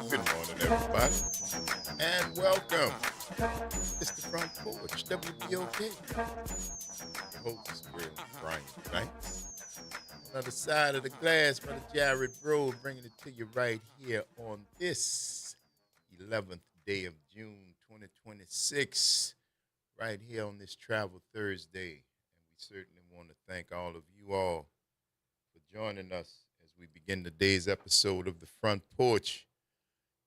Good morning, everybody, and welcome. It's the Front Porch, WBOK. Your host, Real Brian Banks. On the other side of the glass, Brother Jared Bro, bringing it to you right here on this 11th day of June 2026, right here on this Travel Thursday. And we certainly want to thank all of you all for joining us as we begin today's episode of the Front Porch,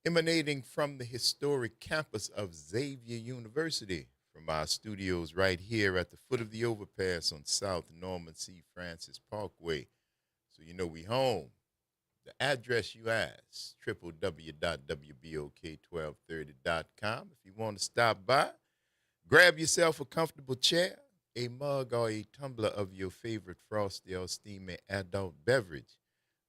emanating from the historic campus of Xavier University, from our studios right here at the foot of the overpass on South Norman C. Francis Parkway. So you know we home. The address you ask, www.wbok1230.com. If you want to stop by, grab yourself a comfortable chair, a mug, or a tumbler of your favorite frosty or steamy adult beverage.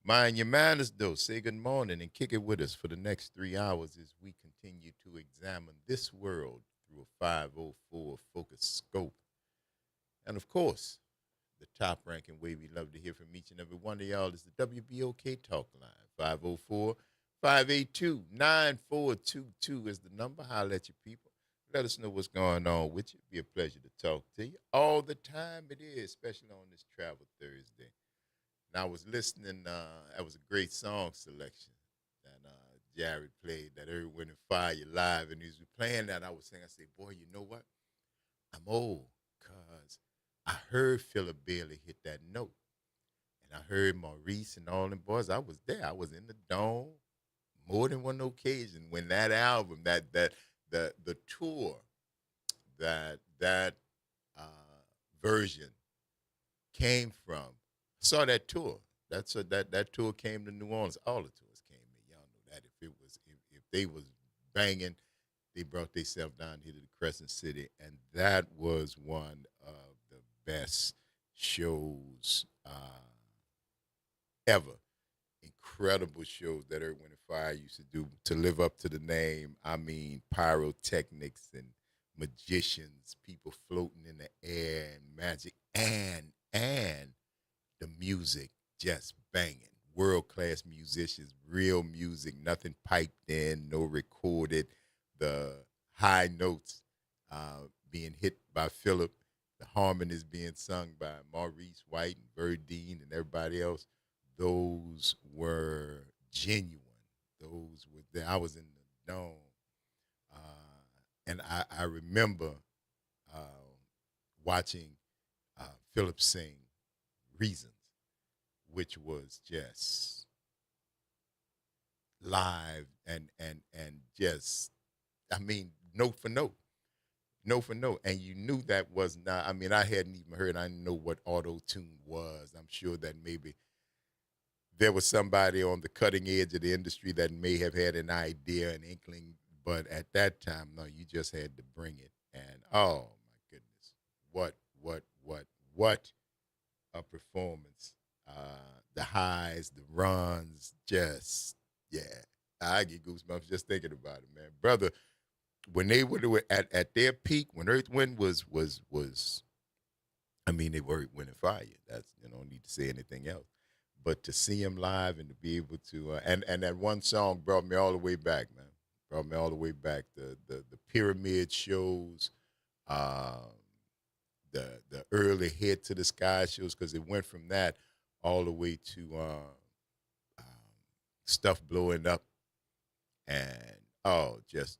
Mind your manners, though. Say good morning and kick it with us for the next 3 hours as we continue to examine this world through a 504 focus scope. And of course, the top-ranking way we love to hear from each and every one of y'all is the WBOK Talk Line. 504-582-9422 is the number. Holler at your people. Let us know what's going on with you. It'd be a pleasure to talk to you all the time. It is, especially on this Travel Thursday. And I was listening, that was a great song selection that Jared played, that Earth, Wind, and Fire live. And he was playing that, I was saying, I said, boy, you know what? I'm old because I heard Philip Bailey hit that note. And I heard Maurice and all them boys. I was there. I was in the dome more than one occasion when that album, the tour, that version came from. Saw that tour. That tour came to New Orleans. All the tours came in. Y'all know that. If they was banging, they brought themselves down here to the Crescent City, and that was one of the best shows ever. Incredible shows that Earth, Wind, and Fire used to do to live up to the name. I mean, pyrotechnics and magicians, people floating in the air, and magic, and the music just banging. World-class musicians, real music, nothing piped in, no recorded. The high notes being hit by Philip, the harmonies being sung by Maurice White and Verdine and everybody else. Those were genuine. Those were there. I was in the dome. And I remember watching Philip sing Reasons, which was just live and just, I mean, note for note, and you knew that was not. I mean, I hadn't even heard. I didn't know what auto-tune was. I'm sure that maybe there was somebody on the cutting edge of the industry that may have had an idea, an inkling, but at that time, no, you just had to bring it. And oh my goodness, what a performance. The highs, the runs, just, yeah. I get goosebumps just thinking about it, man. Brother, when they were at their peak, when Earth, Wind was, I mean, they were Earth, Wind, and Fire. That's, you don't need to say anything else. But to see him live and to be able to, and that one song brought me all the way back, man. Brought me all the way back. The pyramid shows, the early Head to the Sky shows, because it went from that all the way to stuff blowing up, and just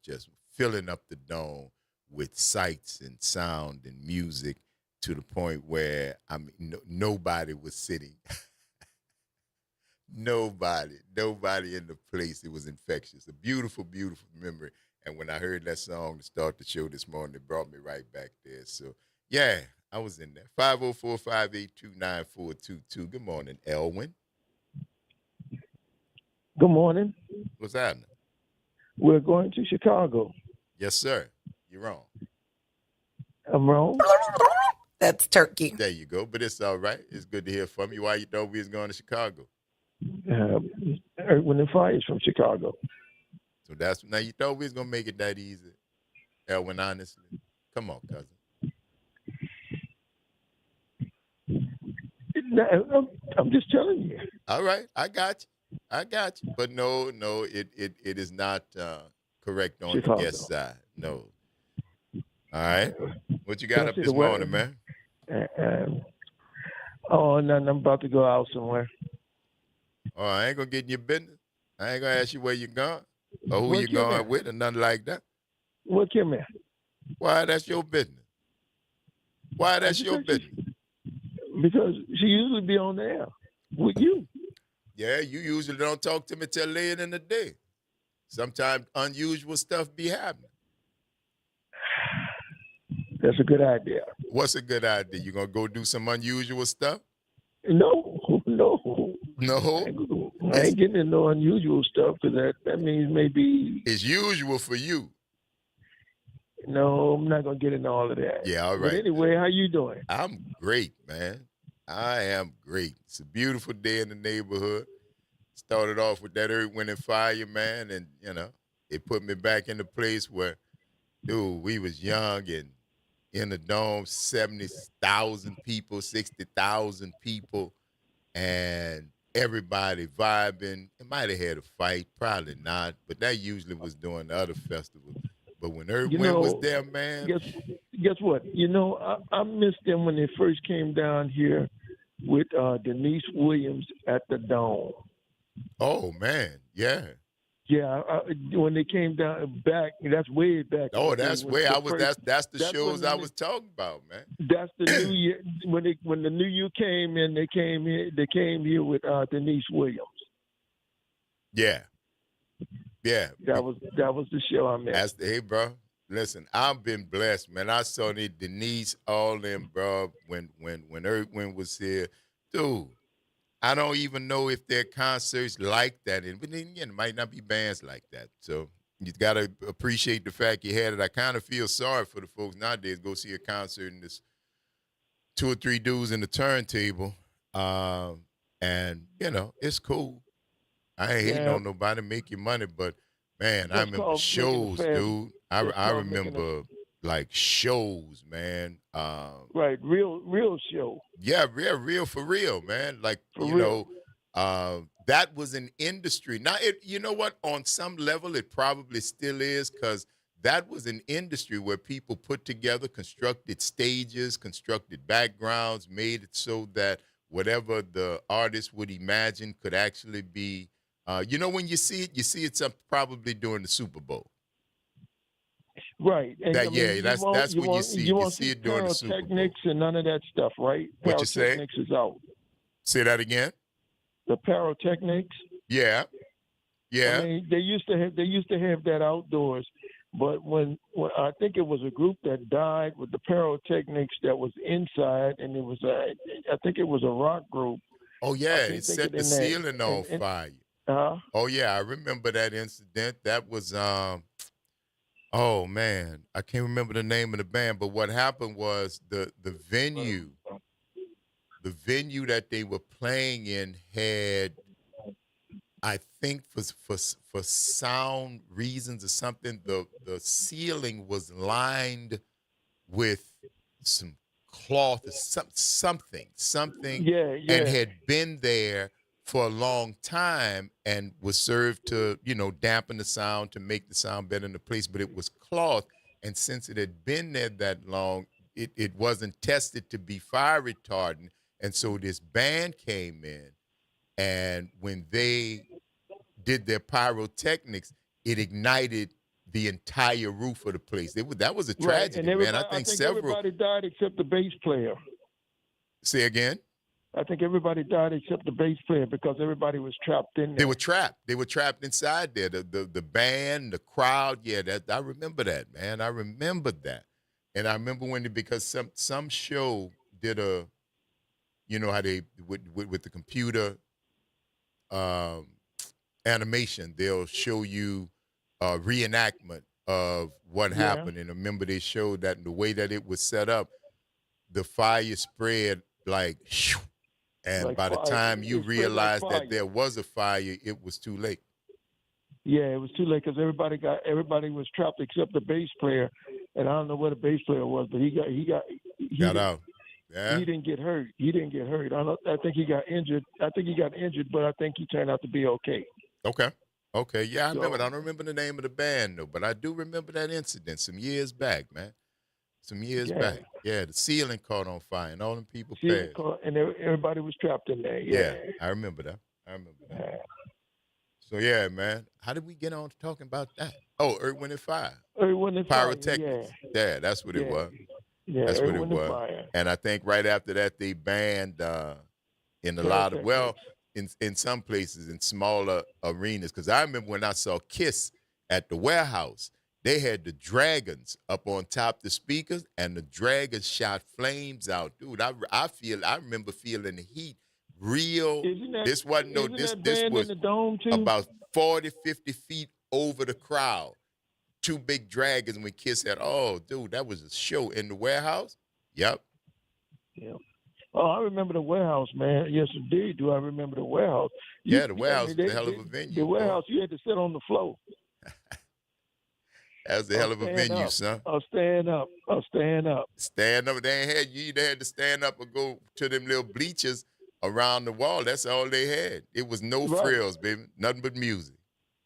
filling up the dome with sights and sound and music to the point where I mean nobody was sitting. Nobody in the place. It was infectious. A beautiful, beautiful memory. And when I heard that song to start the show this morning, it brought me right back there. So, yeah, I was in there. 504-582-9422. Good morning, Elwin. Good morning. What's happening? We're going to Chicago. Yes, sir. You're wrong. I'm wrong. That's turkey. There you go. But it's all right. It's good to hear from you. Why you thought we was going to Chicago? Earth, Wind and Fire is from Chicago. So that's now you thought we was gonna make it that easy, Elwin. Honestly, come on, cousin. I'm just telling you. All right, I got you. But no, it is not correct on Chicago. the guest side. No. All right, what you got up this morning, man? Nothing. I'm about to go out somewhere. Oh, I ain't gonna get in your business. I ain't gonna ask you where you going or who you going with or nothing like that. What came in? Why, that's your business. Why, that's your business? Because she usually be on the air with you. Yeah, you usually don't talk to me till later in the day. Sometimes unusual stuff be happening. That's a good idea. What's a good idea? You gonna go do some unusual stuff? No. No? I ain't getting into no unusual stuff because that means maybe it's usual for you. No, I'm not gonna get into all of that. Yeah, all right. But anyway, how you doing? I'm great, man. I am great. It's a beautiful day in the neighborhood. Started off with that Earth, Wind and Fire, man, and it put me back in the place where, dude, we was young and in the dome, 70,000 people, 60,000 people, and everybody vibing. It might have had a fight, probably not, but that usually was during the other festivals. But when Earth Wind was there, man. Guess what? I missed them when they first came down here with Denise Williams at the Dome. Oh, man, yeah. Yeah, when they came down back, that's way back. Oh, that's way I was. That's the shows I was talking about, man. That's the New Year when the New Year came in. They came here. They came here with Denise Williams. Yeah. That was the show I missed. Hey, bro. Listen, I've been blessed, man. I saw Denise, all them, bro. When Earth Wind was here, dude. I don't even know if there are concerts like that. But then again, it might not be bands like that. So you got to appreciate the fact you had it. I kind of feel sorry for the folks nowadays go see a concert and there's 2 or 3 dudes in the turntable. And, it's cool. I ain't hating on nobody, make your money. But, man, I remember shows, dude. I remember like shows, man. Right, real show. Yeah, real for real, man. Like that was an industry. Now, you know what? On some level, it probably still is because that was an industry where people put together, constructed stages, constructed backgrounds, made it so that whatever the artist would imagine could actually be. When you see it probably during the Super Bowl. Right. And that's what you see. You see it during the Super Bowl. Pyrotechnics and none of that stuff, right? What you say? Pyrotechnics is out. Say that again. The pyrotechnics. Yeah. I mean, they used to have that outdoors, but when I think it was a group that died with the pyrotechnics that was inside, and it was I think it was a rock group. Oh yeah, it set the ceiling on fire. Oh yeah, I remember that incident. That was oh man, I can't remember the name of the band, but what happened was the venue that they were playing in had, I think for sound reasons or something, the ceiling was lined with some cloth or something, and had been there for a long time and was served to, dampen the sound, to make the sound better in the place, but it was cloth. And since it had been there that long, it wasn't tested to be fire retardant. And so this band came in, and when they did their pyrotechnics, it ignited the entire roof of the place. That was a Right, tragedy, and man. I everybody, I think think several. everybody died except the bass player. Say again. I think everybody died except the bass player because everybody was trapped in there. They were trapped. They were trapped inside there. The band, the crowd. Yeah, that I remember that, man. I remember that, and I remember because some show did a, you know how they with the computer um, animation, they'll show you a reenactment of what happened. And I remember they showed that the way that it was set up, the fire spread like, and Like by the fire. time you It spread like realized fire. that there was a fire, it was too late. Yeah, it was too late because everybody was trapped except the bass player, and I don't know where the bass player was, but he Got out. Yeah. He didn't get hurt. I think he got injured. But I think he turned out to be okay. Okay. Yeah, I remember. I don't remember the name of the band though, but I do remember that incident some years back, man. Some years back. Yeah, the ceiling caught on fire and all them people passed. And everybody was trapped in there. Yeah, I remember that. Yeah. So yeah, man. How did we get on to talking about that? Oh, Earth, Wind and Fire. Earth, Wind and Fire. Pyrotechnics. Yeah, that's what it was. Yeah, that's what it was. Fire. And I think right after that they banned in a lot of in some places in smaller arenas. Because I remember when I saw Kiss at the warehouse, they had the dragons up on top of the speakers, and the dragons shot flames out, dude. I remember feeling the heat. This wasn't no. This was in the dome too? About 40, 50 feet over the crowd. Two big dragons when Kiss had. Oh, dude, that was a show in the warehouse. Yep. Oh, I remember the warehouse, man. Yes, indeed. Do I remember the warehouse? The warehouse was a hell of a venue. The warehouse, you had to sit on the floor. That was a hell of a venue, son. I was staying up. Stand up. They ain't had you either had to stand up or go to them little bleachers around the wall. That's all they had. It was no frills, baby. Nothing but music.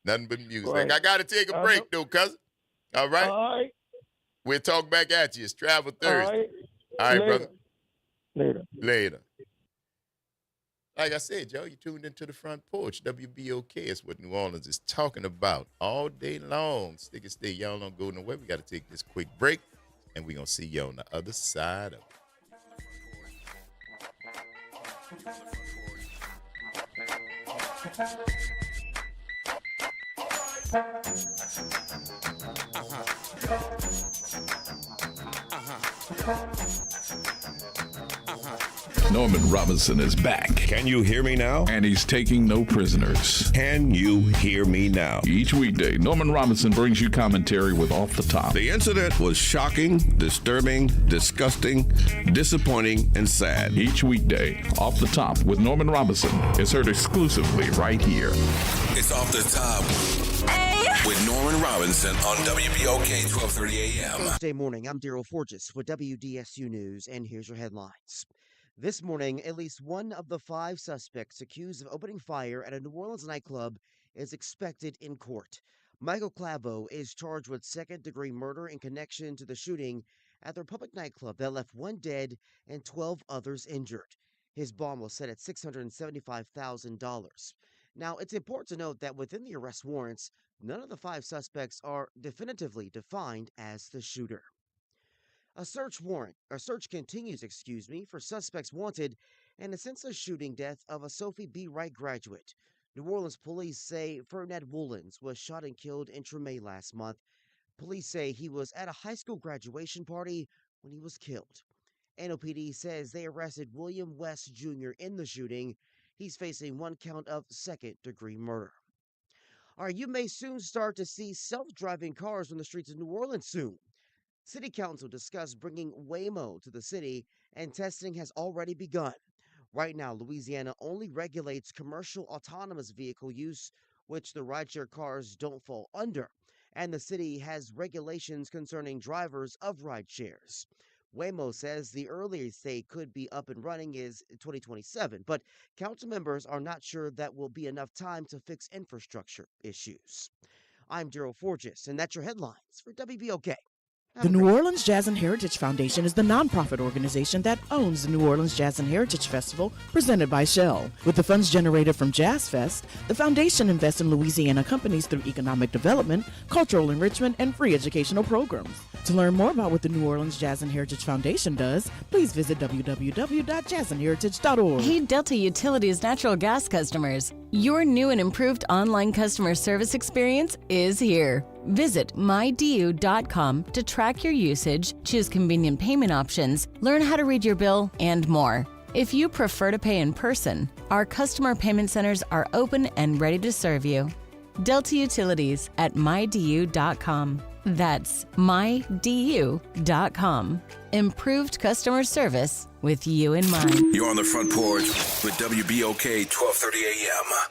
Right. I got to take a break, though, cousin. All right? All right. We'll talk back at you. It's Travel Thursday. All right, brother. Later. Like I said, Joe, you tuned into the Front Porch. WBOK is what New Orleans is talking about all day long. Stick and stay. Y'all don't go nowhere. We got to take this quick break, and we're going to see you on the other side of it. Norman Robinson is back. Can you hear me now? And he's taking no prisoners. Can you hear me now? Each weekday, Norman Robinson brings you commentary with Off the Top. The incident was shocking, disturbing, disgusting, disappointing, and sad. Each weekday, Off the Top with Norman Robinson is heard exclusively right here. It's Off the Top with Norman Robinson on WBOK 1230 AM. Thursday morning, I'm Daryl Forges with WDSU News, and here's your headlines. This morning, at least one of the 5 suspects accused of opening fire at a New Orleans nightclub is expected in court. Michael Clavo is charged with second-degree murder in connection to the shooting at the Republic nightclub that left 1 dead and 12 others injured. His bond was set at $675,000. Now, it's important to note that within the arrest warrants, none of the 5 suspects are definitively defined as the shooter. A search continues, for suspects wanted in a senseless shooting death of a Sophie B. Wright graduate. New Orleans police say Fernand Woolens was shot and killed in Tremay last month. Police say he was at a high school graduation party when he was killed. NOPD says they arrested William West Jr. in the shooting. He's facing 1 count of second-degree murder. All right, you may soon start to see self-driving cars on the streets of New Orleans soon. City Council discussed bringing Waymo to the city, and testing has already begun. Right now, Louisiana only regulates commercial autonomous vehicle use, which the rideshare cars don't fall under, and the city has regulations concerning drivers of rideshares. Waymo says the earliest they could be up and running is 2027, but council members are not sure that will be enough time to fix infrastructure issues. I'm Daryl Forges, and that's your headlines for WBOK. The New Orleans Jazz and Heritage Foundation is the nonprofit organization that owns the New Orleans Jazz and Heritage Festival presented by Shell. With the funds generated from Jazz Fest, the foundation invests in Louisiana companies through economic development, cultural enrichment, and free educational programs. To learn more about what the New Orleans Jazz and Heritage Foundation does, please visit www.jazzandheritage.org. Hey, Delta Utilities natural gas customers, your new and improved online customer service experience is here. Visit mydu.com to track your usage, choose convenient payment options, learn how to read your bill, and more. If you prefer to pay in person, our customer payment centers are open and ready to serve you. Delta Utilities at mydu.com. That's mydu.com. Improved customer service with you in mind. You're on the front porch with WBOK 1230 AM.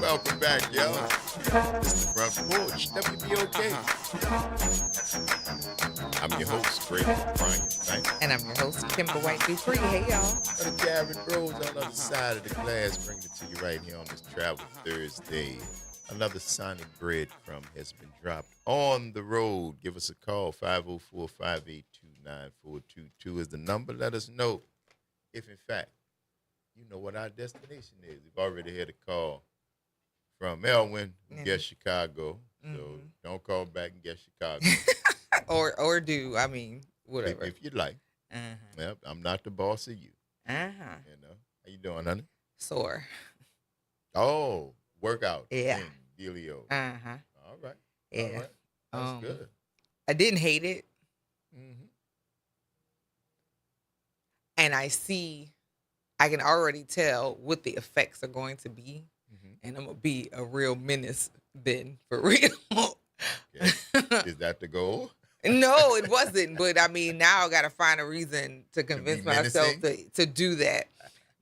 Welcome back, y'all. This is the Front Porch, WBOK. I'm your host, Greg Bryant, right? And I'm your host, Kimber White Dupree. Hey, y'all. Brother Jared Rose on the other side of the glass, bringing it to you right here on this Travel Thursday. Another Sonic breadcrumb has been dropped on the road. Give us a call. 504-582-9422 is the number. Let us know if, in fact, you know what our destination is. We've already had a call from Elwin, who guessed Chicago. So don't call back and guess Chicago. or do. I mean, whatever. If you'd like. Yep, I'm not the boss of you. You know. How you doing, honey? Sore. Oh, workout. Yeah. Thing, dealio. All right. Yeah. All right. That's good. I didn't hate it. And I can already tell what the effects are going to be. And I'm going to be a real menace then, for real. Okay. Is that the goal? No, it wasn't. But I mean, now I got to find a reason to convince myself to do that.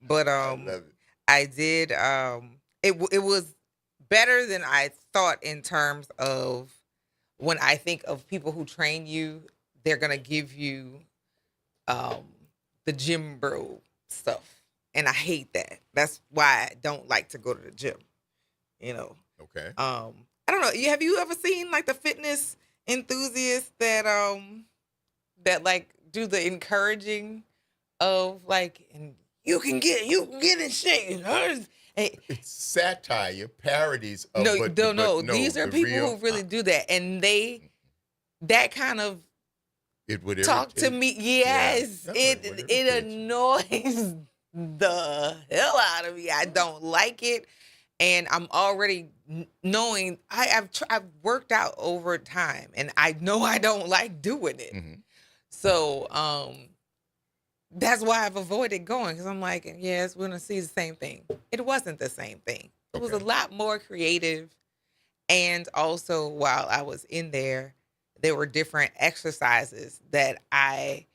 But I love it. I did. It was better than I thought in terms of when I think of people who train you, they're going to give you the gym bro stuff. And I hate that. That's why I don't like to go to the gym. You know. Okay. I don't know. Have you ever seen like the fitness enthusiasts that like do the encouraging of like, and you can get in shape. It's satire, parodies of No. These are people real, who really do that, and that kind of it would talk irritate. to me. Yes, Yeah. No, it annoys the hell out of me. I don't like it, and I'm already knowing I've worked out over time, and I know I don't like doing it. So that's why I've avoided going, because I'm like, yes, we're gonna see the same thing. It wasn't the same thing. It was a lot more creative, and also while I was in there were different exercises that I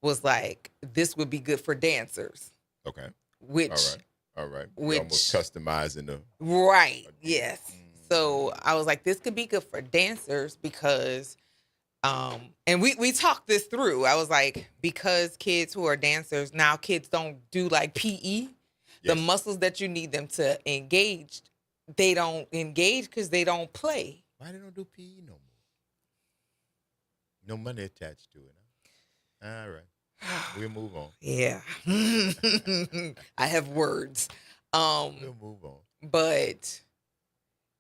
was like, this would be good for dancers. Okay. All right. You're almost customizing the right. Yes. So I was like, this could be good for dancers because, and we talked this through. I was like, because kids who are dancers now, kids don't do like PE. Yes. The muscles that you need them to engage, they don't engage because they don't play. Why they don't do PE no more? No money attached to it. Huh? All right. We'll move on. Yeah. I have words. We'll move on. But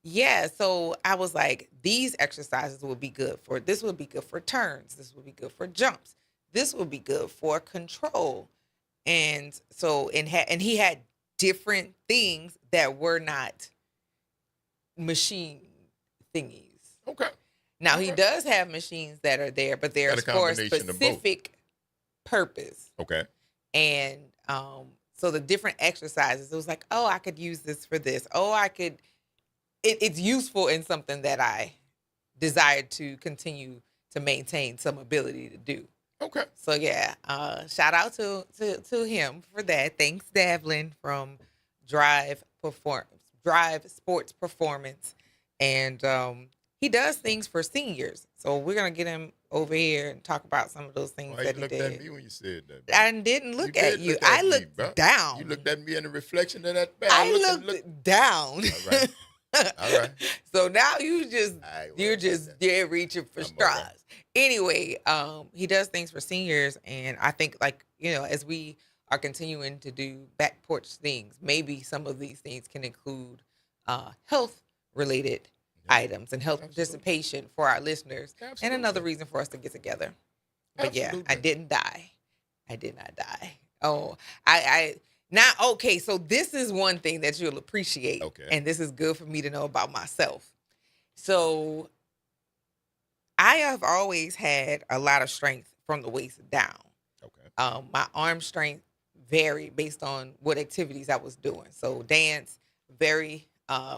yeah, so I was like, these exercises would be good for, this would be good for turns. This would be good for jumps. This would be good for control. And so, and he had different things that were not machine thingies. Okay. Now he does have machines that are there, but they're for a specific purpose. Okay. And so the different exercises, it was like, oh, I could use this for this. Oh, I could. It's useful in something that I desired to continue to maintain some ability to do. Okay. So yeah, shout out to him for that. Thanks, Davlin from Drive Sports Performance, and he does things for seniors. So we're gonna get him over here and talk about some of those things that he did. You looked at me when you said that. I didn't look at you. I looked down. You looked at me in the reflection of that. I looked down. All right. All right. So now you're just reaching for straws. Right. Anyway, he does things for seniors, and I think, like, as we are continuing to do back porch things, maybe some of these things can include health related items and health participation for our listeners. Absolutely. And another reason for us to get together. But absolutely. Yeah, I didn't die. I did not die. Oh, okay, so this is one thing that you'll appreciate. Okay. And this is good for me to know about myself. So I have always had a lot of strength from the waist down. Okay. My arm strength varied based on what activities I was doing. So dance, very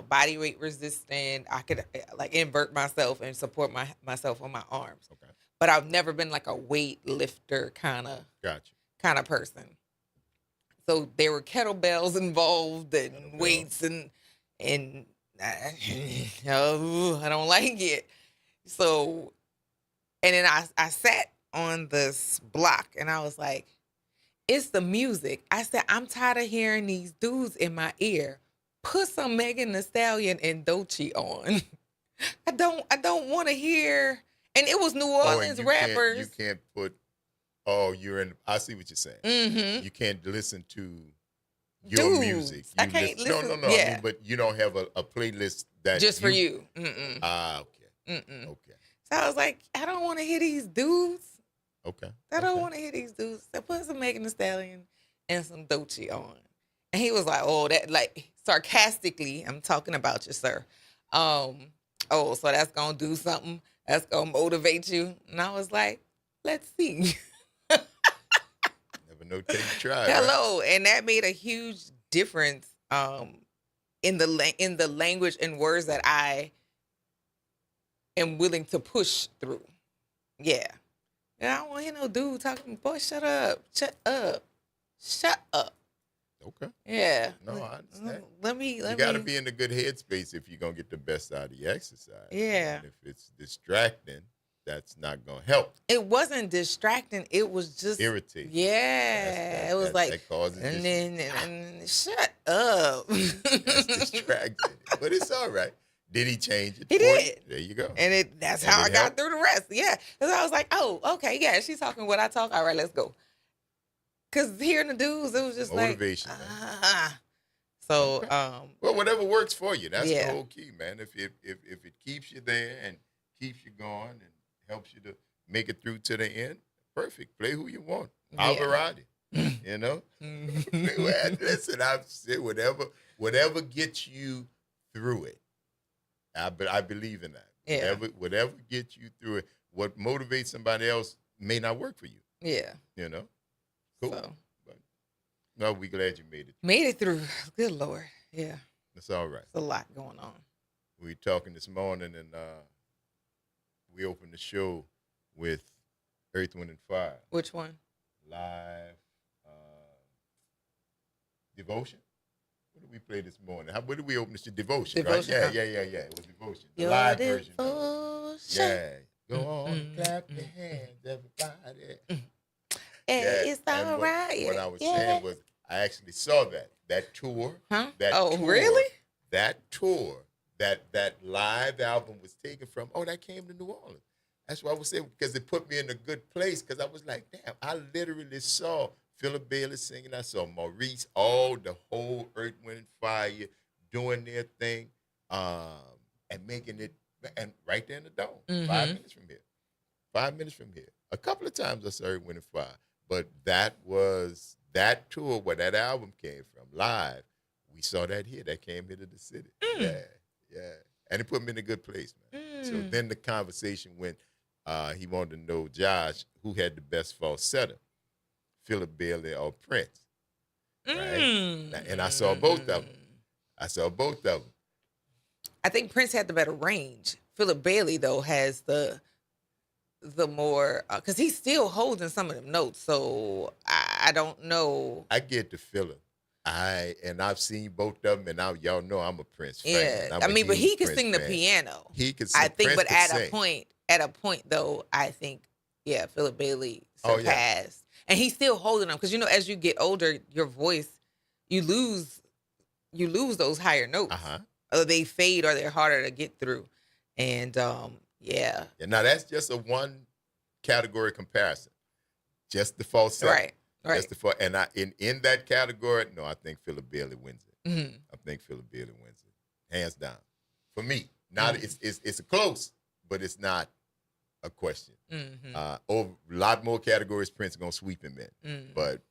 body weight resistant. I could like invert myself and support myself on my arms. Okay. But I've never been like a weight lifter kind of person. So there were kettlebells involved and weights and I don't like it. So, and then I sat on this block and I was like, it's the music. I said, I'm tired of hearing these dudes in my ear put some Megan Thee Stallion and Doechii on. I don't want to hear. And it was New Orleans rappers. You can't put. Oh, you're in. I see what you're saying. Mm-hmm. You can't listen to your music. I can't listen. No. Yeah. I mean, but you don't have a playlist that just for you. Mm-mm. Okay. Mm-mm. Okay. So I was like, I don't want to hear these dudes. Okay. I don't want to hear these dudes. So put some Megan Thee Stallion and some Doechii on. And he was like, oh, that, like, sarcastically, I'm talking about you, sir. Oh, so that's going to do something. That's going to motivate you. And I was like, let's see. Never know till you try. Hello. Right? And that made a huge difference in the language and words that I am willing to push through. Yeah. And I don't want to hear no dude talking, boy, shut up. Okay. Yeah. No, I understand. Let me. You got to be in a good headspace if you're going to get the best out of your exercise. Yeah. And if it's distracting, that's not going to help. It wasn't distracting. It was just irritating. Yeah. It was like, that causes and shut up. That's distracting. But it's all right. Did he change it? He did. You? There you go. And that's how I got through the rest. Yeah. Because I was like, oh, okay, yeah, she's talking what I talk. All right, let's go. Because hearing the dudes, it was just motivation. So, well, whatever works for you. That's the whole key, man. If it keeps you there and keeps you going and helps you to make it through to the end, perfect. Play who you want. Alvarado. You know? Listen, I've said whatever gets you through it. I believe in that. Yeah. Whatever gets you through it. What motivates somebody else may not work for you. Yeah. You know? Cool. So. But, no, we glad you made it. Made it through. Good Lord. Yeah. That's all right. There's a lot going on. We were talking this morning and we opened the show with Earth, Wind, and Fire. Which one? Live Devotion. What did we play this morning? What did we open this? Devotion, right? Yeah. It was Devotion. The live version. Yeah. Go on, clap your hands, everybody. It's all right. What I was saying was I actually saw that tour. Huh? Tour, really? That tour, that live album was taken from. Oh, that came to New Orleans. That's why I was saying, because it put me in a good place, because I was like, damn, I literally saw Philip Bailey singing. I saw Maurice, the whole Earth, Wind, and Fire doing their thing and making it, and right there in the dome, 5 minutes from here. 5 minutes from here. A couple of times I saw Earth, Wind, and Fire, but that was that tour where that album came from, live. We saw that here. That came here to the city. Yeah. And it put me in a good place, man. So then the conversation went, he wanted to know, Josh, who had the best falsetto, Philip Bailey or Prince, right? And I saw both of them. I think Prince had the better range. Philip Bailey, though, has the more, because he's still holding some of them notes. So I don't know. I get the feeling. I've seen both of them, and y'all know I'm a Prince fan. Yeah, I mean, but he could sing the piano. He could sing. I think, Prince but at a point, though, I think, Philip Bailey surpassed. And he's still holding them, because as you get older, your voice, you lose those higher notes. Or they fade, or they're harder to get through. And yeah. Now that's just a one category comparison. Just the falsetto. Right. Just the and in that category, no, I think Philip Bailey wins it. I think Philip Bailey wins it, hands down. For me, not it's close, but it's not a question. Over a lot more categories, Prince is gonna sweep him in, but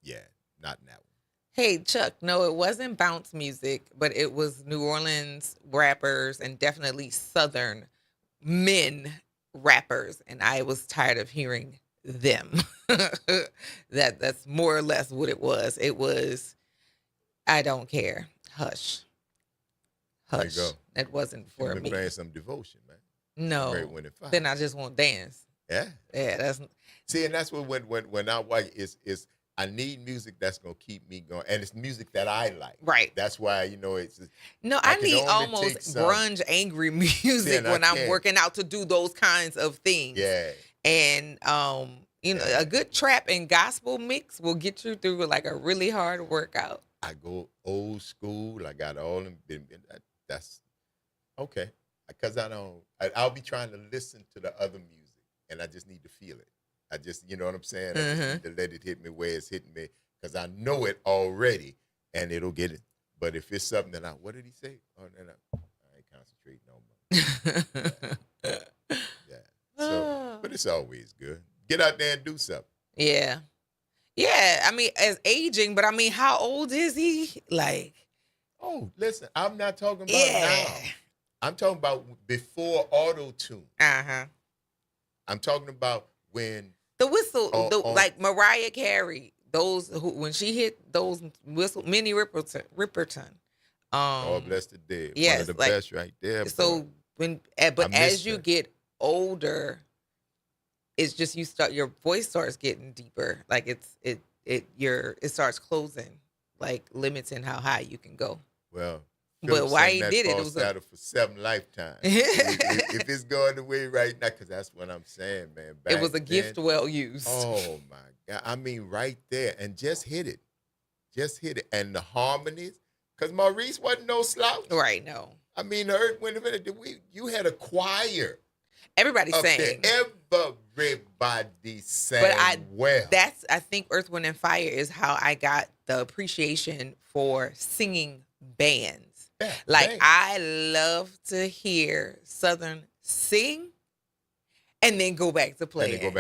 yeah, not in that one. Hey, Chuck, no, it wasn't bounce music, but it was New Orleans rappers and definitely Southern men rappers, and I was tired of hearing them. That's more or less what it was. It was, I don't care. Hush. There you go. That wasn't for me. Playing some Devotion, man. No. Then I just won't dance. Yeah. Yeah, that's. See, and that's what when I watch is I need music that's gonna keep me going, and it's music that I like. Right. That's why it's. No, I need almost grunge, angry music when I'm working out to do those kinds of things. Yeah. And a good trap and gospel mix will get you through like a really hard workout. I go old school. I got all them. That's okay. Because I'll be trying to listen to the other music, and I just need to feel it. I just, you know what I'm saying? I just need to let it hit me where it's hitting me, because I know it already, and it'll get it. But if it's something that what did he say? Oh, then I ain't concentrating no more. Yeah. So, but it's always good. Get out there and do something. Yeah. Yeah. I mean, as aging, but I mean, how old is he? Like. Oh, listen, I'm not talking about now. I'm talking about before auto-tune. Uh-huh. I'm talking about when the whistle, like Mariah Carey, those who when she hit those whistle, Minnie Riperton. God bless the dead. Yes, one of the best right there. So boy. As you get older, it's just your voice starts getting deeper. Like it starts closing, like limiting how high you can go. Well, but why he did it was for 7 lifetimes. if it's going away right now, because that's what I'm saying, man. It was a gift well used. Oh my God! I mean, right there, and just hit it, and the harmonies. Because Maurice wasn't no slouch, right? No. I mean, you had a choir. Everybody sang. Everybody sang well. I think Earth, Wind, and Fire is how I got the appreciation for singing bands. Yeah, I love to hear Southern sing and then go back to playing.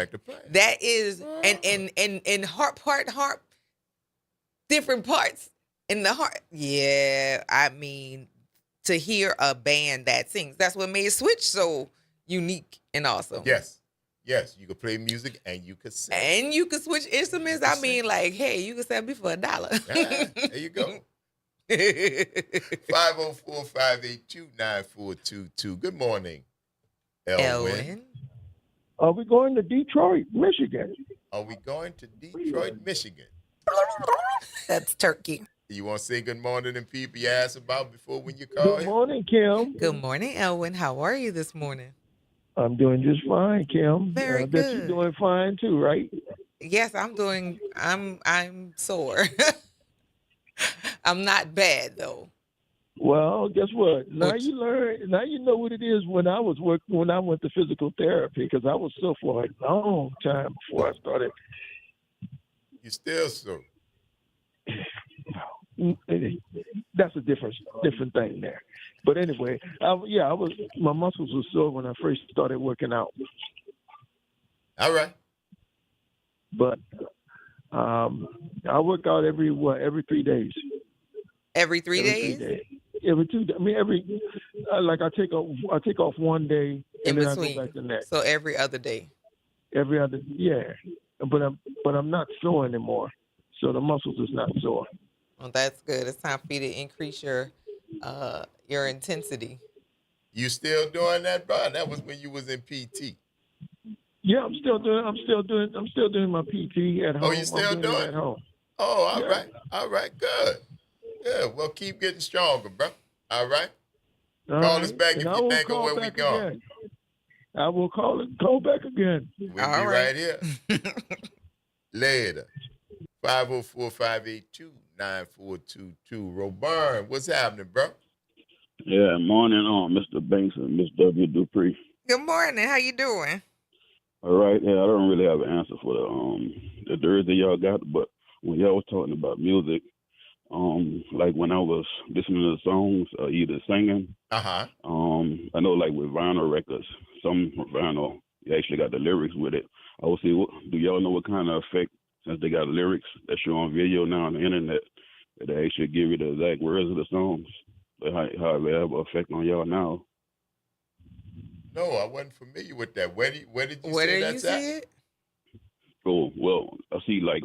That is, and harp, different parts in the heart. Yeah, I mean, to hear a band that sings, that's what made Switch so unique and awesome. Yes, you could play music and you could sing. And you could switch instruments. I mean, like, hey, you could sell me for $1. There you go. 504-582-9422. Good morning, Elwin. Are we going to Detroit, Michigan? That's Turkey. You want to say good morning and people you asked about before when you call? Good morning, Kim. Good morning, Elwin. How are you this morning? I'm doing just fine, Kim. Very good. I bet you're doing fine too, right? Yes, I'm sore. I'm not bad though. Well, guess what? Now you learn. Now you know what it is. When I went to physical therapy, because I was sore for a long time before I started. You still sore? That's a different thing there. But anyway, my muscles were sore when I first started working out. All right. But I work out every 3 days. Every 3 days? 3 days. Every 2 days. I mean, I take off 1 day and then between. I go back the next. So every other day. Every other, yeah. But I'm not sore anymore. So the muscles is not sore. Well, that's good. It's time for you to increase your intensity. You still doing that, bro? That was when you was in PT. Yeah, I'm still doing my PT at home. Oh, you still doing it at home? Oh, all right, good. Yeah, well, keep getting stronger, bro. All right. Call us back if you think of where we going. I will call back again. We'll be right here. Later. 504-582-9422. Roburn, what's happening, bro? Yeah, morning on Mr. Banks and Miss W. Dupree. Good morning. How you doing? All right. Yeah, I don't really have an answer for the Thursday y'all got, but when y'all was talking about music, like when I was listening to the songs, either singing, I know like with vinyl records, some vinyl you actually got the lyrics with it. I would say, do y'all know what kind of effect, since they got lyrics that show on video now on the internet, that they actually give you the exact words of the songs? How they have an effect on y'all now? No, I wasn't familiar with that. Where did you say that's at? Oh, well, I see like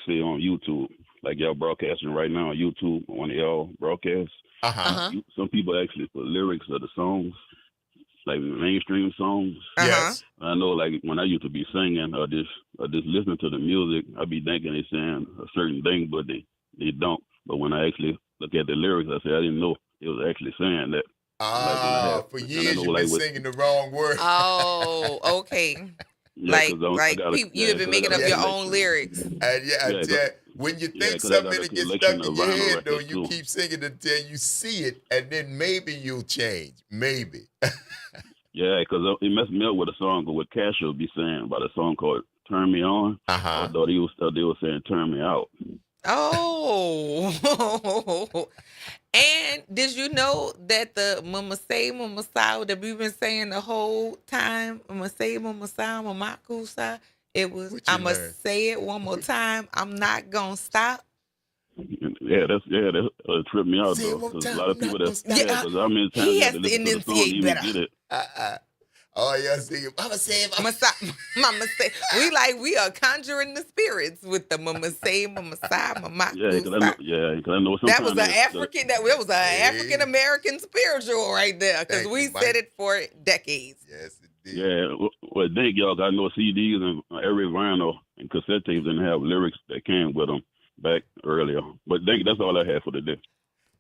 say on YouTube, like y'all broadcasting right now on YouTube, one of y'all broadcasts. Some people actually put lyrics of the songs, like mainstream songs. Yes. I know, like when I used to be singing or just listening to the music, I'd be thinking they saying a certain thing, but they don't. But when I actually look at the lyrics, I say I didn't know it was actually saying that. For years you've been singing the wrong word. Oh, okay. Yeah, you've been making up your own lyrics. when you Yeah, think 'cause I something got a it gets collection stuck in of your vinyl head, though, records, you too. keep singing until you see it, and then maybe you'll change. Maybe. Yeah, because it messed me up with a song with Casher be saying about a song called "Turn Me On." I thought they were saying "Turn Me Out." Oh. And did you know that the Mama Say, Mama Sa that we've been saying the whole time, Mama Say, Mama Sa, Mama Kusa, it was, I'm going to say it one more time, I'm not going to stop. Yeah, that tripped me out, though. Because a lot of people because how many times he you has have to to listen to the song to enunciate even better. get it. Oh, y'all singing, Mama Say, Mama Sa, Mama Say. We are conjuring the spirits with the Mama Say, Mama Sa, Mama Yeah, because I know sometimes that was an African American spiritual right there, because we said it for decades. Yes, indeed. Yeah, well, thank y'all. I know CDs and every vinyl and cassette tapes didn't have lyrics that came with them back earlier. But that's all I had for today.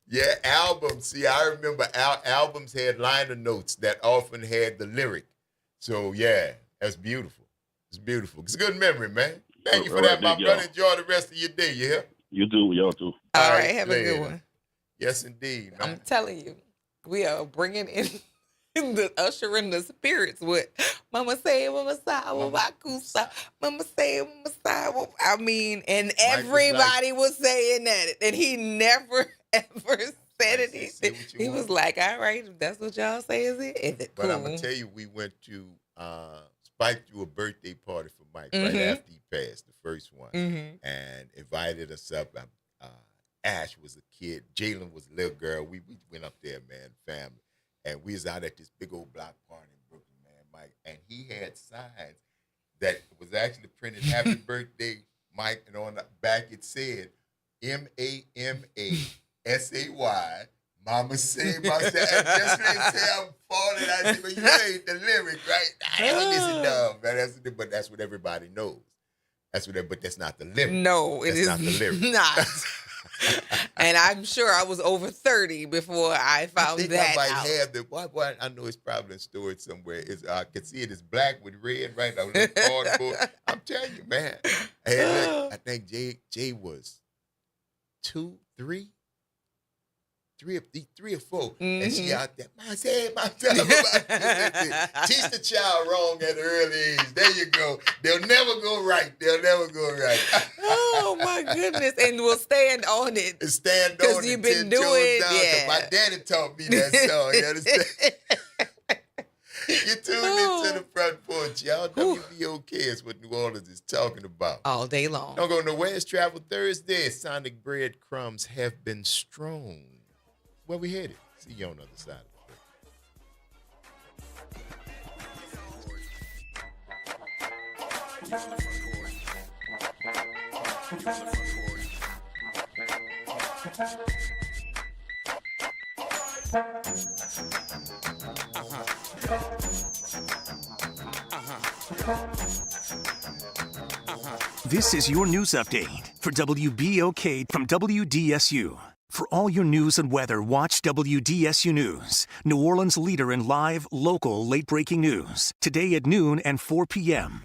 Yeah, albums. See, I remember albums had liner notes that often had the lyric. So, yeah, that's beautiful. It's beautiful. It's a good memory, man. Thank you for that, my brother. Enjoy the rest of your day, you hear? You too. Y'all too. All right, have a good one. Yes, indeed, man. I'm telling you, we are bringing in the ushering the spirits with Mama Say, Mama Sa, Mama Kusa, Mama Say, Mama Sa. I mean, and everybody was saying that, and he never ever said anything. He was like, all right, if that's what y'all say, is it But I'm going to tell you, we went to Spike threw a birthday party for Mike right after he passed, the first one, and invited us up. Ash was a kid. Jalen was a little girl. We went up there, man, family. And we was out at this big old block party in Brooklyn, man, Mike. And he had signs that was actually printed, happy birthday, Mike. And on the back it said, MAMASAY, Mama Say, Mama Say. And just when they say I'm falling, I said, but you ain't the lyric, right? Listen, dumb, man. But that's what everybody knows. But that's not the lyric. No, that's not the lyric. Not. And I'm sure I was over 30 before I found that out. Have the what I know it's probably stored somewhere. I can see it is black with red, right? I was looking cardboard. I'm telling you, man. I think Jay was 2, 3 or 4, and she out there. Teach the child wrong at an early age. There you go. They'll never go right. Oh my goodness! And we'll stand on it. Stand on it because you've been doing it. Yeah. My daddy taught me that song. You understand? You tuned into the Front Porch, y'all. WBOK is what New Orleans is talking about all day long. Don't go nowhere. It's Travel Thursday. Sonic breadcrumbs have been strewn. Where we headed? See you on the other side of This is your news update for WBOK from WDSU. For all your news and weather, watch WDSU News, New Orleans' leader in live, local, late-breaking news. Today at noon and 4 p.m.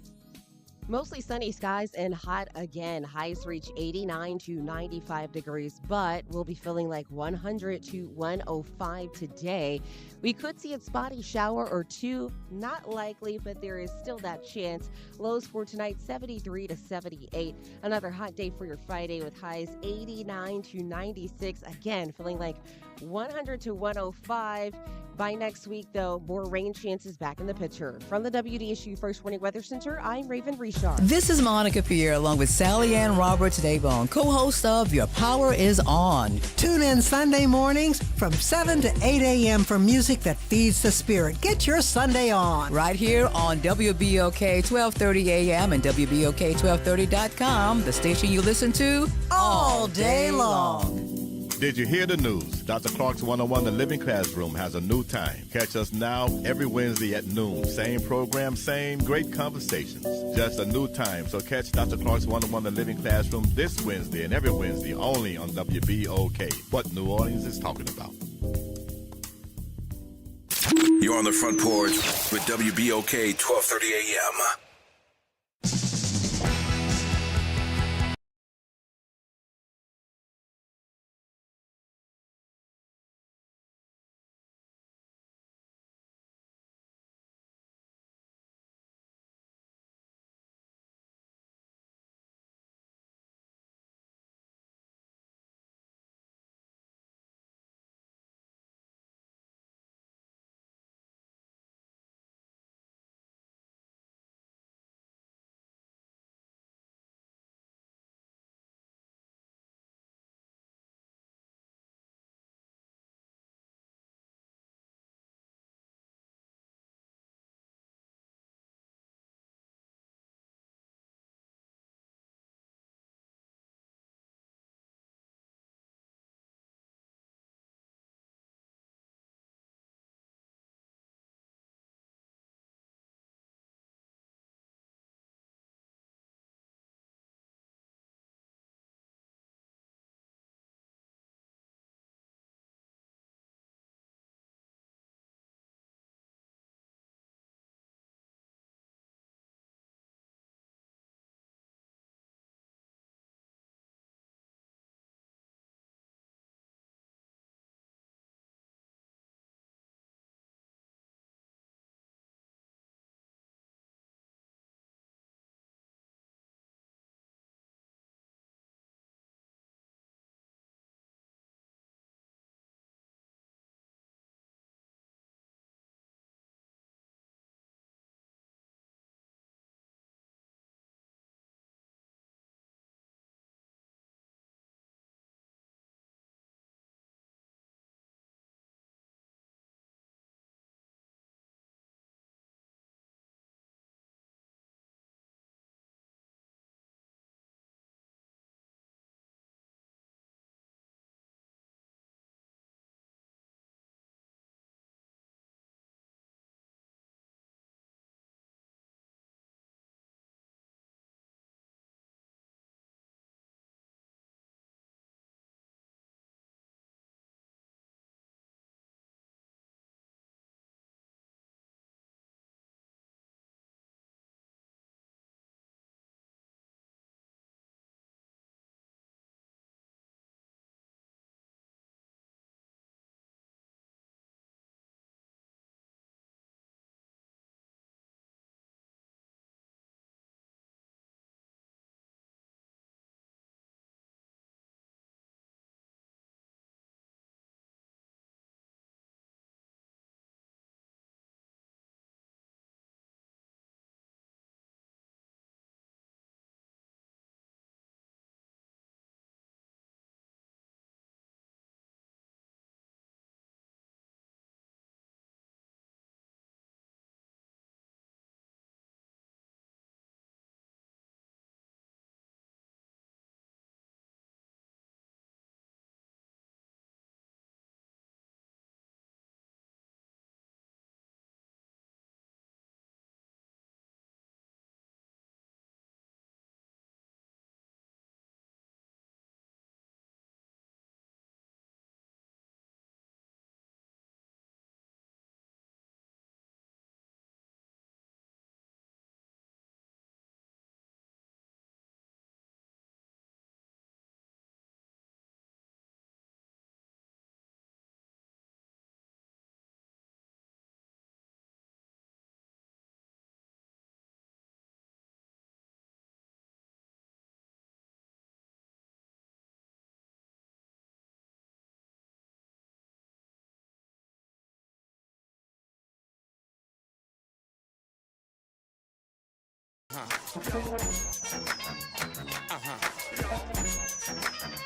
Mostly sunny skies and hot again. Highs reach 89 to 95 degrees, but we'll be feeling like 100 to 105 today. We could see a spotty shower or two. Not likely, but there is still that chance. Lows for tonight, 73 to 78. Another hot day for your Friday with highs 89 to 96. Again, feeling like 100 to 105. By next week, though, more rain chances back in the picture. From the WDSU First Warning Weather Center, I'm Raven Richard. This is Monica Pierre along with Sally Ann Roberts Daybone, co-host of Your Power is On. Tune in Sunday mornings from 7 to 8 a.m. for music that feeds the spirit. Get your Sunday on. Right here on WBOK 1230 a.m. and WBOK1230.com, the station you listen to all day long. Did you hear the news? Dr. Clark's 101, The Living Classroom, has a new time. Catch us now every Wednesday at noon. Same program, same great conversations. Just a new time. So catch Dr. Clark's 101, The Living Classroom this Wednesday and every Wednesday only on WBOK. What New Orleans is talking about. You're on the Front Porch with WBOK 1230 a.m.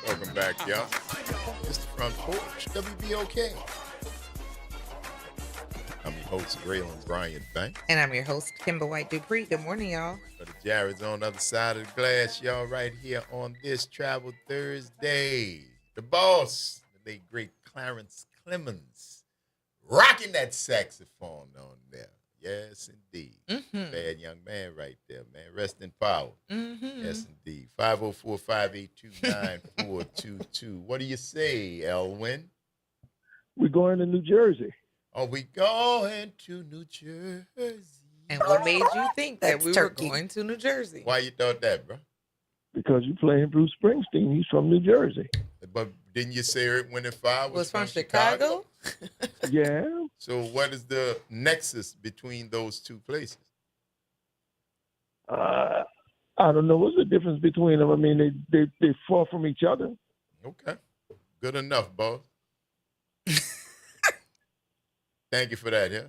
Welcome back, y'all. It's the Front Porch, WBOK. I'm your host, Raylan Bryant Banks. And I'm your host, Kimber White Dupree. Good morning, y'all. Brother Jared's on the other side of the glass, y'all, right here on this Travel Thursday. The boss, the late great Clarence Clemens, rocking that saxophone on there. Yes, indeed. Mm-hmm. Bad young man right there, man. Rest in power. Mm-hmm. Yes, indeed. 504-582-9422. What do you say, Elwin? We're going to New Jersey. Are we going to New Jersey? And what made you think that we turkey. were going to New Jersey? Why you thought that, bro? Because you're playing Bruce Springsteen. He's from New Jersey. But didn't you say Earth, Wind, and Fire Was from Chicago? Yeah. So what is the nexus between those two places? I don't know. What's the difference between them? I mean, they fall from each other. Okay. Good enough, boss. Thank you for that, yeah?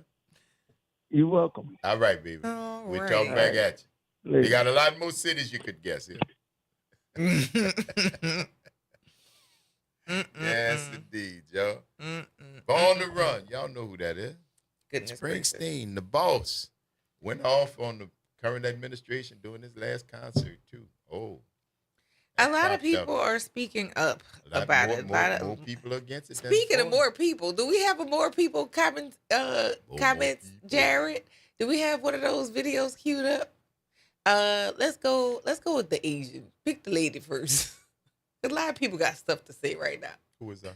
You're welcome. All right, baby. All We'll right. talk back at you. Later. You got a lot more cities you could guess here. Yes, indeed, Joe. Born to Run. Y'all know who that is. Goodness Springsteen, gracious. the boss, went off on the current administration doing his last concert, too. Oh. A lot of people are speaking up about it. More people against it. Speaking of more people, do we have more people comments, Jared? Do we have one of those videos queued up? Let's go with the Asian. Pick the lady first. A lot of people got stuff to say right now. Who is that?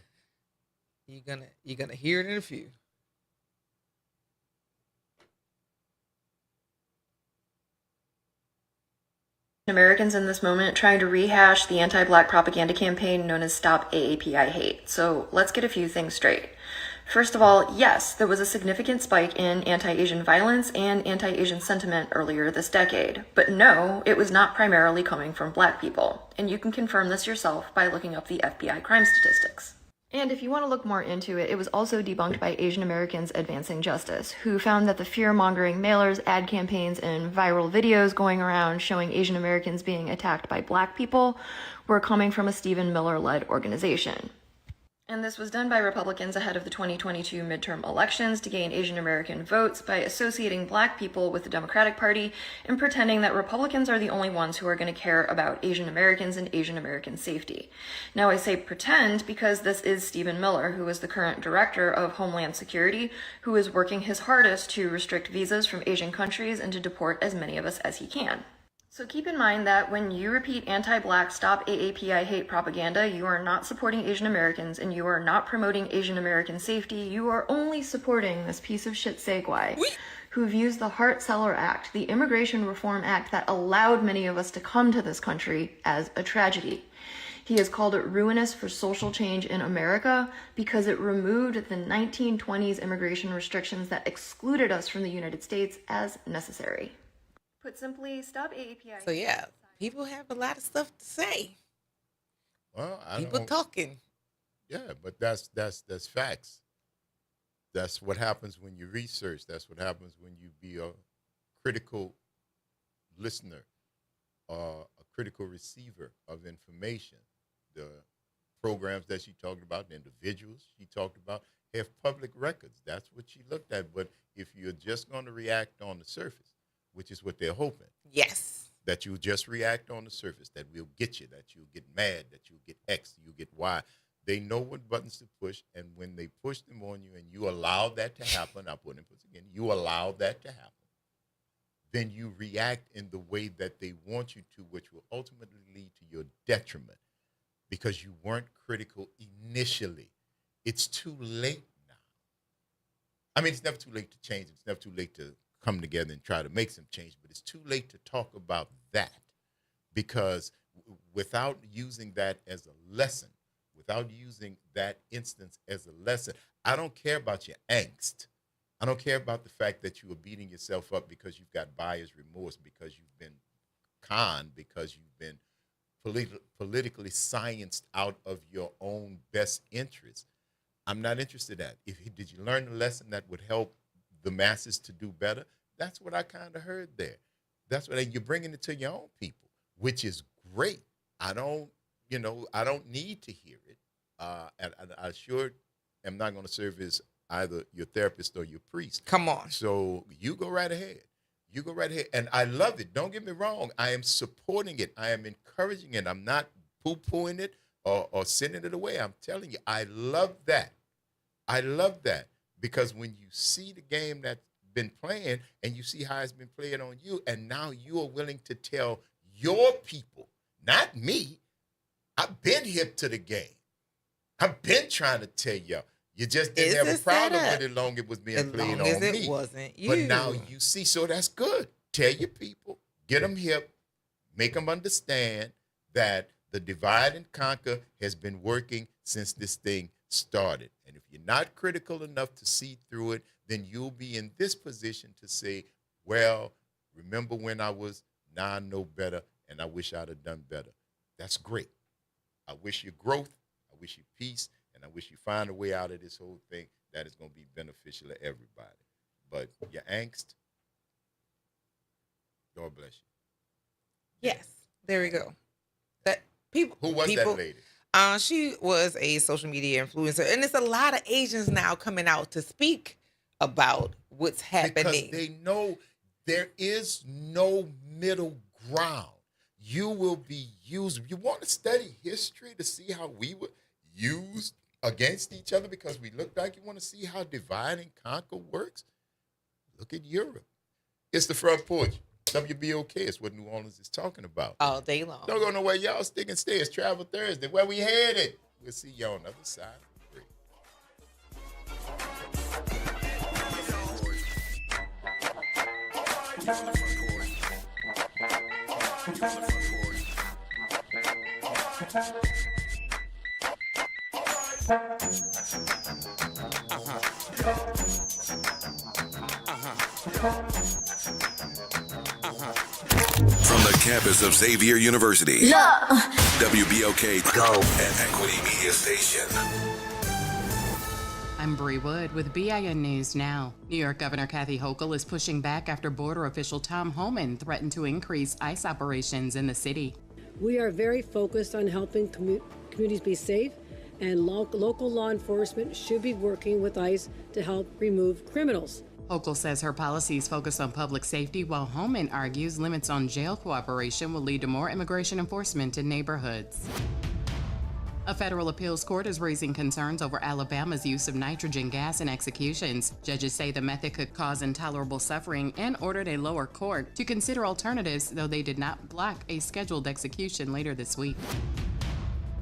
You're gonna hear it in a few. Americans in this moment trying to rehash the anti-Black propaganda campaign known as Stop AAPI Hate. So let's get a few things straight. First of all, yes, there was a significant spike in anti-Asian violence and anti-Asian sentiment earlier this decade. But no, it was not primarily coming from Black people. And you can confirm this yourself by looking up the FBI crime statistics. And if you want to look more into it, it was also debunked by Asian Americans Advancing Justice, who found that the fear-mongering mailers, ad campaigns, and viral videos going around showing Asian Americans being attacked by Black people were coming from a Stephen Miller-led organization. And this was done by Republicans ahead of the 2022 midterm elections to gain Asian American votes by associating Black people with the Democratic Party and pretending that Republicans are the only ones who are going to care about Asian Americans and Asian American safety. Now I say pretend because this is Stephen Miller, who is the current director of Homeland Security, who is working his hardest to restrict visas from Asian countries and to deport as many of us as he can. So keep in mind that when you repeat anti-Black Stop AAPI Hate propaganda, you are not supporting Asian Americans and you are not promoting Asian American safety. You are only supporting this piece of shit Segway, who views the Hart-Celler Act, the Immigration Reform Act that allowed many of us to come to this country, as a tragedy. He has called it ruinous for social change in America because it removed the 1920s immigration restrictions that excluded us from the United States as necessary. Put simply, Stop AAPI. So yeah, people have a lot of stuff to say. Well, people talking. Yeah, but that's facts. That's what happens when you research. That's what happens when you be a critical listener or a critical receiver of information. The programs that she talked about, the individuals she talked about, have public records. That's what she looked at. But if you're just going to react on the surface, which is what they're hoping. Yes. That you'll just react on the surface, that we'll get you, that you'll get mad, that you'll get X, you'll get Y. They know what buttons to push, and when they push them on you and you allow that to happen, I'll put inputs again, you allow that to happen, then you react in the way that they want you to, which will ultimately lead to your detriment because you weren't critical initially. It's too late now. I mean, it's never too late to change. It's never too late to come together and try to make some change, but it's too late to talk about that because without using that as a lesson, without using that instance as a lesson, I don't care about your angst. I don't care about the fact that you are beating yourself up because you've got buyer's remorse, because you've been conned, because you've been politically scienced out of your own best interest. I'm not interested in that. Did you learn the lesson that would help the masses to do better? That's what I kind of heard there. That's what you're bringing it to your own people, which is great. I don't, I don't need to hear it. And I sure am not going to serve as either your therapist or your priest. Come on. So you go right ahead. You go right ahead. And I love it. Don't get me wrong. I am supporting it. I am encouraging it. I'm not poo-pooing it or sending it away. I'm telling you, I love that. I love that. Because when you see the game that's been playing and you see how it's been played on you, and now you are willing to tell your people, not me, I've been hip to the game. I've been trying to tell y'all. You just didn't have a problem with it long it was being played on me. It wasn't you. But now you see, so that's good. Tell your people, get them hip, make them understand that the divide and conquer has been working since this thing started. And if you're not critical enough to see through it, then you'll be in this position to say, well, remember when I was, now I know better, and I wish I'd have done better. That's great. I wish you growth, I wish you peace, and I wish you find a way out of this whole thing that is going to be beneficial to everybody. But your angst, God bless you. Yes, there we go. That people. Who was that lady? She was a social media influencer, and it's a lot of Asians now coming out to speak about what's happening. Because they know there is no middle ground. You will be used. You want to study history to see how we were used against each other because we look like, you want to see how divide and conquer works? Look at Europe. It's the Front Porch. WBOK is what New Orleans is talking about. All day long. Don't go nowhere. Y'all stick and stay. It's Travel Thursday. Where we headed? We'll see y'all on the other side. From the campus of Xavier University, WBOK Go and Equity Media Station. I'm Bree Wood with BIN News Now. New York Governor Kathy Hochul is pushing back after border official Tom Homan threatened to increase ICE operations in the city. We are very focused on helping communities be safe, and local law enforcement should be working with ICE to help remove criminals. Hochul says her policies focus on public safety, while Homan argues limits on jail cooperation will lead to more immigration enforcement in neighborhoods. A federal appeals court is raising concerns over Alabama's use of nitrogen gas in executions. Judges say the method could cause intolerable suffering and ordered a lower court to consider alternatives, though they did not block a scheduled execution later this week.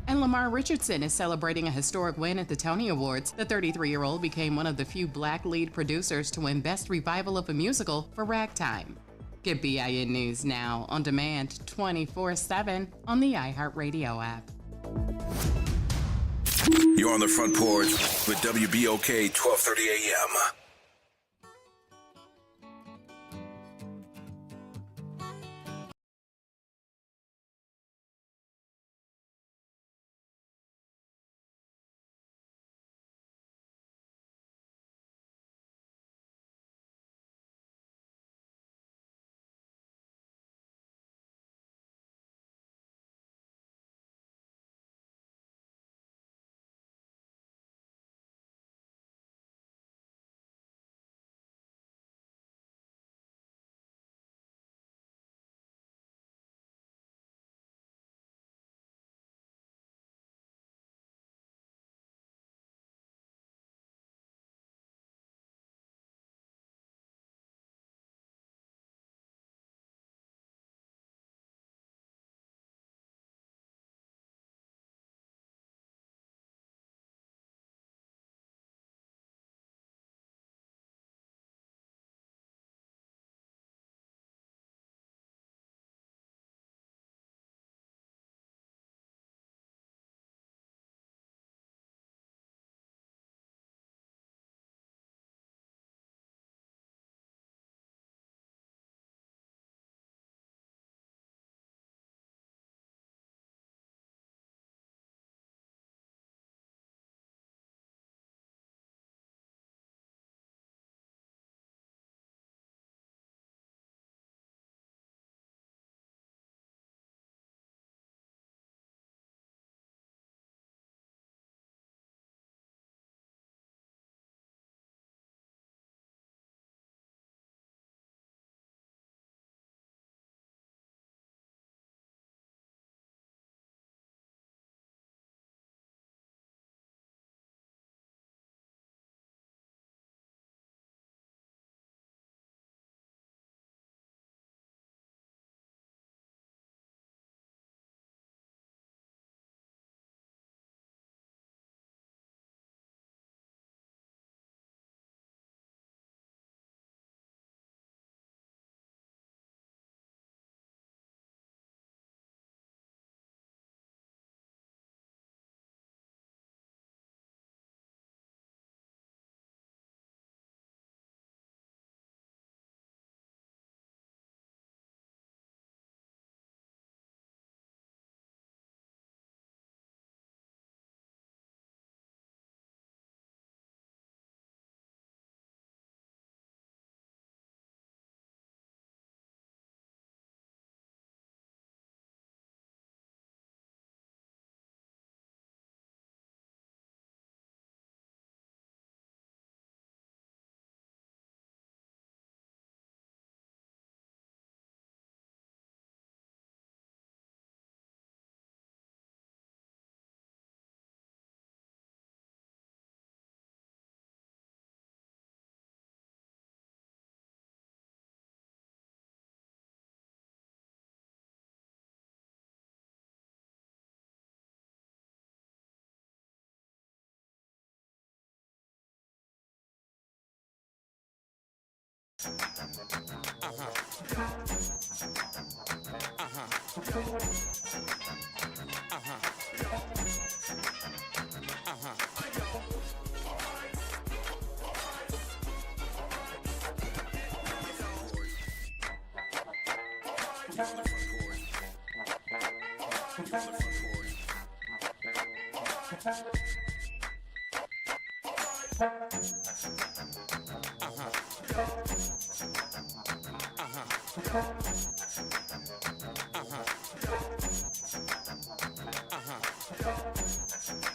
And Lamar Richardson is celebrating a historic win at the Tony Awards. The 33-year-old became one of the few black lead producers to win Best Revival of a Musical for Ragtime. Get BIN News Now on demand 24/7 on the iHeartRadio app. You're on the Front Porch with WBOK 1230 AM.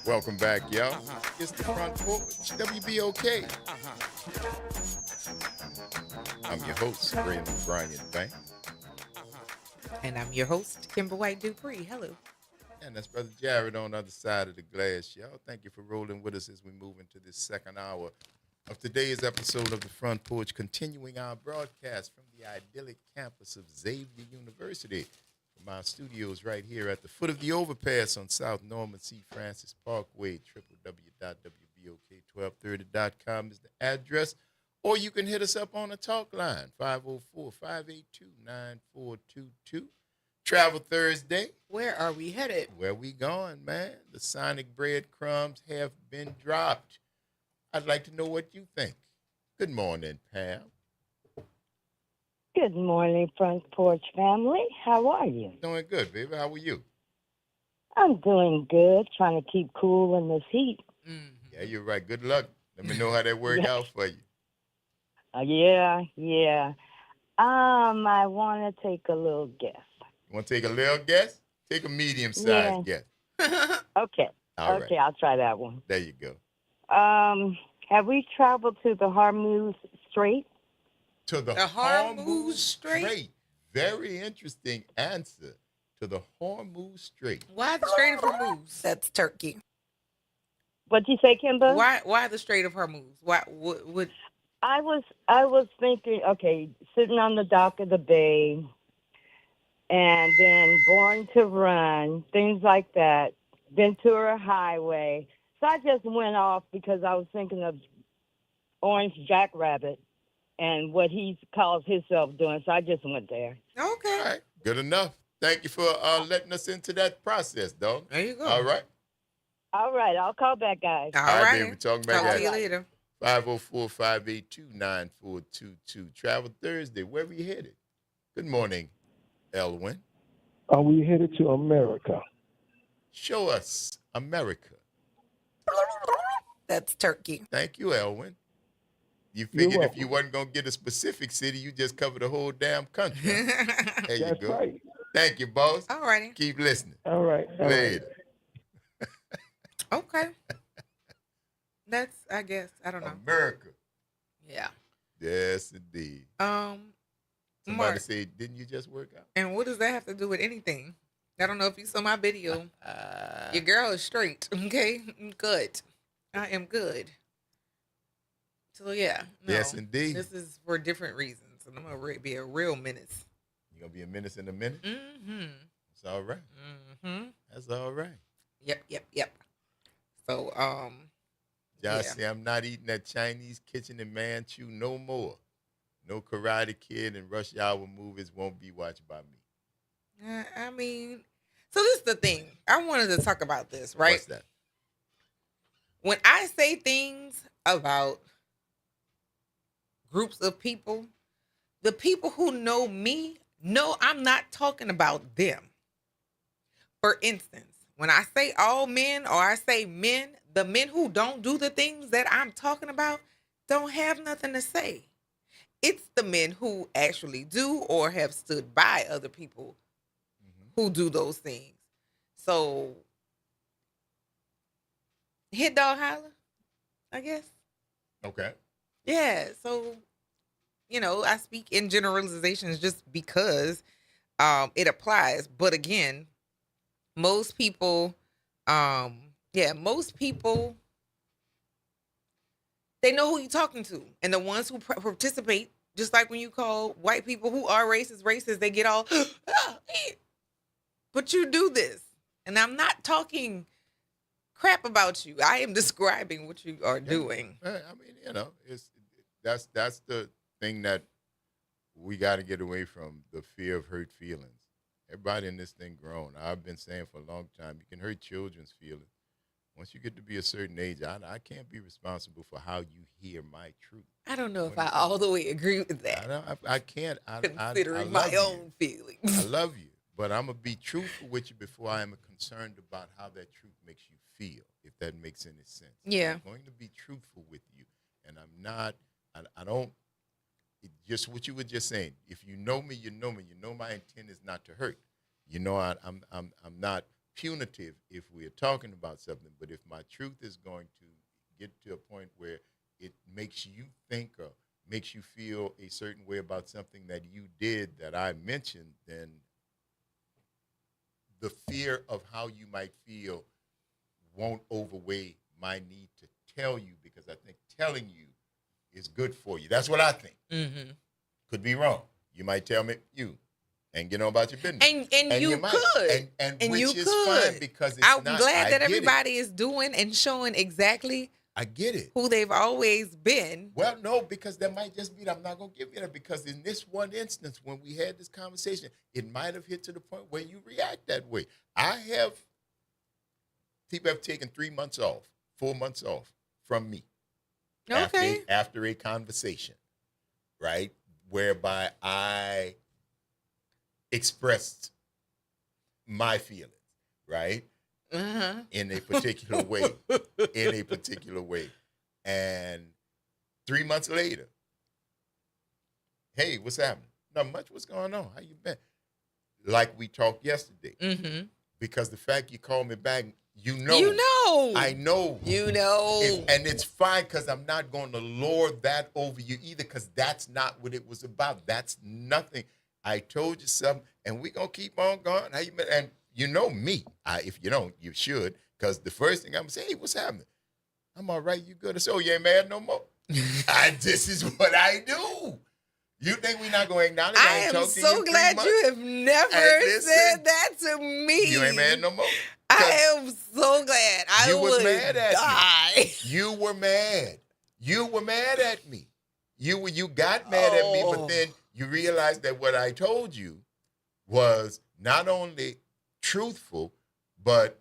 Welcome back, y'all. It's the Front Porch, WBOK. I'm your host, Raymond Bryant Banks. And I'm your host, Kimber White Dupree. Hello. And that's Brother Jared on the other side of the glass, y'all. Thank you for rolling with us as we move into this second hour of today's episode of the Front Porch, continuing our broadcast from the idyllic campus of Xavier University, from our studios right here at the foot of the overpass on South Norman C. Francis Parkway. www.WBOK1230.com is the address. Or you can hit us up on a talk line, 504-582-9422. Travel Thursday. Where are we headed? Where we going, man? The sonic breadcrumbs have been dropped. I'd like to know what you think. Good morning, Pam. Good morning, Front Porch family. How are you? Doing good, baby. How are you? I'm doing good, trying to keep cool in this heat. Yeah, you're right. Good luck. Let me know how that worked out for you. Yeah. I want to take a little guess. You want to take a little guess? Take a medium-sized guess. Okay. All right. Okay, I'll try that one. There you go. Have we traveled to the Hormuz Strait? To the Hormuz Strait. Very interesting answer. To the Hormuz Strait. Why the Strait of Hormuz? That's Turkey. What'd you say, Kimber? Why the Strait of Hormuz? What? I was thinking, okay, sitting on the dock of the bay, and then Born to Run, things like that, Ventura Highway. So I just went off because I was thinking of Orange Jackrabbit and what he calls himself doing. So I just went there. Okay. All right. Good enough. Thank you for letting us into that process, dog. There you go. All right. All right. I'll call back, guys. All right, baby. We're talking back. Talk to you later. 504-582-9422. Travel Thursday. Where are we headed? Good morning, Elwin. Are we headed to America? Show us America. That's Turkey. Thank you, Elwin. You figured if you wasn't going to get a specific city, you just cover the whole damn country. There you That's go. right. Thank you, boss. All righty. Keep listening. All right. Later. Okay. That's, I guess, I don't know. America. Yeah. Yes, indeed. Somebody Mark, said, didn't you just work out? and what does that have to do with anything? I don't know if you saw my video. Your girl is straight, okay? I'm good. I am good. So, yeah. No, Yes, indeed. This is for different reasons, and I'm going to be a real menace. You're going to be a menace in a minute? Mm-hmm. It's all right. Mm-hmm. That's all right. Yep. So, Josh said, I'm not eating at Chinese Kitchen in Manchu no more. No Karate Kid and Rush Hour movies won't be watched by me. I mean, so this is the thing. I wanted to talk about this, right? What's that? When I say things about groups of people, the people who know me know I'm not talking about them. For instance, when I say all men or I say men, the men who don't do the things that I'm talking about don't have nothing to say. It's the men who actually do or have stood by other people who do those things. So, hit dog holler, I guess. Okay. Yeah, so, I speak in generalizations just because it applies. But again, most people, they know who you're talking to. And the ones who participate, just like when you call white people who are racist, they get all, but you do this. And I'm not talking crap about you. I am describing what you are doing. I mean, that's the thing that we got to get away from the fear of hurt feelings. Everybody in this thing grown. I've been saying for a long time, you can hurt children's feelings. Once you get to be a certain age, I can't be responsible for how you hear my truth. I don't know if I all the way agree with that. I can't. Considering my own feelings. I love you, but I'm going to be truthful with you before I am concerned about how that truth makes you feel, if that makes any sense. Yeah. I'm going to be truthful with you, and I'm not, I don't, just what you were just saying. If you know me, you know me. You know my intent is not to hurt. You know I'm not punitive if we're talking about something, but if my truth is going to get to a point where it makes you think or makes you feel a certain way about something that you did that I mentioned, then the fear of how you might feel won't overweigh my need to tell you, because I think telling you is good for you. That's what I think. Mm-hmm. Could be wrong. You might tell me and get on about your business. And you could. And which you is fine, because it's I'm not, glad that I get everybody it. is doing and showing exactly I get it. who they've always been. Well, no, because that might just be, I'm not going to give you that, because in this one instance, when we had this conversation, it might have hit to the point where you react that way. People have taken 3 months off, 4 months off from me. Okay. After a conversation, right, whereby I expressed my feelings, right, in a particular way, and 3 months later, hey, what's happening? Not much. What's going on? How you been? Like we talked yesterday, because the fact you called me back, I know, and it's fine, because I'm not going to lord that over you either, because that's not what it was about. That's nothing. I told you something, and we're going to keep on going. How you been? And you know me. If you don't, you should, because the first thing I'm going to say, hey, what's happening? I'm all right. You good? So you ain't mad no more? This is what I do. You think we're not going to acknowledge? I am so glad you have never said that to me. You ain't mad no more? I am so glad. I was mad at die. me. You were mad. You were mad at me. You got mad at me, but then you realized that what I told you was not only truthful, but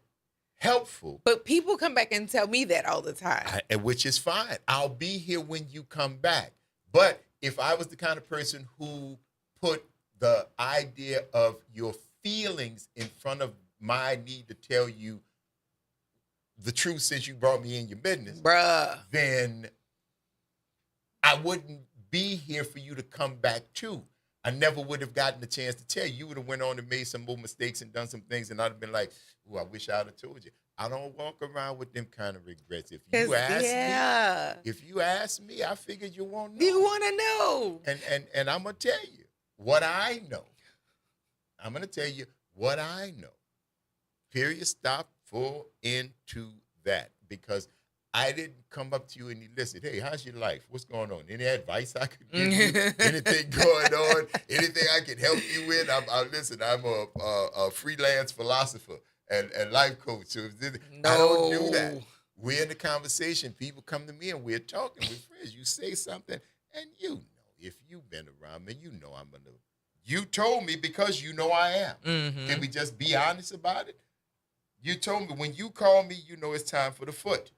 helpful. But people come back and tell me that all the time. Which is fine. I'll be here when you come back. But if I was the kind of person who put the idea of your feelings in front of my need to tell you the truth since you brought me in your business, then I wouldn't be here for you to come back to. I never would have gotten the chance to tell you. You would have went on and made some more mistakes and done some things, and I'd have been like, "Ooh, I wish I'd have told you." I don't walk around with them kind of regrets. If you ask me, I figured you won't know. You want to know. And I'm going to tell you what I know. I'm going to tell you what I know. Period, stop, full into that. Because I didn't come up to you and listen, hey, how's your life? What's going on? Any advice I could give you? Anything going on? Anything I can help you with? I'm a freelance philosopher and life coach. So I don't do that. We're in the conversation. People come to me and we're talking. We're friends. You say something, and you know, if you've been around me, you know I'm going to. You told me because you know I am. Can we just be honest about it? You told me when you call me, you know it's time for the foot.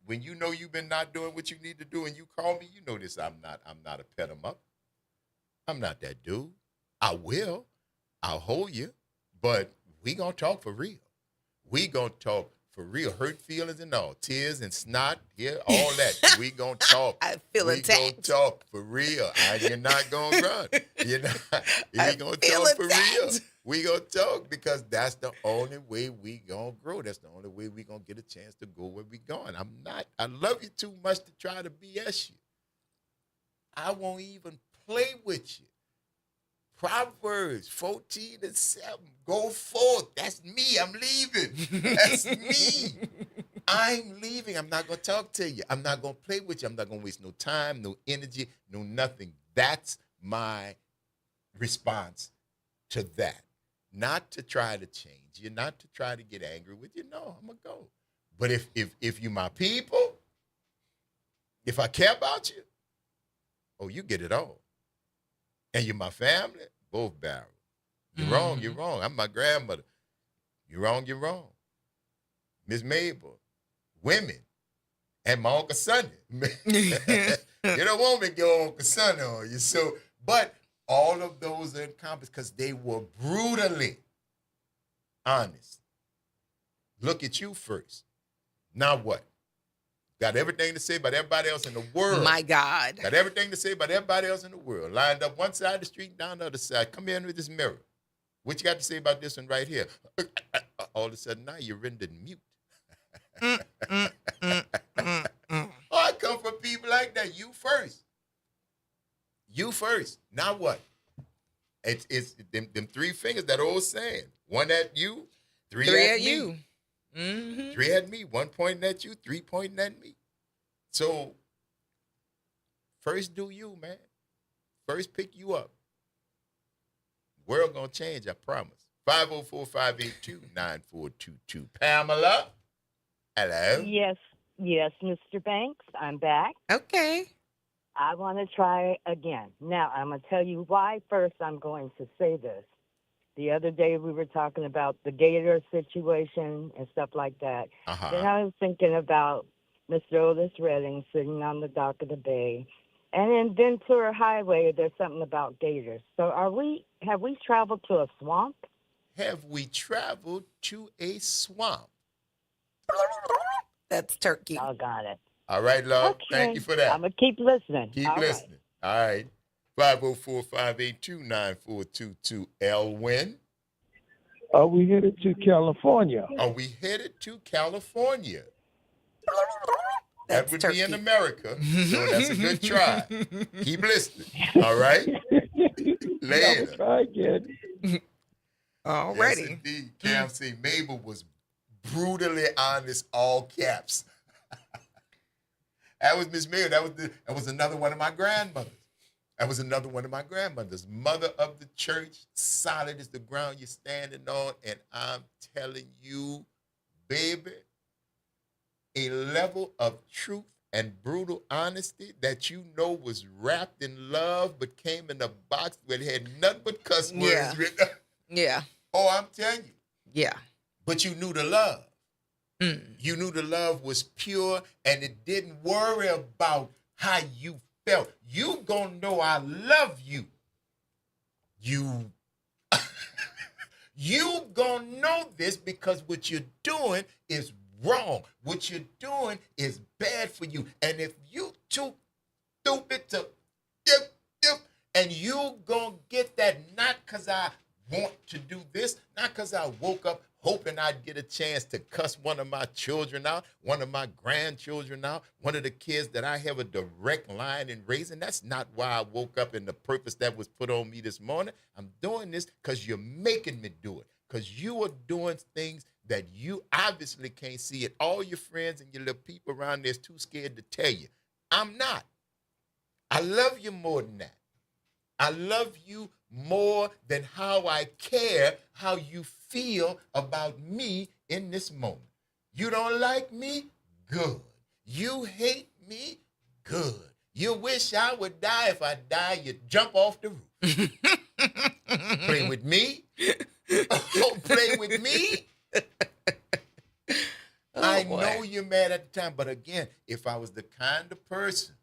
When you know you've been not doing what you need to do and you call me, you know this. I'm not a pet 'em up. I'm not that dude. I will. I'll hold you. But we going to talk for real. We going to talk for real. Hurt feelings and all. Tears and snot. Yeah, all that. We going to talk. I feel attacked. We going to talk for real. You're not going to run. You're going to talk for real. We going to talk because that's the only way we going to grow. That's the only way we going to get a chance to go where we going. I love you too much to try to BS you. I won't even play with you. Proverbs 14:7. Go forth. That's me. I'm leaving. That's me. I'm leaving. I'm not going to talk to you. I'm not going to play with you. I'm not going to waste no time, no energy, no nothing. That's my response to that. Not to try to change you, not to try to get angry with you. No, I'm going to go. But if you're my people, if I care about you, oh, you get it all. And you're my family, both barrel. You're wrong, you're wrong. I'm my grandmother. You're wrong, you're wrong. Miss Mabel, women, and my Uncle Sonny. You don't want me to go Uncle Sonny on you. So, but all of those are encompassed because they were brutally honest. Look at you first. Now what? Got everything to say about everybody else in the world. My God. Got everything to say about everybody else in the world. Lined up one side of the street, down the other side. Come in with this mirror. What you got to say about this one right here? All of a sudden now you're rendered mute. I come from people like that. You first. You first. Now what? It's them three fingers, that old saying. One at you, three at me. You. Mm-hmm. Three at me, one pointing at you, three pointing at me. So, first do you, man. First pick you up. World gonna change, I promise. 504-582-9422. Pamela, hello. Yes, Mr. Banks, I'm back. Okay. I want to try again. Now, I'm going to tell you why first I'm going to say this. The other day we were talking about the gator situation and stuff like that. Then I was thinking about Mr. Otis Redding sitting on the dock of the bay. And in Ventura Highway, there's something about gators. So have we traveled to a swamp? Have we traveled to a swamp? That's turkey. I got it. All right, love. Okay. Thank you for that. I'm going to keep listening. Keep listening. All right. 504-582-9422. Elwin. Are we headed to California? Are we headed to California? That would turkey. be in America, so that's a good try. Keep listening. All right? Later. I'll try again. Alrighty. Yes, indeed. Cam C. Mabel was brutally honest, all caps. That was Miss Mabel. That was another one of my grandmothers. Mother of the church, solid as the ground you're standing on. And I'm telling you, baby, a level of truth and brutal honesty that you know was wrapped in love but came in a box where it had nothing but cuss words written. Yeah. Oh, I'm telling you. Yeah. But you knew the love. You knew the love was pure and it didn't worry about how you felt. You gonna know I love you. You gonna know this because what you're doing is wrong. What you're doing is bad for you. And if you too stupid to and you gonna get that not because I want to do this, not because I woke up hoping I'd get a chance to cuss one of my children out, one of my grandchildren out, one of the kids that I have a direct line in raising. That's not why I woke up and the purpose that was put on me this morning. I'm doing this because you're making me do it, because you are doing things that you obviously can't see it. All your friends and your little people around there is too scared to tell you. I'm not. I love you more than that. I love you more than how I care how you feel about me in this moment. You don't like me? Good. You hate me? Good. You wish I would die. If I die, you jump off the roof. Play with me? Play with me? I know you're mad at the time, but again, if I was the kind of person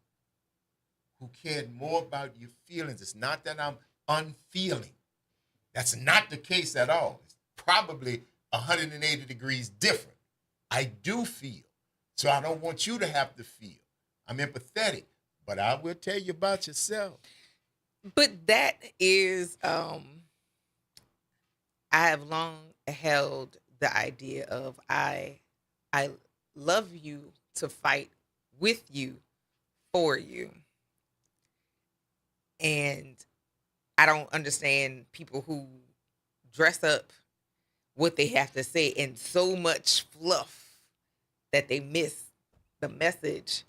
who cared more about your feelings, it's not that I'm unfeeling. That's not the case at all. It's probably 180 degrees different. I do feel. So I don't want you to have to feel. I'm empathetic, but I will tell you about yourself. But that is, I have long held the idea of I love you to fight with you, for you. And I don't understand people who dress up what they have to say in so much fluff that they miss the message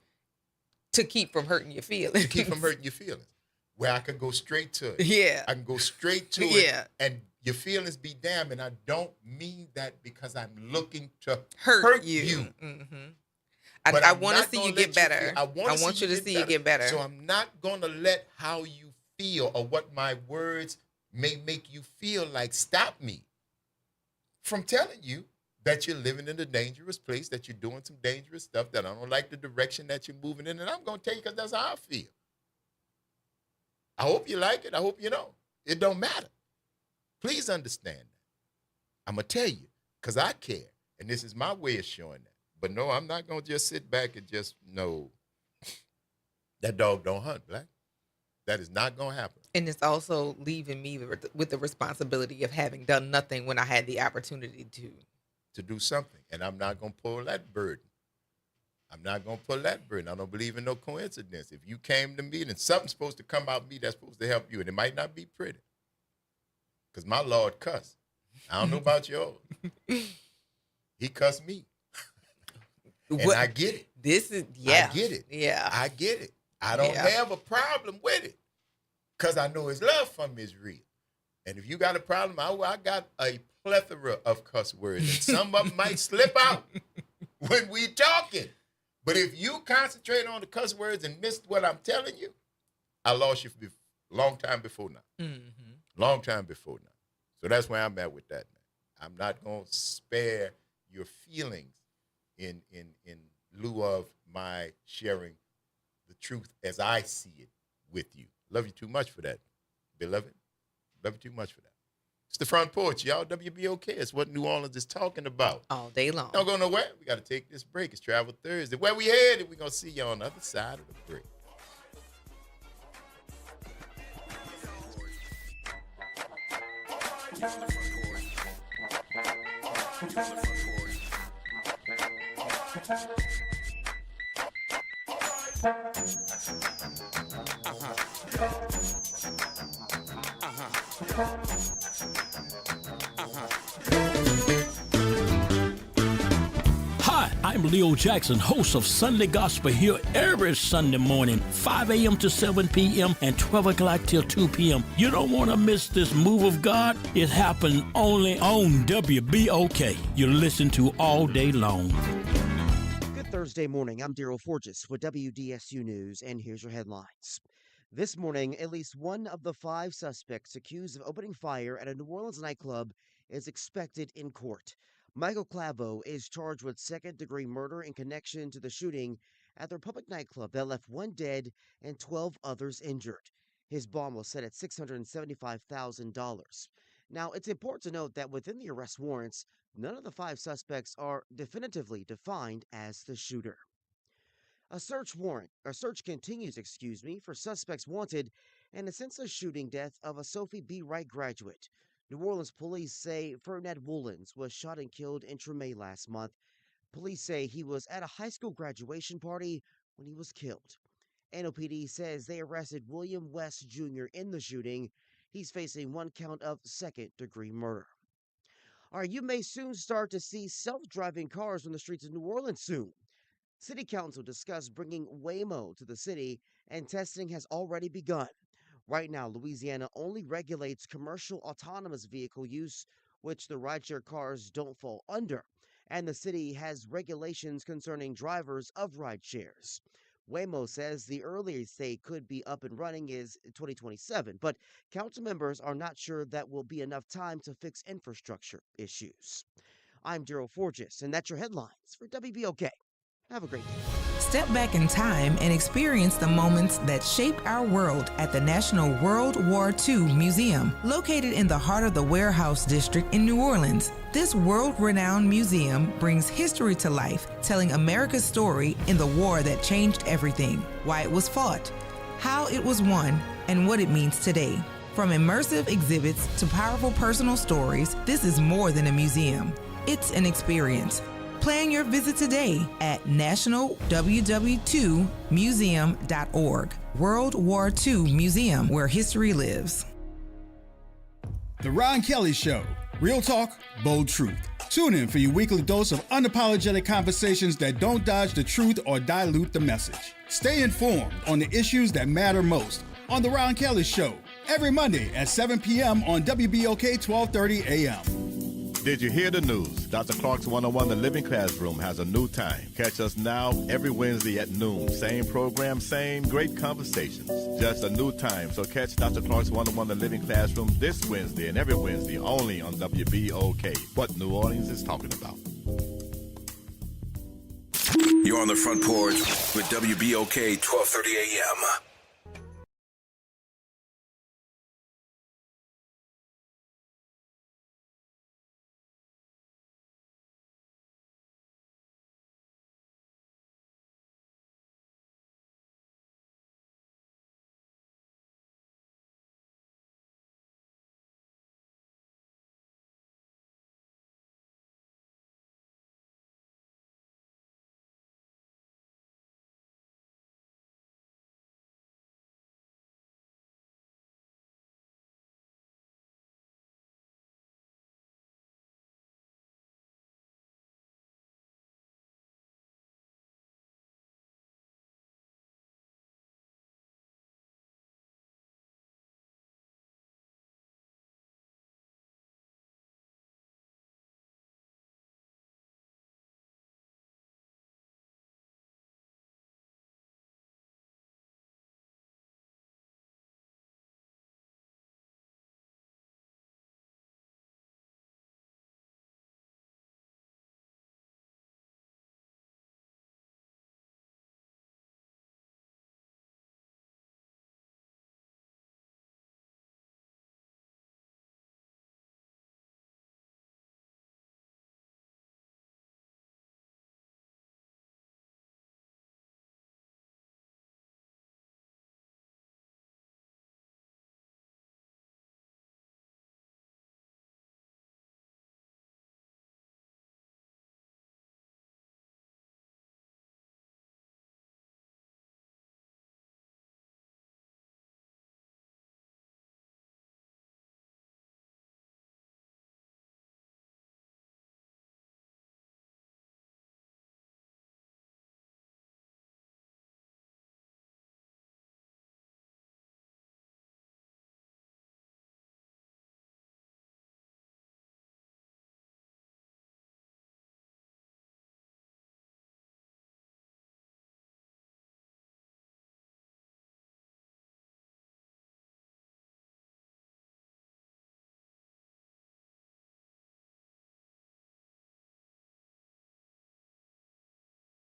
to keep from hurting your feelings. To keep from hurting your feelings. Where I could go straight to it. Yeah. I can go straight to it. And your feelings be damned. And I don't mean that because I'm looking to hurt you. Mm-hmm. I want to see you get better. I want you to see you get better. So I'm not going to let how you feel or what my words may make you feel like stop me from telling you that you're living in a dangerous place, that you're doing some dangerous stuff, that I don't like the direction that you're moving in, and I'm going to tell you because that's how I feel. I hope you like it. I hope you know. It don't matter. Please understand that. I'm going to tell you because I care, and this is my way of showing that. But no, I'm not going to just sit back and just, no, that dog don't hunt, Black. That is not going to happen. And it's also leaving me with the responsibility of having done nothing when I had the opportunity to do something. And I'm not going to pull that burden. I'm not going to pull that burden. I don't believe in no coincidence. If you came to me, then something's supposed to come out of me that's supposed to help you. And it might not be pretty. Because my Lord cussed. I don't know about yours. He cussed me. And I get it. I get it. Yeah. I get it. I don't have a problem with it. Because I know his love for me is real. And if you got a problem, I got a plethora of cuss words. And some of them might slip out when we talking. But if you concentrate on the cuss words and miss what I'm telling you, I lost you long time before now. Mm-hmm. Long time before now. So that's where I'm at with that, man. I'm not going to spare your feelings in lieu of my sharing the truth as I see it with you. Love you too much for that, beloved. Love you too much for that. It's the Front Porch, y'all. WBOK. It's what New Orleans is talking about. All day long. Don't go nowhere. We got to take this break. It's Travel Thursday. Where we headed? We're going to see you on the other side of the break. Hi, I'm Leo Jackson, host of Sunday Gospel here every Sunday morning, 5 a.m. to 7 p.m. and 12 o'clock till 2 p.m. You don't want to miss this move of God. It happens only on WBOK. You listen to all day long. Good Thursday morning. I'm Daryl Forges with WDSU News, and here's your headlines. This morning, at least one of the 5 suspects accused of opening fire at a New Orleans nightclub is expected in court. Michael Clavo is charged with second-degree murder in connection to the shooting at the Republic nightclub that left 1 dead and 12 others injured. His bond was set at $675,000. Now, it's important to note that within the arrest warrants, none of the 5 suspects are definitively defined as the shooter. A search continues, for suspects wanted in a senseless shooting death of a Sophie B. Wright graduate. New Orleans police say Ferdinand Woolens was shot and killed in Tremay last month. Police say he was at a high school graduation party when he was killed. NOPD says they arrested William West Jr. in the shooting. He's facing 1 count of second-degree murder. All right, you may soon start to see self-driving cars on the streets of New Orleans soon. City Council discussed bringing Waymo to the city, and testing has already begun. Right now, Louisiana only regulates commercial autonomous vehicle use, which the rideshare cars don't fall under, and the city has regulations concerning drivers of rideshares. Waymo says the earliest they could be up and running is 2027, but council members are not sure that will be enough time to fix infrastructure issues. I'm Daryl Forges, and that's your headlines for WBOK. Have a great day. Step back in time and experience the moments that shaped our world at the National World War II Museum, located in the heart of the Warehouse District in New Orleans. This world-renowned museum brings history to life, telling America's story in the war that changed everything, why it was fought, how it was won, and what it means today. From immersive exhibits to powerful personal stories, this is more than a museum. It's an experience. Plan your visit today at nationalww2museum.org. World War II Museum, where history lives. The Ron Kelly Show. Real talk, bold truth. Tune in for your weekly dose of unapologetic conversations that don't dodge the truth or dilute the message. Stay informed on the issues that matter most on The Ron Kelly Show. Every Monday at 7 p.m. on WBOK 1230 AM. Did you hear the news? Dr. Clark's 101 The Living Classroom has a new time. Catch us now every Wednesday at noon. Same program, same great conversations. Just a new time. So catch Dr. Clark's 101 The Living Classroom this Wednesday and every Wednesday only on WBOK. What New Orleans is talking about. You're on the Front Porch with WBOK 1230 AM.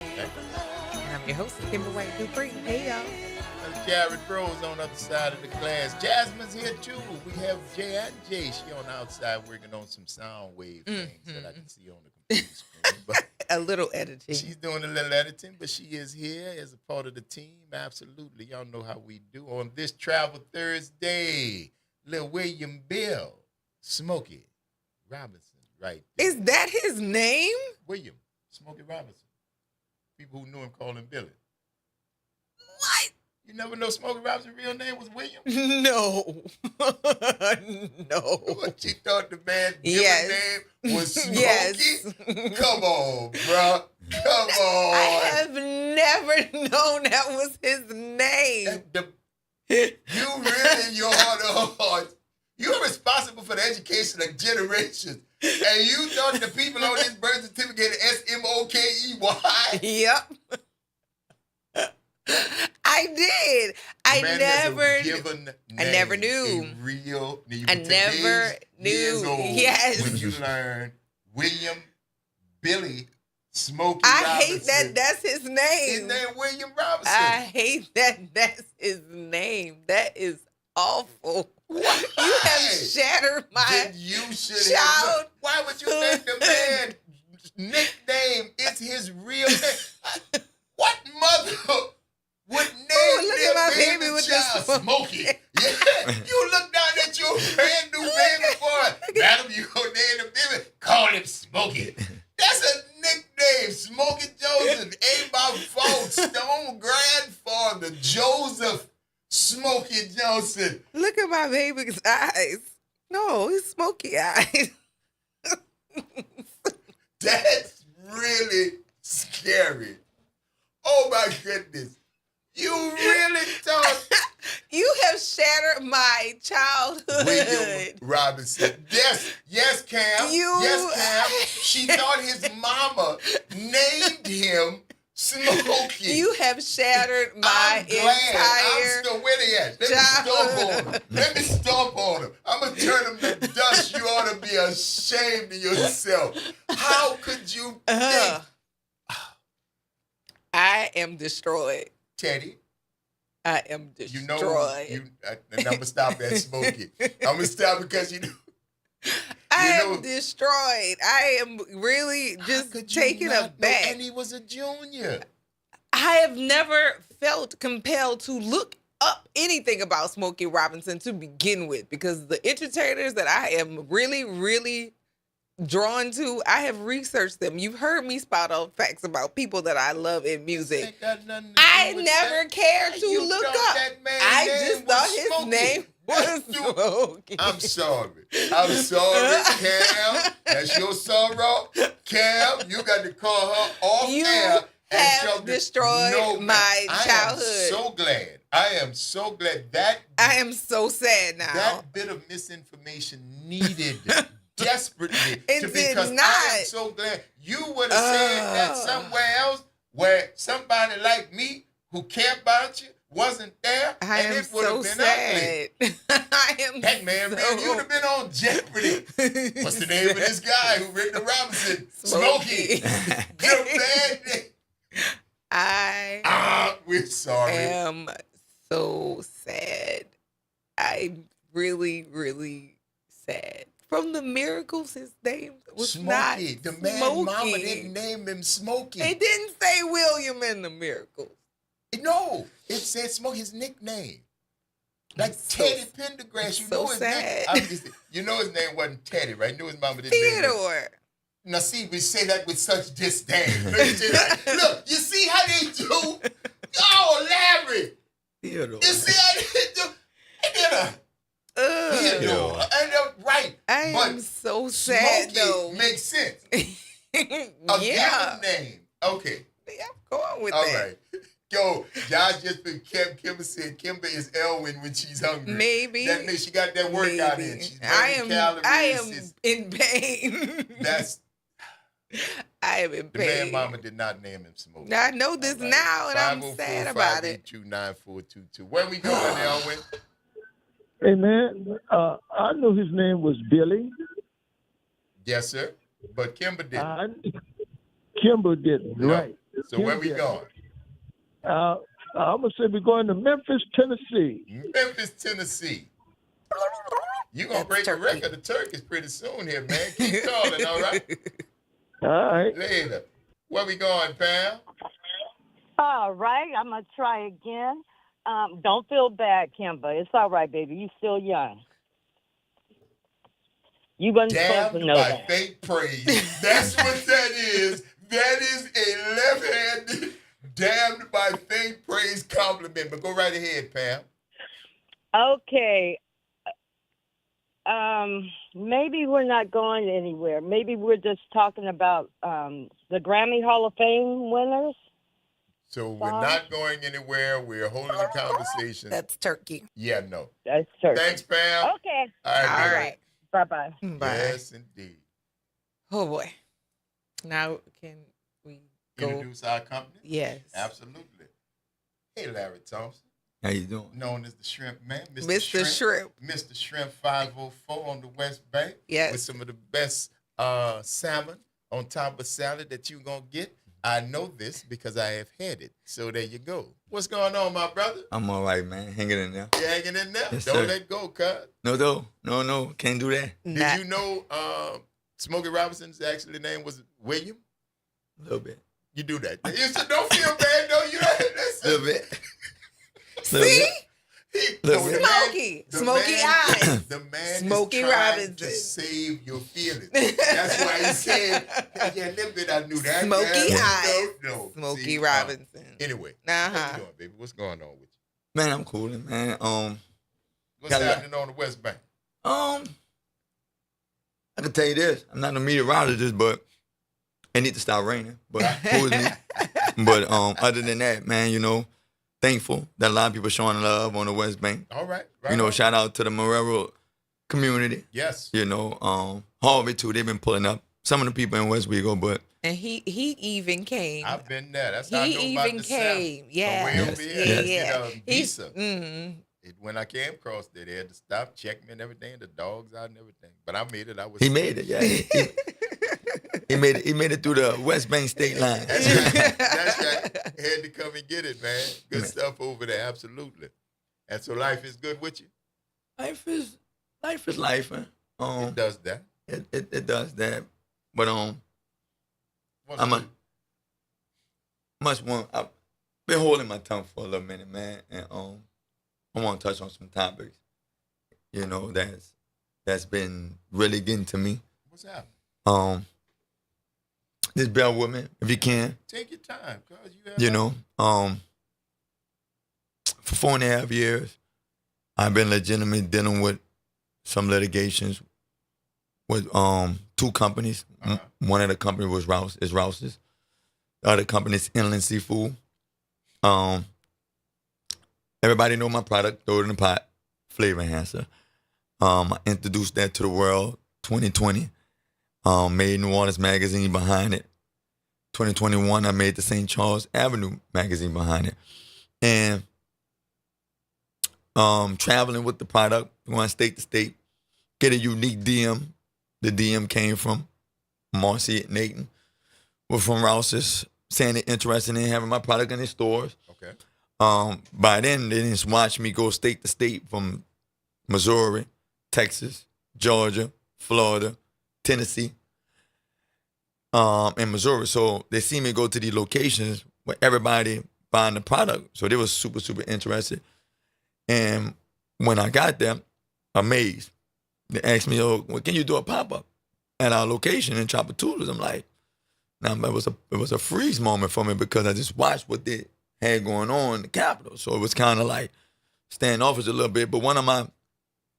And I'm your host, Kimber White Dupree. Hey, y'all. Jared Rose on the other side of the glass. Jasmine's here, too. We have Jay and Jay. She on the outside working on some sound wave things that I can see on the computer screen. But a little editing. She's doing a little editing, but she is here as a part of the team. Absolutely. Y'all know how we do. On this Travel Thursday, Lil William Bill, Smokey Robinson, right there. Is that his name? William, Smokey Robinson. People who knew him called him Billy. What? You never know Smokey Robinson's real name was William? No. No. What, you thought the man's Yes. name was Smokey? Yes. Come on, bro. Come on. I have never known that was his name. You really, in your heart of hearts, you're responsible for the education of generations. And you thought the people on this birth certificate Smokey? Yep. I did. I never knew. I never knew. Yes. When you learn William Billy Smokey I Robinson. hate that that's his name. His name William Robinson. I hate that that's his name. That is awful. Why? You have shattered my child. Why would you make the man nickname is his real name? What mother would name their baby child Smokey? Yeah, you look down at your brand new baby boy. Madam, you gonna name the baby? Call him Smokey. That's a nickname. Smokey Joseph ain't my fault. Stone grandfather Joseph Smokey Johnson. Look at my baby's eyes. No, his smoky eyes. That's really scary. Oh my goodness. You really thought You have shattered my childhood. William Robinson. Yes, Cam. Yes, Cam. She thought his mama named him Smokey. You have shattered my entire where they at? Let me stomp on him. I'm going to turn him to dust. You ought to be ashamed of yourself. How could you think? I am destroyed. Teddy. I am destroyed. And I'm going to stop at Smokey. I'm going to stop because I am destroyed. I am really just taken aback. And he was a junior. I have never felt compelled to look up anything about Smokey Robinson to begin with, because the entertainers that I am really, really drawn to, I have researched them. You've heard me spout out facts about people that I love in music. I never cared to look up. I just thought his name was Smokey. I'm sorry, Cam. That's your sorrow. Cam, you got to call her off air. Have destroyed my childhood. I am so glad that I am so sad now. That bit of misinformation needed desperately because I am so glad you would have said that somewhere else where somebody like me who cared about you wasn't there, and it would have been ugly. That man, you'd have been on Jeopardy. What's the name of this guy who Rick Robinson? Smokey. We're sorry. Am so sad. I'm really, really sad. From the Miracles, his name was Smokey. The man Smokey. Mama didn't name him Smokey. It didn't say William in the Miracles. No, it said Smokey, his nickname. Like Teddy Pendergrass. You know his name. You know his name wasn't Teddy, right? You knew his mama didn't name him. Theodore. Now, see, we say that with such disdain. Look, you see how they do? Oh, Larry. Theodore. You see how they do? Theodore. Right. I am so sad, Smokey though. Makes sense. A given name. Okay. Yeah, I'm going with All that. right. Yo, Josh just been Kimber said Kimber is Elwin when she's hungry. Maybe. That means she got that workout in. She's I am It's, in pain. I am in pain. The man mama did not name him Smokey. I know this now, and I'm sad about it. 504-582-9422. Where we going, Elwin? Hey, man, I knew his name was Billy. Yes, sir. But Kimber didn't. Kimber didn't, No. right. So where we going? I'm going to say we're going to Memphis, Tennessee. Memphis, Tennessee. You're going to break the record of Turkish pretty soon here, man. Keep calling, all right? All right. Later. Where we going, Pam? All right, I'm going to try again. Don't feel bad, Kimber. It's all right, baby. You still young. You wasn't supposed to know by that. fake praise. That's what that is. That is a left-handed damned by fake praise compliment. But go right ahead, Pam. Okay. Maybe we're not going anywhere. Maybe we're just talking about the Grammy Hall of Fame winners. So we're not going anywhere. We're holding a conversation. That's turkey. Yeah, no. That's turkey. Thanks, Pam. Okay. All right. Bye-bye. Bye. Yes, indeed. Oh, boy. Now can we go? Introduce our company? Yes. Absolutely. Hey, Larry Thompson. How you doing? Known as the Shrimp Man. Mr. Shrimp. Mr. Shrimp 504 on the West Bank. Yes. With some of the best salmon on top of salad that you're going to get. I know this because I have had it. So there you go. What's going on, my brother? I'm all right, man. Hanging in there. You hanging in there? Yes, Don't sir. let go, cuz. No. Can't do that. Did you know Smokey Robinson's actually name was William? A little bit. You do that. Don't feel bad, though. You know, A little bit. See? Little bit. Smoky. Smoky eyes. The man Smokey is trying Robinson. to save your feelings. That's why he said, yeah, a little bit I knew that. Smoky eyes. No. Smokey See, Robinson. Anyway, Uh-huh. what you doing, baby? What's going on with you? Man, I'm cooling, man. What's happening on the West Bank? I can tell you this. I'm not a meteorologist, but it need to stop raining. But who is me? But other than that, man, you know, thankful that a lot of people showing love on the West Bank. All right. You know, shout out to the Marrero community. Yes. You know, Harvey too. They've been pulling up some of the people in West Wego, but And he even came. I've been there. That's how I know He about even the came. South. Yeah. From way over here, Yeah. Visa. Mm-hmm. When I came across there, they had to stop, check me and everything, the dogs out and everything. But I made it. he made it. Yeah, he made it. He made it through the West Bank state line. That's right. That's right. Had to come and get it, man. Good stuff over there, absolutely. And so life is good with you? Life is life, man. It does that. It does that. But I've been holding my tongue for a little minute, man, and I want to touch on some topics, you know, that's been really getting to me. What's happening? Just bear with me if you can. Take your time, cause you know, for 4.5 years, I've been legitimately dealing with some litigations with 2 companies. Uh-huh. One of the companies was Rouse's. The other company is Inland Seafood. Everybody know my product, Throw It in the Pot, Flavor Enhancer. I introduced that to the world 2020. Made New Orleans Magazine behind it. 2021, I made the St. Charles Avenue Magazine behind it. And traveling with the product, going state to state, get a unique DM. The DM came from Marcy Nathan. We're from Rouse's, saying they're interested in having my product in their stores. Okay. By then, they didn't watch me go state to state from Missouri, Texas, Georgia, Florida, Tennessee, and Missouri. So they see me go to these locations where everybody buying the product. So they were super, super interested. And when I got there, amazed. They asked me, "Oh, well, can you do a pop-up at our location in Chapatoulas?" I'm like, now it was a freeze moment for me because I just watched what they had going on in the Capitol. So it was kind of like standoffish a little bit. But one of my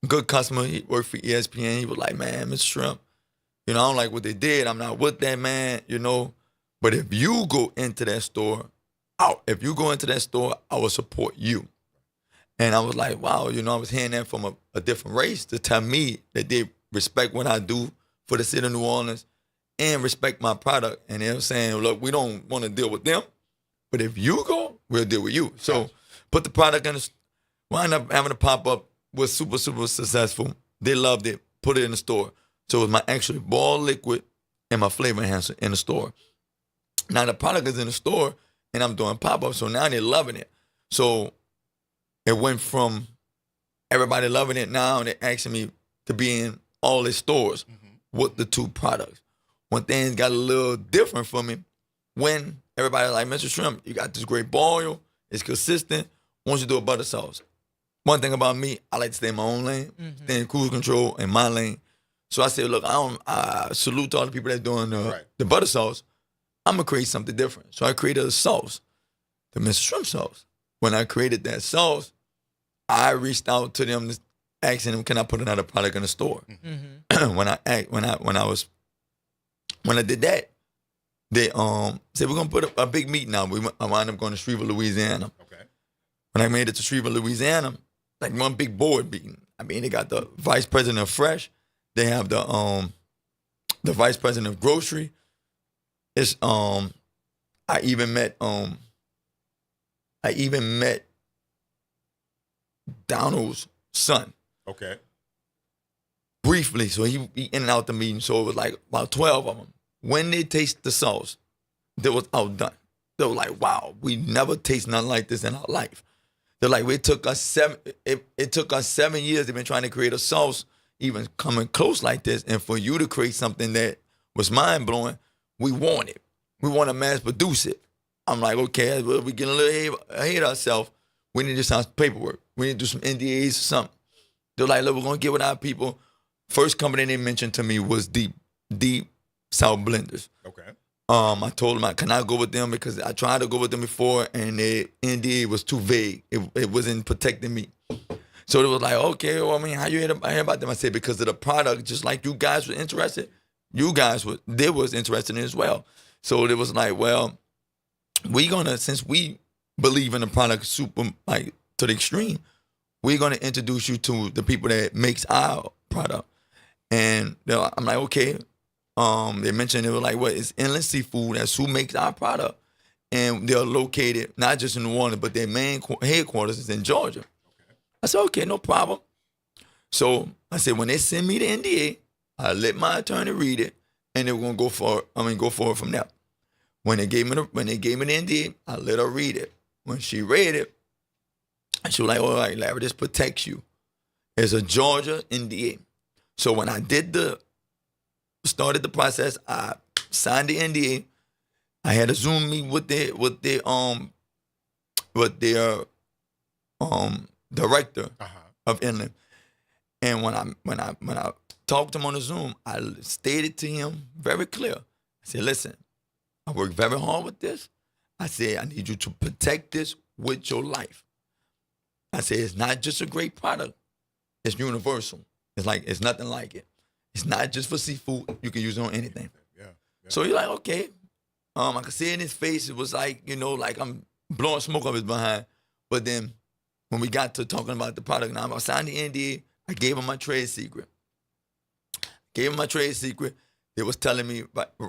good customers, he worked for ESPN, he was like, "Man, Mr. Shrimp, you know, I don't like what they did. I'm not with that, man, you know. But if you go into that store, I will support you." And I was like, wow, you know, I was hearing that from a different race to tell me that they respect what I do for the city of New Orleans and respect my product. And they were saying, look, we don't want to deal with them, but if you go, we'll deal with you. So put the product in wind up having a pop-up, was super, super successful. They loved it, put it in the store. So it was my actually ball liquid and my flavor enhancer in the store. Now the product is in the store and I'm doing pop-up, so now they're loving it. So it went from everybody loving it now and they're asking me to be in all their stores with the 2 products. When things got a little different for me, when everybody like, "Mr. Shrimp, you got this great boil, it's consistent, why don't you do a butter sauce?" One thing about me, I like to stay in my own lane, stay in cruise control in my lane. So I said, look, I salute to all the people that's doing the butter sauce. I'm going to create something different. So I created a sauce, the Mr. Shrimp sauce. When I created that sauce, I reached out to them asking them, can I put another product in the store? When I did that, they said, we're going to put a big meeting out. I wound up going to Shreveport, Louisiana. Okay. When I made it to Shreveport, Louisiana, like one big board meeting. I mean, they got the vice president of fresh. They have the vice president of grocery. It's I even met Donald's son. Okay. Briefly, so he in and out the meeting. So it was like about 12 of them. When they taste the sauce, they was outdone. They were like, wow, we never taste nothing like this in our life. They're like, it took us 7 years. They've been trying to create a sauce even coming close like this. And for you to create something that was mind-blowing, we want it. We want to mass produce it. I'm like, okay, well, we getting a little ahead of ourselves. We need to sign some paperwork. We need to do some NDAs or something. They're like, look, we're going to get with our people. First company they mentioned to me was Deep South Blenders. Okay. I told them I cannot go with them because I tried to go with them before and the NDA was too vague. It wasn't protecting me. So it was like, okay, well, I mean, how you hear about them? I said, because of the product, just like you guys were interested, they was interested in it as well. So it was like, well, since we believe in the product super like to the extreme, we're gonna introduce you to the people that makes our product. And I'm like, okay. They mentioned it was like, what, it's Inland Seafood. That's who makes our product. And they're located not just in New Orleans, but their main headquarters is in Georgia. I said, okay, no problem. So I said, when they send me the NDA, I let my attorney read it, and they were gonna go forward from there. When they gave me the NDA, I let her read it. When she read it, she was like, all right, Larry, this protects you. It's a Georgia NDA. So when I started the process, I signed the NDA. I had a Zoom meeting with their director of Inland. And when I talked to him on the Zoom, I stated to him very clear. I said, listen, I worked very hard with this. I said, I need you to protect this with your life. I said, it's not just a great product. It's universal. It's nothing like it. It's not just for seafood. You can use it on anything. Yeah. So he's like, okay. I could see in his face, it was like, like I'm blowing smoke up his behind. But then when we got to talking about the product, now I signed the NDA. I gave him my trade secret. They was telling me,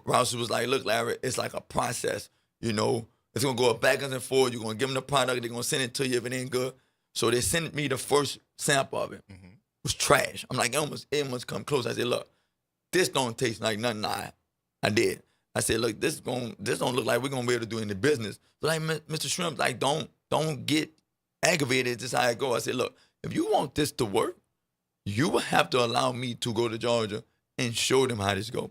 Rouse was like, look, Larry, it's like a process. It's going to go back and forth. You're going to give them the product. They're going to send it to you if it ain't good. So they sent me the first sample of it. Mm-hmm. It was trash. I'm like, it must come close. I said, look, this don't taste like nothing I did. I said, look, this don't look like we're going to be able to do any business. So like, Mr. Shrimp, like, don't get aggravated. This is how it go. I said, look, if you want this to work, you will have to allow me to go to Georgia and show them how this go.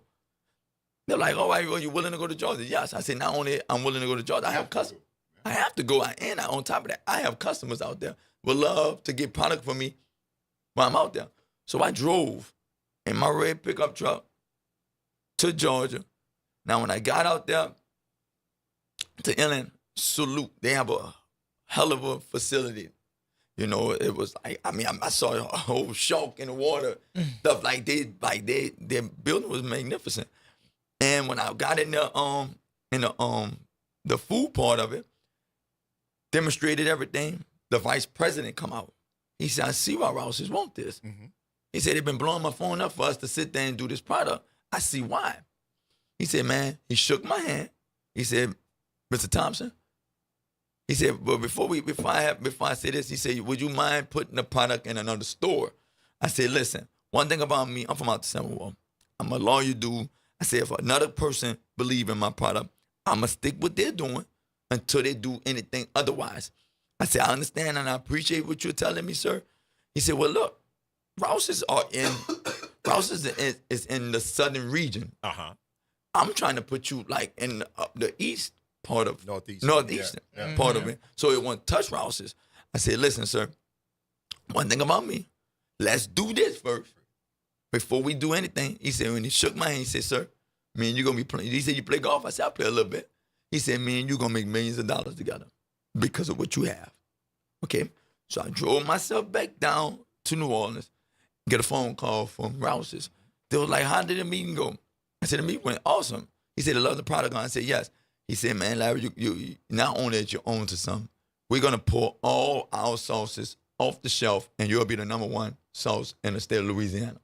They're like, all right, well, you willing to go to Georgia? Yes. I said, not only I'm willing to go to Georgia, I have customers. I have to go. And on top of that, I have customers out there would love to get product from me while I'm out there. So I drove in my red pickup truck to Georgia. Now, when I got out there to Inland, salute. They have a hell of a facility. It was like, I saw a whole shark in the water, stuff like their building was magnificent. And when I got in the food part of it, demonstrated everything, the vice president come out. He said, I see why Rouses want this. Mm-hmm. He said, they've been blowing my phone up for us to sit there and do this product. I see why. He said, man, he shook my hand. He said, Mr. Thompson, he said, well, before I say this, he said, would you mind putting the product in another store? I said, listen, one thing about me, I'm from out the Seminole War. I'm a lawyer dude. I said, if another person believe in my product, I'm going to stick what they're doing until they do anything otherwise. I said, I understand and I appreciate what you're telling me, sir. He said, well, look, Rouses is in the southern region. Uh-huh. I'm trying to put you like in the east part of northeastern part of it, so it won't touch Rouses. I said, listen, sir, one thing about me, let's do this first before we do anything. He said, when he shook my hand, he said, sir, me and you gonna be playing. He said, you play golf? I said, I play a little bit. He said, me and you gonna make millions of dollars together because of what you have. Okay, so I drove myself back down to New Orleans, get a phone call from Rouses. They were like, how did the meeting go? I said, the meeting went awesome. He said, they love the product. I said, yes. He said, man, Larry, you not only that you're on to something, we're going to pour all our sauces off the shelf, and you'll be the number one sauce in the state of Louisiana.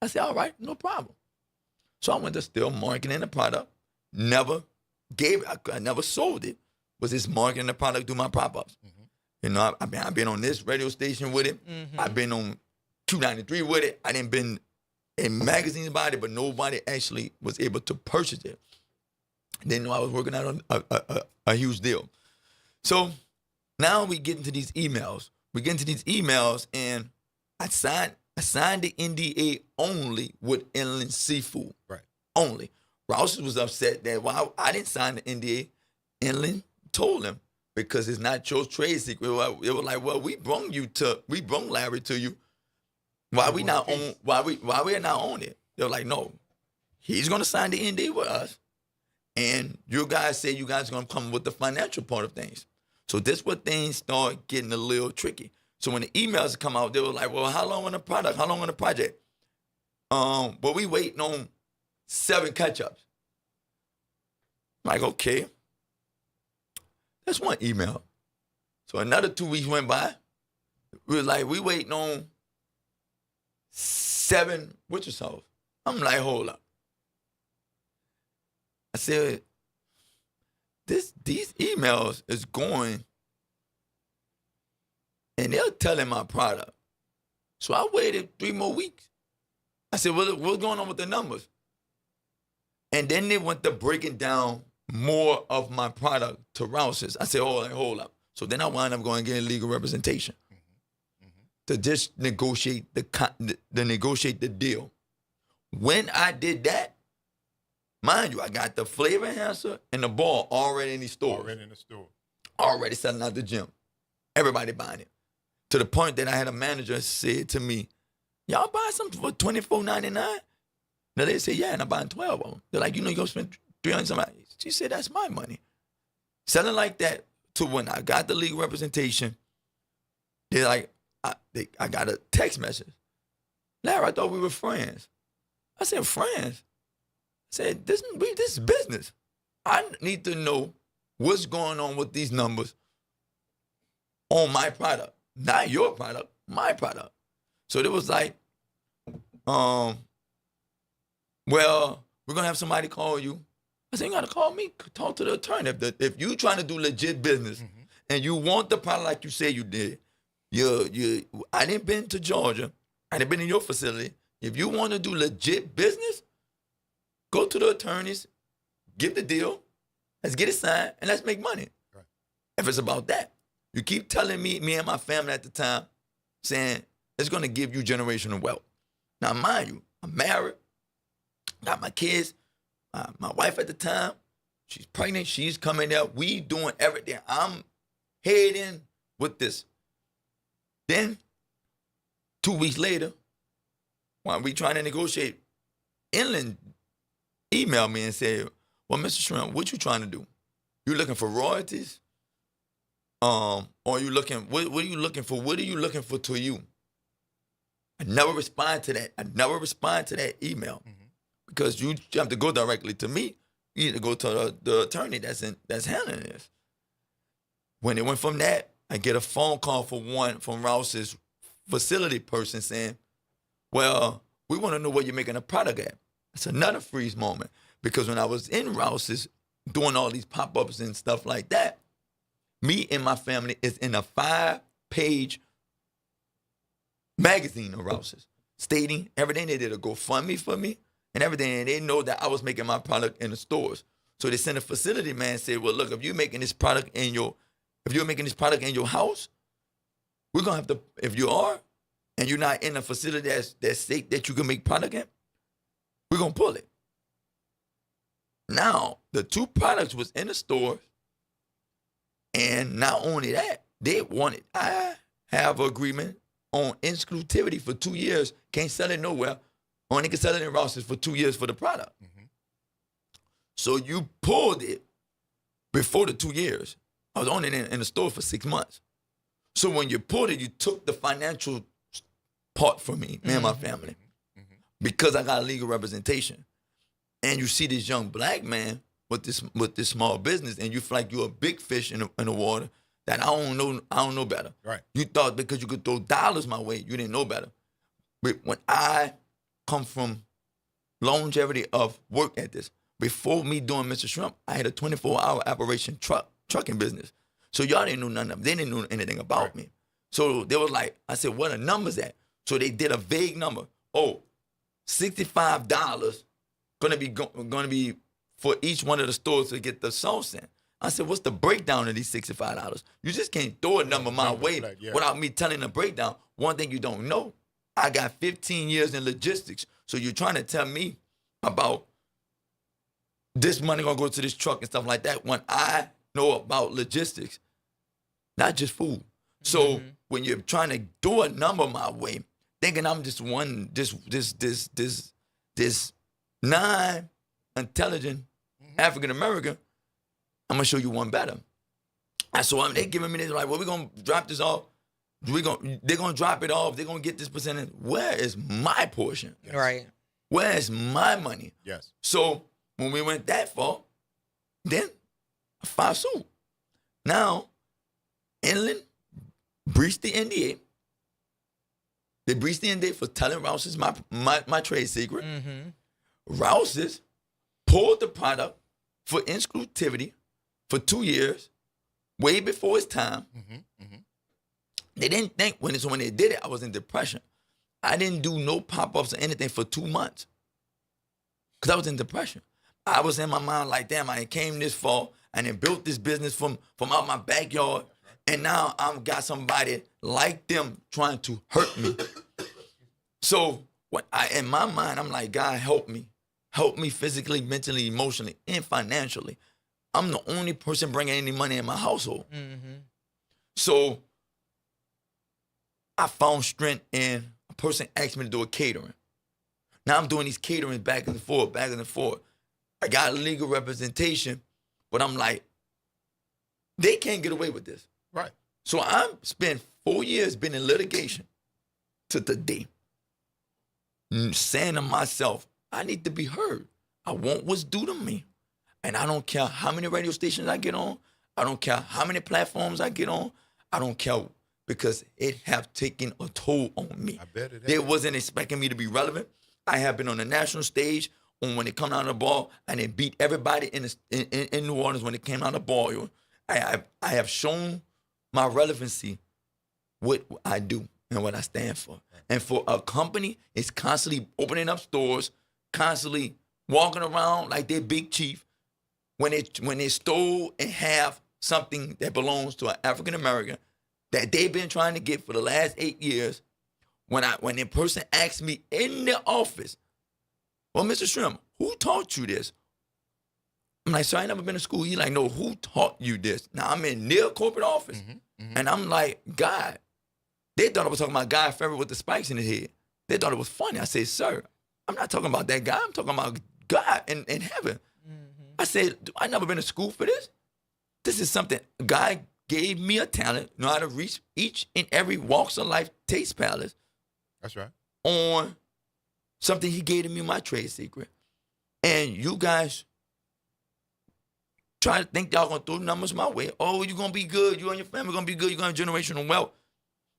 I said, all right, no problem. So I went to still marketing the product, I never sold it, was just marketing the product through my pop-ups. Mm-hmm. I've been on this radio station with it. Mm-hmm. I've been on 293 with it. I didn't been in magazines about it, but nobody actually was able to purchase it. Didn't know I was working out on a huge deal. So now we get into these emails. And I signed the NDA only with Inland Seafood. Right. Only. Rouses was upset that I didn't sign the NDA. Inland told him, because it's not your trade secret. It was like, well, we brung Larry to you. Why we not on it? They're like, no, he's gonna sign the NDA with us. And you guys say you guys are going to come with the financial part of things. So this where things start getting a little tricky. So when the emails come out, they were like, well, how long on the product? How long on the project? But we waiting on 7 catch-ups. I'm like, okay. That's one email. So another 2 weeks went by. We waiting on 7 butcher sauce. I'm like, hold up. I said, these emails is going, and they're telling my product. So I waited 3 more weeks. I said, what's going on with the numbers? And then they went to breaking down more of my product to Rouse's. I said, hold up. So then I wound up going and getting legal representation to just negotiate negotiate the deal. When I did that, mind you, I got the flavor enhancer and the ball already in these stores. Already in the store. Already selling out the gym. Everybody buying it. To the point that I had a manager said to me, y'all buy something for $24.99? Now they say, yeah, and I'm buying 12 of them. They're like, you're going to spend $300 something. She said, that's my money. Selling like that to when I got the legal representation, they're like, I got a text message. Larry, I thought we were friends. I said, friends? I said, this is business. I need to know what's going on with these numbers on my product. Not your product, my product. So it was like, well, we're going to have somebody call you. I said, you got to call me. Talk to the attorney. If you trying to do legit business and you want the product like you say you did, I didn't been to Georgia. I didn't been in your facility. If you want to do legit business, go to the attorneys, get the deal, let's get it signed, and let's make money. Right. If it's about that. You keep telling me and my family at the time, saying, it's going to give you generational wealth. Now, mind you, I'm married, got my kids, my wife at the time, she's pregnant, she's coming out, we doing everything. I'm heading with this. Then, 2 weeks later, while we trying to negotiate, Inland emailed me and said, well, Mr. Shrimp, what you trying to do? You looking for royalties? Or you looking, what are you looking for? What are you looking for to you? I never respond to that. I never respond to that email because you have to go directly to me. You need to go to the attorney that's handling this. When it went from that, I get a phone call from Rouse's facility person saying, well, we want to know where you're making a product at. It's another freeze moment because when I was in Rouse's doing all these pop-ups and stuff like that, me and my family is in a 5-page magazine of Rouse's stating everything. They did a GoFundMe for me and everything. And they know that I was making my product in the stores. So they sent a facility man and said, well, look, if you're making this product in your house, we're going to have to, if you are, and you're not in a facility that's safe that you can make product in, we're going to pull it. Now, the 2 products was in the stores. And not only that, they wanted, I have an agreement on exclusivity for 2 years. Can't sell it nowhere. Only can sell it in Rouse's for 2 years for the product. So you pulled it before the 2 years. I was only in the store for 6 months. So when you pulled it, you took the financial part from me and my family. Because I got legal representation. And you see this young black man with this small business, and you feel like you're a big fish in the water that I don't know better. Right. You thought because you could throw dollars my way, you didn't know better. But when I come from longevity of work at this, before me doing Mr. Shrimp, I had a 24-hour operation trucking business. So y'all didn't know nothing of it. They didn't know anything about me. So they was like, I said, what are numbers at? So they did a vague number. Oh, $65 gonna be for each one of the stores to get the sauce in. I said, what's the breakdown of these $65? You just can't throw a number my way without me telling the breakdown. One thing you don't know, I got 15 years in logistics. So you're trying to tell me about this money gonna go to this truck and stuff like that when I know about logistics, not just food. So when you're trying to do a number my way, thinking I'm just this non-intelligent African American, I'm gonna show you one better. And so they giving me this like, well, we're gonna drop this off. They're gonna drop it off. They're gonna get this percentage. Where is my portion? Yes. Right. Where is my money? Yes. So when we went that far, then I filed suit. Now, Inland breached the NDA. They breached the NDA for telling Rouse's my trade secret. Rouse's pulled the product for exclusivity for 2 years, way before its time. They didn't think when they did it, I was in depression. I didn't do no pop-ups or anything for 2 months because I was in depression. I was in my mind like, damn, I came this far and then built this business from out my backyard, and now I've got somebody like them trying to hurt me. So in my mind, I'm like, God, help me. Help me physically, mentally, emotionally, and financially. I'm the only person bringing any money in my household. So I found strength in a person asked me to do a catering. Now I'm doing these caterings back and forth. I got legal representation, but I'm like, they can't get away with this. Right. So I spent 4 years being in litigation to today, saying to myself, I need to be heard. I want what's due to me. And I don't care how many radio stations I get on. I don't care how many platforms I get on. I don't care because it have taken a toll on me. I bet it has. They wasn't expecting me to be relevant. I have been on the national stage when they come out of the ball and they beat everybody in New Orleans when they came out of the ball. I have shown my relevancy, what I do and what I stand for. And for a company, it's constantly opening up stores, constantly walking around like they're big chief. When they stole and have something that belongs to an African American that they've been trying to get for the last 8 years, when the person asked me in the office, well, Mr. Shrimp, who taught you this? I'm like, sir, I ain't never been to school. He's like, no, who taught you this? Now I'm in near corporate office. And I'm like, God. They thought I was talking about Guy Ferry with the spikes in his head. They thought it was funny. I said, sir, I'm not talking about that guy. I'm talking about God in heaven. I said, I never been to school for this. This is something God gave me a talent, know how to reach each and every walks of life taste palace. That's right. On something he gave to me, my trade secret. And you guys try to think y'all gonna throw numbers my way. Oh, you're gonna be good. You and your family gonna be good. You're gonna have generational wealth.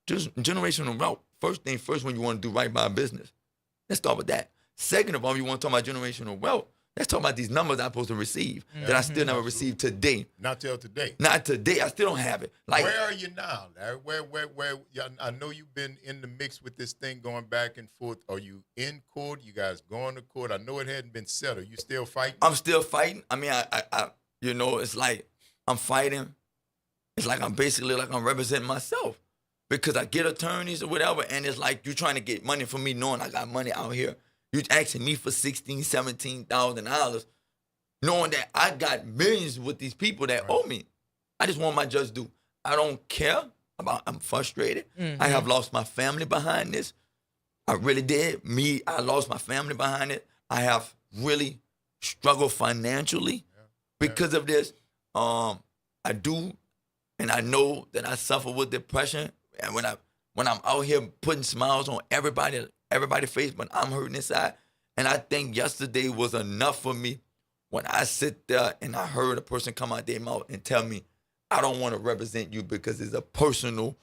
Just generational wealth. First thing first, when you want to do right by a business. Let's start with that. Second of all, you want to talk about generational wealth. Let's talk about these numbers I'm supposed to receive that I still never received today. Not till today. Not today. I still don't have it. Like, where are you now, Larry? Where? I know you've been in the mix with this thing going back and forth. Are you in court? You guys going to court? I know it hadn't been settled. You still fighting? I'm still fighting. I mean, I it's like I'm fighting. It's like I'm basically like I'm representing myself because I get attorneys or whatever, and it's like you're trying to get money from me knowing I got money out here. You're asking me for $16,000, $17,000, knowing that I got millions with these people that owe me. I just want my just due. I don't care about. I'm frustrated. I have lost my family behind this. I really did. I lost my family behind it. I have really struggled financially because of this. I do, and I know that I suffer with depression. And when I'm out here putting smiles on everybody's face, but I'm hurting inside. And I think yesterday was enough for me when I sit there and I heard a person come out their mouth and tell me, I don't want to represent you because it's a personal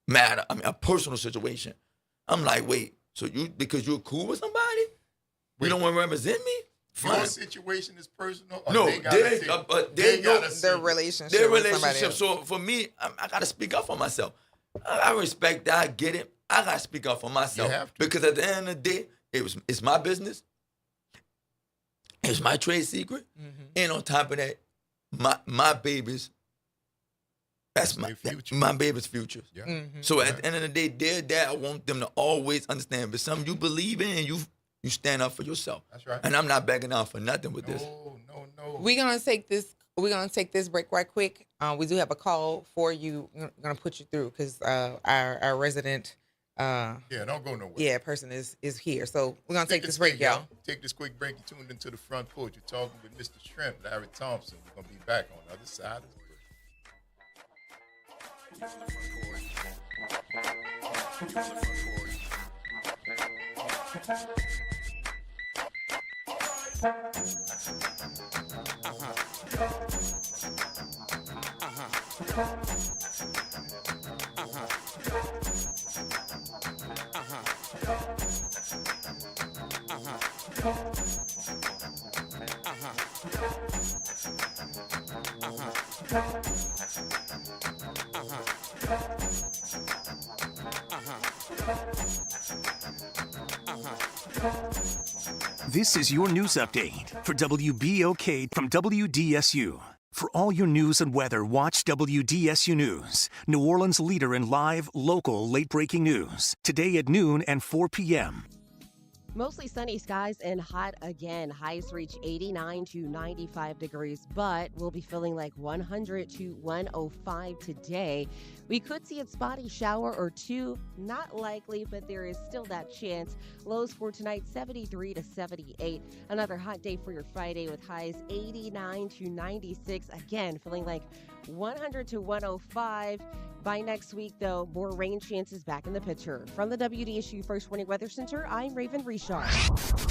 matter. I mean, a personal situation. I'm like, wait, so because you're cool with somebody, you don't want to represent me? Your situation is personal? Or No, their relationship. Their with relationship. somebody So for me, I got to speak up for myself. I respect that. I get it. I got to speak up for myself. You have to. Because at the end of the day, it's my business. It's my trade secret. And on top of that, my babies, that's my baby's futures. Yeah. So at the end of the day, their dad, I want them to always understand. But something you believe in and you stand up for yourself. That's right. And I'm not backing down for nothing with this. No. We're gonna take this break right quick. We do have a call for you. We're gonna put you through because our resident don't go nowhere. Yeah, person is here. So we're gonna take this break, y'all. Take this quick break. You tuned into the Front Porch. You're talking with Mr. Shrimp, Larry Thompson. We're gonna be back on the other side of the break. This is your news update for WBOK from WDSU. For all your news and weather, watch WDSU News, New Orleans' leader in live, local, late-breaking news. Today at noon and 4 p.m. Mostly sunny skies and hot again. Highs reach 89 to 95 degrees, but we'll be feeling like 100 to 105 today. We could see a spotty shower or two. Not likely, but there is still that chance. Lows for tonight, 73 to 78. Another hot day for your Friday with highs 89 to 96. Again, feeling like 100 to 105. By next week, though, more rain chances back in the picture. From the WDSU First Warning Weather Center, I'm Raven Richard.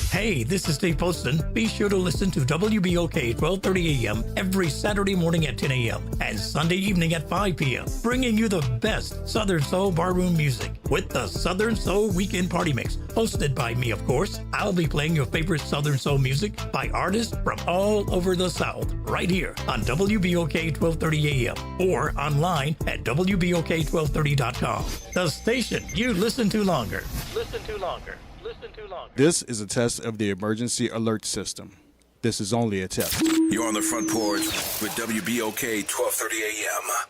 Hey, this is Steve Poston. Be sure to listen to WBOK 1230 a.m. every Saturday morning at 10 a.m. and Sunday evening at 5 p.m., bringing you the best Southern Soul barroom music with the Southern Soul Weekend Party Mix, hosted by me, of course. I'll be playing your favorite Southern Soul music by artists from all over the South, right here on WBOK 1230 a.m. or online at WBOK1230.com. The station you listen to longer. Listen to longer. Listen to longer. This is a test of the emergency alert system. This is only a test. You're on the front porch with WBOK 1230 a.m.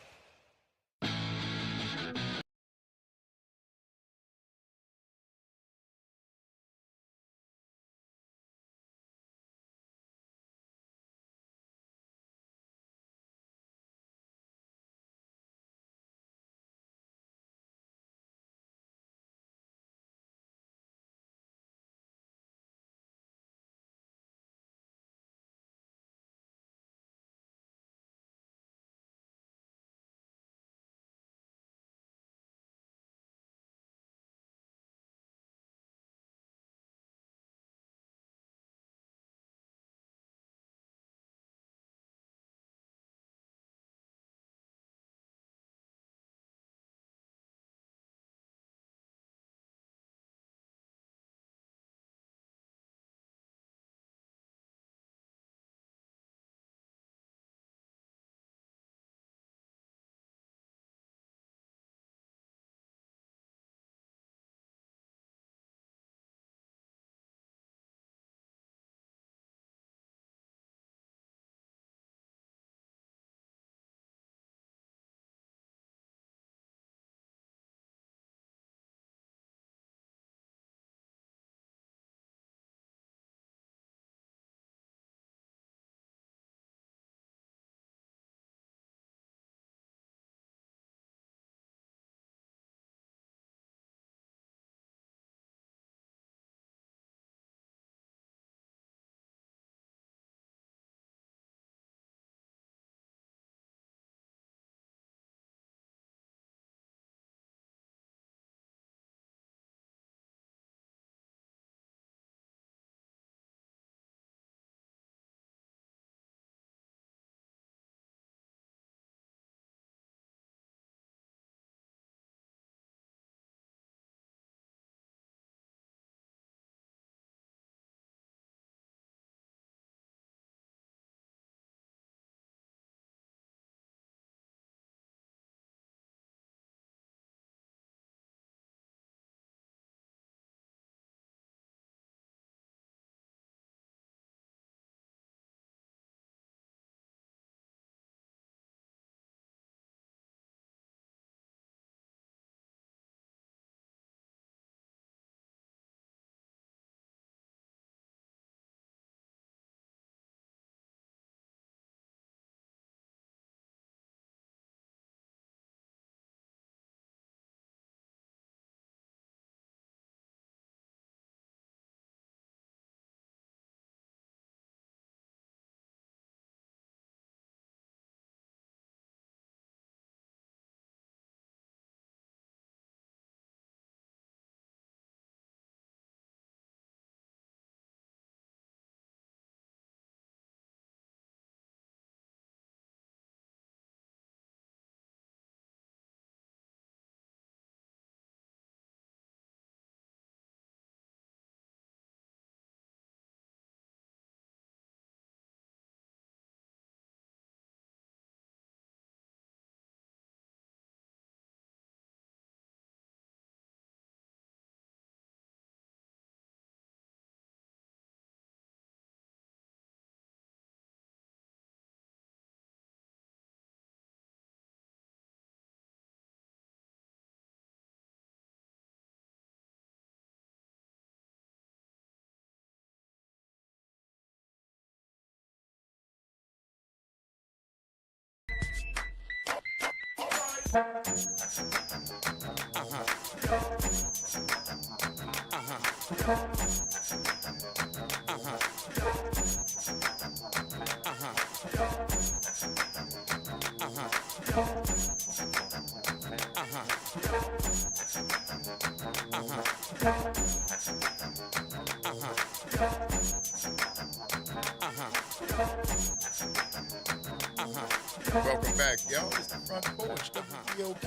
Welcome back, y'all. It's the Front Porch, WBOK.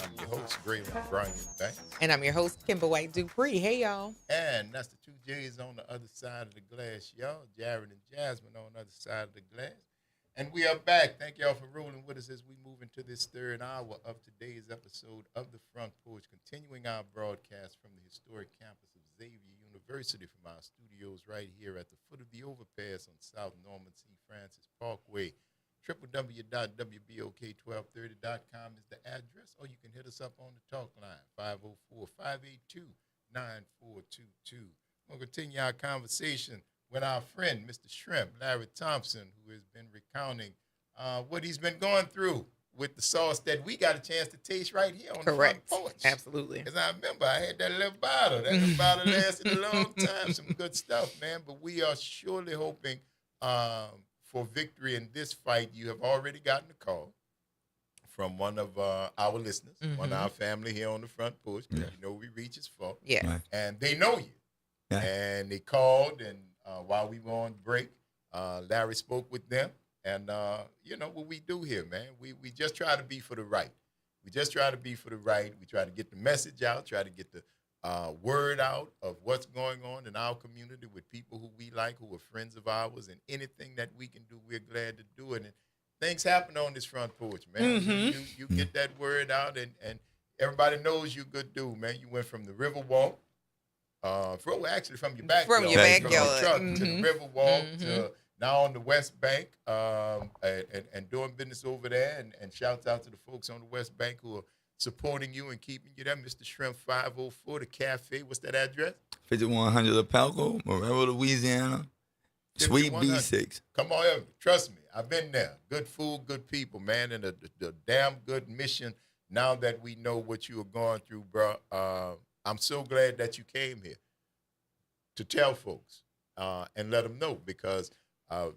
I'm your host, Braylon Brian Banks. And I'm your host, Kimber White Dupree. Hey, y'all. And that's the two J's on the other side of the glass, y'all. Jared and Jasmine on the other side of the glass. And we are back. Thank y'all for rolling with us as we move into this third hour of today's episode of the Front Porch, continuing our broadcast from the historic campus of Xavier University from our studios right here at the foot of the overpass on South Norman C. Francis Parkway. www.wbok1230.com is the address, or you can hit us up on the talk line, 504-582-9422. We'll continue our conversation with our friend, Mr. Shrimp, Larry Thompson, who has been recounting what he's been going through with the sauce that we got a chance to taste right here on the Front Porch. Absolutely. Because I remember I had that little bottle. That little bottle lasted a long time. Some good stuff, man. But we are surely hoping for victory in this fight. You have already gotten a call from one of our listeners, one of our family here on the Front Porch. Yeah. You know we reach is for. Yeah. Right. And they know you. Yeah. And they called, and while we were on break, Larry spoke with them. And you know what we do here, man. We just try to be for the right. We just try to be for the right. We try to get the message out, try to get the word out of what's going on in our community with people who we like, who are friends of ours, and anything that we can do, we're glad to do it. And things happen on this Front Porch, man. Mm-hmm. You get that word out, and everybody knows you're a good dude, man. You went from the Riverwalk, actually from your backyard. From your backyard. From your truck to the Riverwalk to now on the West Bank, and doing business over there, and shouts out to the folks on the West Bank who are supporting you and keeping you there. Mr. Shrimp 504, the cafe. What's that address? 5100 Apalco, Morero, Louisiana. Suite B6. Come on in. Trust me, I've been there. Good food, good people, man, and the damn good mission. Now that we know what you are going through, bro, I'm so glad that you came here to tell folks and let them know, because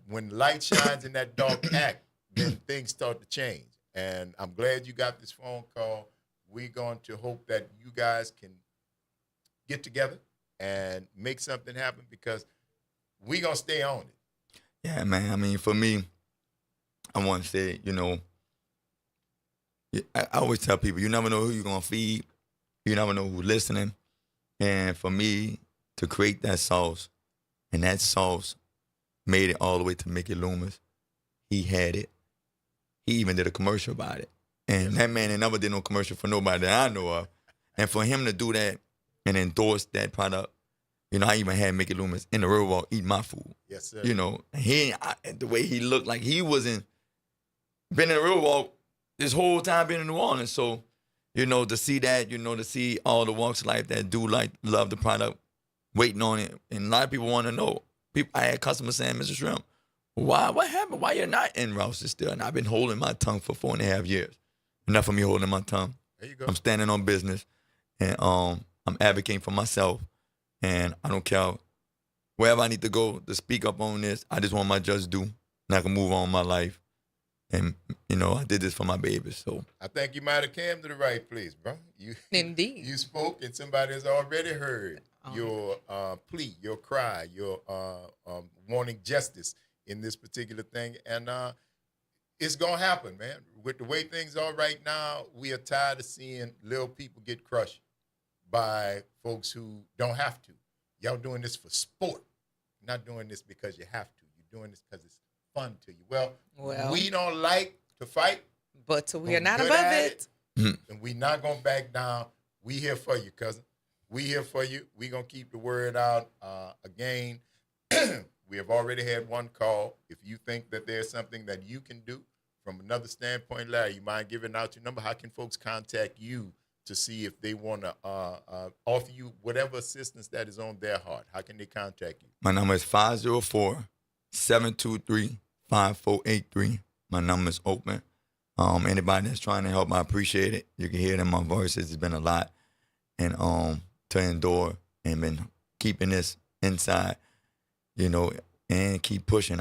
when light shines in that dark act, then things start to change. And I'm glad you got this phone call. We're going to hope that you guys can get together and make something happen, because we're going to stay on it. Yeah, man. I mean, for me, I want to say, you know, I always tell people, you never know who you're going to feed. You never know who's listening. And for me to create that sauce, and that sauce made it all the way to Mickey Loomis. He had it. He even did a commercial about it. And that man ain't never did no commercial for nobody that I know of. And for him to do that and endorse that product, you know, I even had Mickey Loomis in the Riverwalk eat my food. Yes, sir. You know, the way he looked, like he wasn't been in the Riverwalk this whole time being in New Orleans. So, you know, to see that, you know, to see all the walks of life that do love the product, waiting on it. And a lot of people want to know. I had customers saying, Mr. Shrimp, why? What happened? Why you're not in Rouse's still? And I've been holding my tongue for 4.5 years. Enough of me holding my tongue. There you go. I'm standing on business, and I'm advocating for myself. And I don't care wherever I need to go to speak up on this. I just want my just due, and I can move on with my life. And, you know, I did this for my babies. So I think you might have came to the right place, bro. Indeed. You spoke, and somebody has already heard your plea, your cry, your wanting justice in this particular thing. And it's going to happen, man. With the way things are right now, we are tired of seeing little people get crushed by folks who don't have to. Y'all doing this for sport. You're not doing this because you have to. You're doing this because it's fun to you. Well, we don't like to fight. But we are not above it. And we're not going to back down. We here for you, cousin. We here for you. We're going to keep the word out. Again, we have already had one call. If you think that there's something that you can do from another standpoint, Larry, you mind giving out your number? How can folks contact you to see if they want to offer you whatever assistance that is on their heart? How can they contact you? My number is 504-723-5483. My number is open. Anybody that's trying to help, I appreciate it. You can hear it in my voice. It's been a lot. And to endure and been keeping this inside, you know, and keep pushing.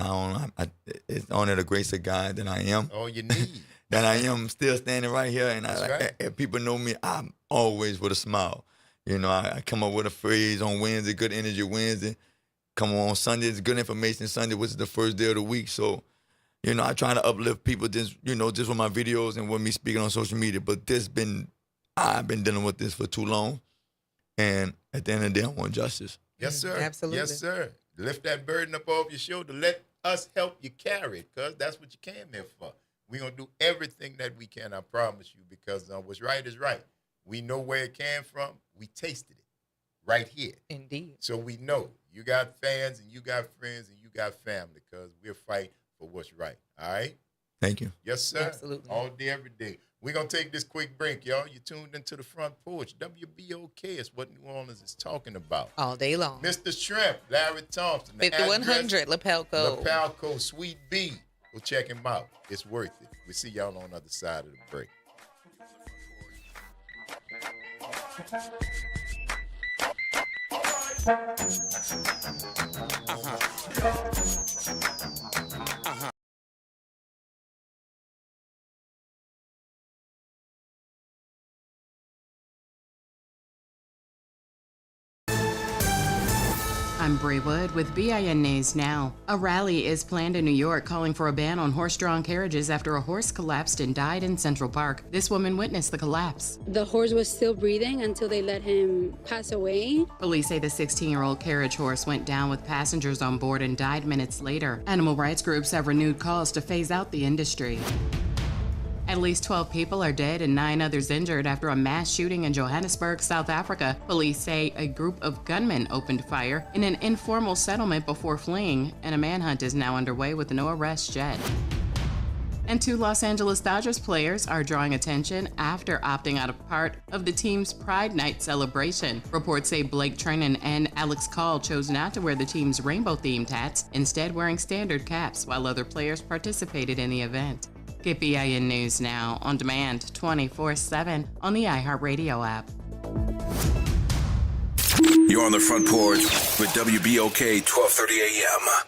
It's only the grace of God that I am. All you need. That I am still standing right here. And right. if people know me, I'm always with a smile. You know, I come up with a phrase on Wednesday, good energy Wednesday. Come on Sunday, it's good information Sunday, which is the first day of the week. So, you know, I try to uplift people just with my videos and with me speaking on social media. But I've been dealing with this for too long. And at the end of the day, I want justice. Yes, sir. Absolutely. Yes, sir. Lift that burden up off your shoulder. Let us help you carry it, because that's what you came here for. We're going to do everything that we can, I promise you, because what's right is right. We know where it came from. We tasted it right here. Indeed. So we know you got fans and you got friends and you got family, because we'll fight for what's right. All right? Thank you. Yes, sir. Absolutely. All day, every day. We're going to take this quick break, y'all. You tuned into the Front Porch. WBOK is what New Orleans is talking about. All day long. Mr. Shrimp, Larry Thompson. 5100 Lapelco. Lapelco, Sweet B. Go check him out. It's worth it. We'll see y'all on the other side of the break. I'm Bree Wood with BIN News Now. A rally is planned in New York calling for a ban on horse-drawn carriages after a horse collapsed and died in Central Park. This woman witnessed the collapse. The horse was still breathing until they let him pass away. Police say the 16-year-old carriage horse went down with passengers on board and died minutes later. Animal rights groups have renewed calls to phase out the industry. At least 12 people are dead and 9 others injured after a mass shooting in Johannesburg, South Africa. Police say a group of gunmen opened fire in an informal settlement before fleeing, and a manhunt is now underway with no arrests yet. And 2 Los Angeles Dodgers players are drawing attention after opting out of part of the team's Pride Night celebration. Reports say Blake Trinan and Alex Call chose not to wear the team's rainbow-themed hats, instead wearing standard caps, while other players participated in the event. Get BIN News Now on demand 24/7 on the iHeartRadio app. You're on the Front Porch with WBOK 1230 AM.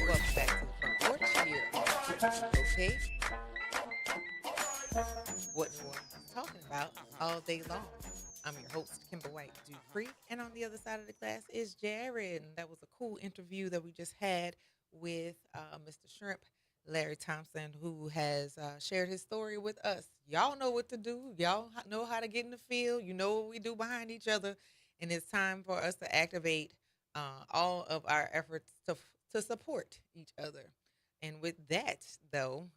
Welcome back to the Front Porch here. Okay. What New Orleans is talking about all day long. I'm your host, Kimber White Dupree, and on the other side of the glass is Jared. And that was a cool interview that we just had with Mr. Shrimp, Larry Thompson, who has shared his story with us. Y'all know what to do. Y'all know how to get in the field. You know what we do behind each other. And it's time for us to activate all of our efforts to support each other. And with that, though,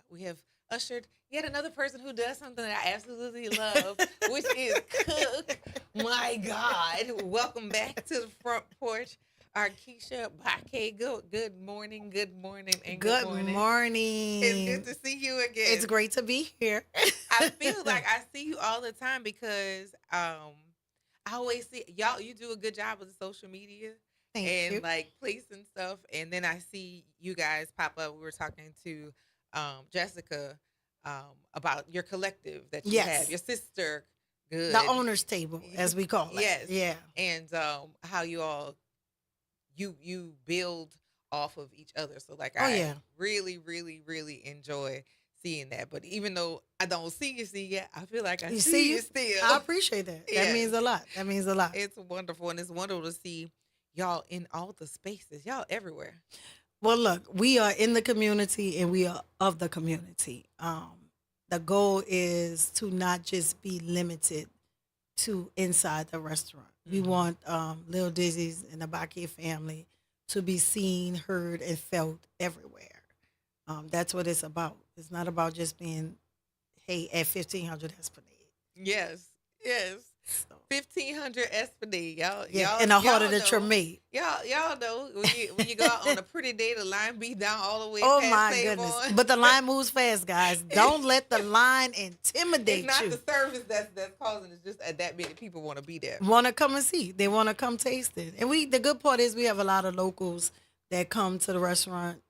we have ushered yet another person who does something that I absolutely love, which is cook. My God. Welcome back to the Front Porch. Our Keisha Baque. Good morning, good morning, and good morning. It's good to see you again. It's great to be here. I feel like I see you all the time because I always see y'all. You do a good job with the social media. Thank you. Like placing stuff, and then I see you guys pop up. We were talking to Jessica about your collective that you have, your sister. Good, the owner's table, as we call it. Yes, yeah, and how you all you build off of each other. So like, I really, really, really enjoy seeing that. But even though I don't see you, I feel like I see you still. I appreciate that. That means a lot. That means a lot. It's wonderful, and it's wonderful to see y'all in all the spaces. Y'all everywhere. Well, look, we are in the community and we are of the community. The goal is to not just be limited to inside the restaurant. We want Lil Dizzy's and the Baque family to be seen, heard, and felt everywhere. That's what it's about. It's not about just being, hey, at 1500 Esplanade. Yes. 1500 Esplanade, y'all. In the heart of the Treme. Y'all know when you go out on a pretty day, the line be down all the way. Oh past my goodness! But the line moves fast, guys. Don't let the line intimidate you. It's not the service that's causing. It's just that many people want to be there. Want to come and see. They want to come taste it. And the good part is we have a lot of locals that come to the restaurant.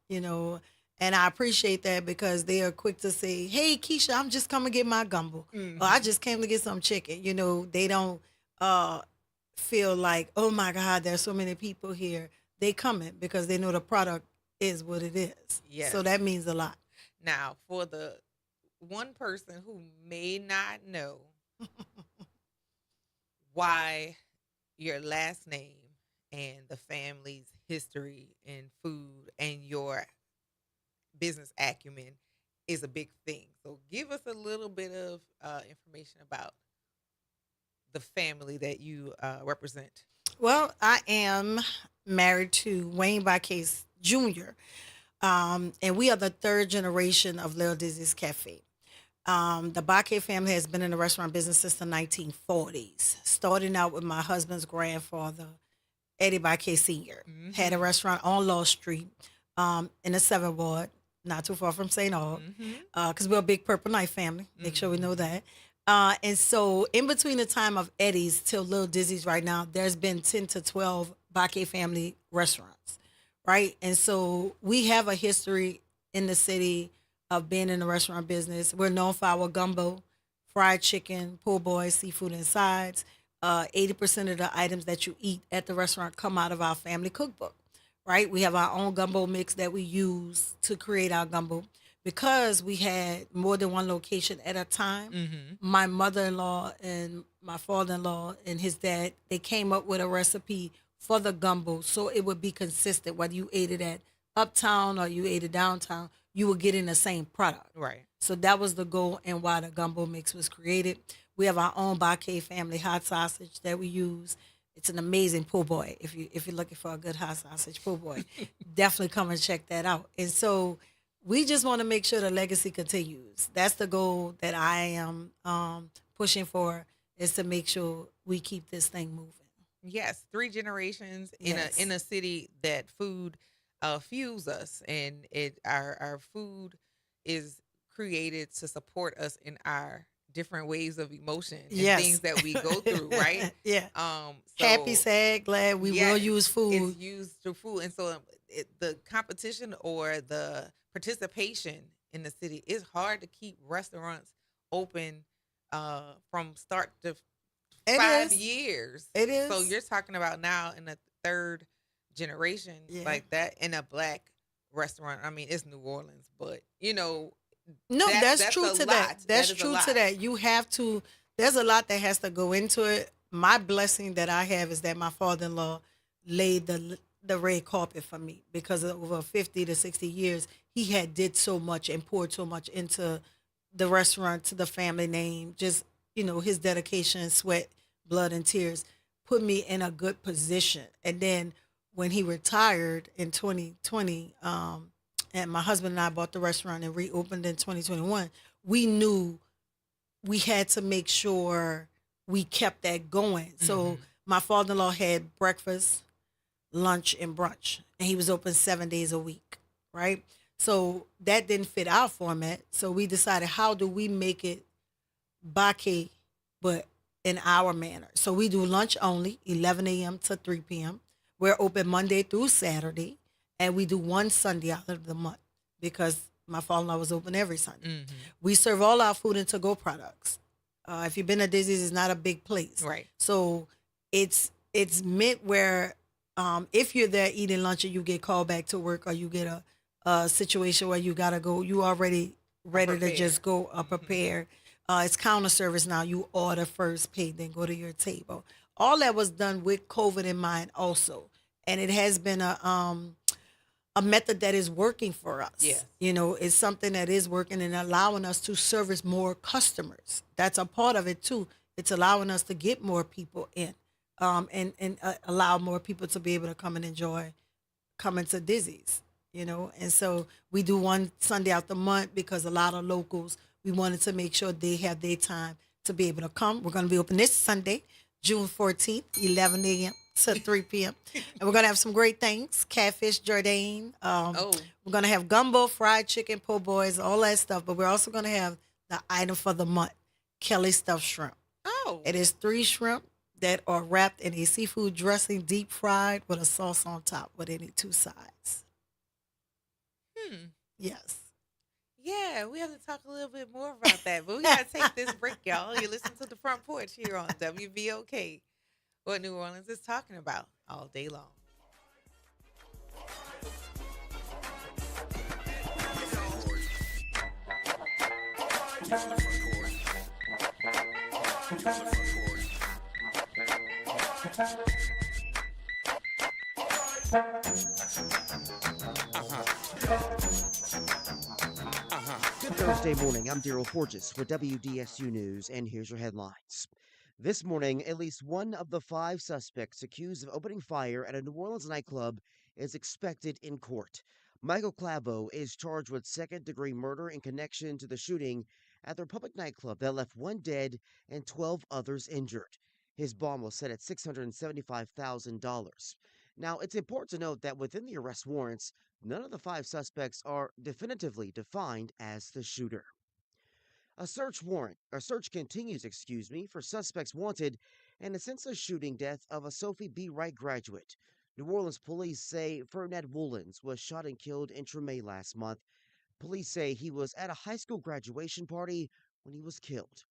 And I appreciate that because they are quick to say, "Hey, Keisha, I'm just coming to get my gumbo. Or I just came to get some chicken." They don't feel like, "Oh my God, there's so many people here." They coming because they know the product is what it is. Yes. So that means a lot. Now, for the one person who may not know why your last name and the family's history in food and your business acumen is a big thing. So give us a little bit of information about the family that you represent. Well, I am married to Wayne Baque Jr., and we are the third generation of Lil Dizzy's Cafe. The Baque family has been in the restaurant business since the 1940s, starting out with my husband's grandfather, Eddie Baque Sr. Had a restaurant on Law Street in the 7th Ward, not too far from St. Aug, because we're a big Purple Knight family. Make sure we know that. And so in between the time of Eddie's till Little Dizzy's right now, there's been 10 to 12 Bakke family restaurants, right? And so we have a history in the city of being in the restaurant business. We're known for our gumbo, fried chicken, po' boy, seafood and sides. 80% of the items that you eat at the restaurant come out of our family cookbook, right? We have our own gumbo mix that we use to create our gumbo. Because we had more than one location at a time, my mother-in-law and my father-in-law and his dad, they came up with a recipe for the gumbo so it would be consistent. Whether you ate it at uptown or you ate it downtown, you were getting the same product. Right. So that was the goal and why the gumbo mix was created. We have our own Bakke family hot sausage that we use. It's an amazing po' boy. If you're looking for a good hot sausage po' boy, definitely come and check that out. And so we just want to make sure the legacy continues. That's the goal that I am pushing for, is to make sure we keep this thing moving. Yes, 3 generations in a city that food fuels us, and our food is created to support us in our different ways of emotion and things that we go through, right? Yeah. So, happy, sad, glad, we will use food. It's used through food, and so the competition or the participation in the city is hard to keep restaurants open from start to 5 years. It is. So you're talking about now in the 3rd generation like that in a Black restaurant. I mean, it's New Orleans, but no, that's true to that. That's true to that. You have to. There's a lot that has to go into it. My blessing that I have is that my father-in-law laid the red carpet for me, because over 50 to 60 years, he had did so much and poured so much into the restaurant, to the family name. Just, his dedication, sweat, blood, and tears put me in a good position. And then when he retired in 2020, and my husband and I bought the restaurant and reopened in 2021, we knew we had to make sure we kept that going. So my father-in-law had breakfast, lunch, and brunch, and he was open 7 days a week, right? So that didn't fit our format. So we decided, how do we make it Bakke, but in our manner? So we do lunch only, 11 a.m. to 3 p.m. We're open Monday through Saturday, and we do one Sunday out of the month because my father-in-law was open every Sunday. We serve all our food and to-go products. If you've been to Disney's, it's not a big place. Right. So it's meant where if you're there eating lunch and you get called back to work, or you get a situation where you got to go, you already ready to just go prepare. It's counter service now. You order first, pay, then go to your table. All that was done with COVID in mind also. And it has been a method that is working for us. Yes. It's something that is working and allowing us to service more customers. That's a part of it too. It's allowing us to get more people in, and allow more people to be able to come and enjoy coming to Dizzy's, And so we do one Sunday out the month because a lot of locals, we wanted to make sure they have their time to be able to come. We're going to be open this Sunday, June 14th, 11 a.m. to 3 p.m. And we're going to have some great things. Catfish Jordan. We're going to have gumbo, fried chicken, po' boys, all that stuff. But we're also going to have the item for the month, Kelly stuffed shrimp. Oh. It is 3 shrimp that are wrapped in a seafood dressing, deep fried with a sauce on top with any 2 sides. Yes. Yeah, we have to talk a little bit more about that. But we got to take this break, y'all. You listen to the Front Porch here on WBOK. What New Orleans is talking about all day long. Good Thursday morning. I'm Daryl Forges with WDSU News, and here's your headlines. This morning, at least one of the 5 suspects accused of opening fire at a New Orleans nightclub is expected in court. Michael Clavo is charged with second-degree murder in connection to the shooting at the Republic nightclub that left 1 dead and 12 others injured. His bond was set at $675,000. Now, it's important to note that within the arrest warrants, none of the 5 suspects are definitively defined as the shooter. A search continues, for suspects wanted in a senseless shooting death of a Sophie B. Wright graduate. New Orleans police say Fernand Woolens was shot and killed in Tremay last month. Police say he was at a high school graduation party when he was killed.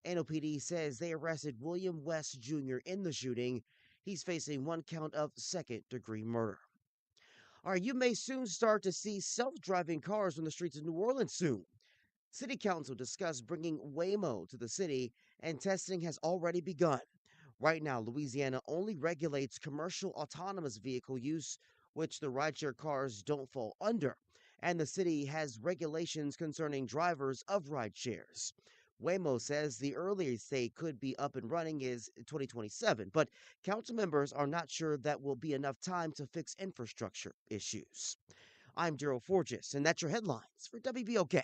NOPD says they arrested William West Jr. in the shooting. He's facing one count of second-degree murder. All right, you may soon start to see self-driving cars on the streets of New Orleans soon. City Council discussed bringing Waymo to the city, and testing has already begun. Right now, Louisiana only regulates commercial autonomous vehicle use, which the rideshare cars don't fall under, and the city has regulations concerning drivers of rideshares. Waymo says the earliest they could be up and running is 2027, but council members are not sure that will be enough time to fix infrastructure issues. I'm Daryl Forges, and that's your headlines for WBOK.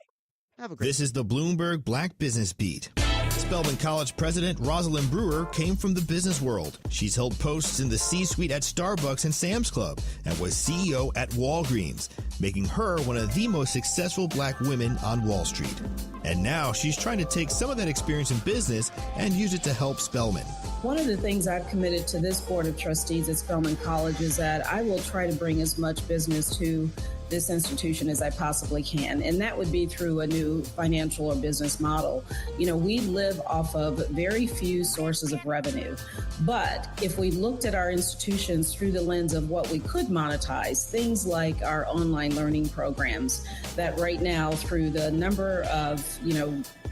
Have a great This is the Bloomberg Black Business Beat. Spelman College president Rosalind Brewer came from the business world. She's held posts in the C-suite at Starbucks and Sam's Club and was CEO at Walgreens, making her one of the most successful black women on Wall Street. And now she's trying to take some of that experience in business and use it to help Spelman. One of the things I've committed to this board of trustees at Spelman College is that I will try to bring as much business to this institution as I possibly can. And that would be through a new financial or business model. You know, we live off of very few sources of revenue. But if we looked at our institutions through the lens of what we could monetize, things like our online learning programs, that right now through the number of,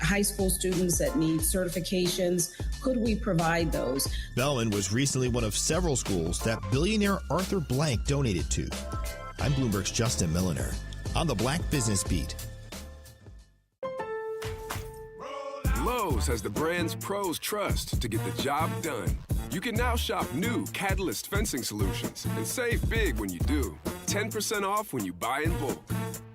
high school students that need certifications, could we provide those? Spelman was recently one of several schools that billionaire Arthur Blank donated to. I'm Bloomberg's Justin Milliner on the Black Business Beat. Lowe's has the brands pros trust to get the job done. You can now shop new Catalyst fencing solutions and save big when you do. 10% off when you buy in bulk.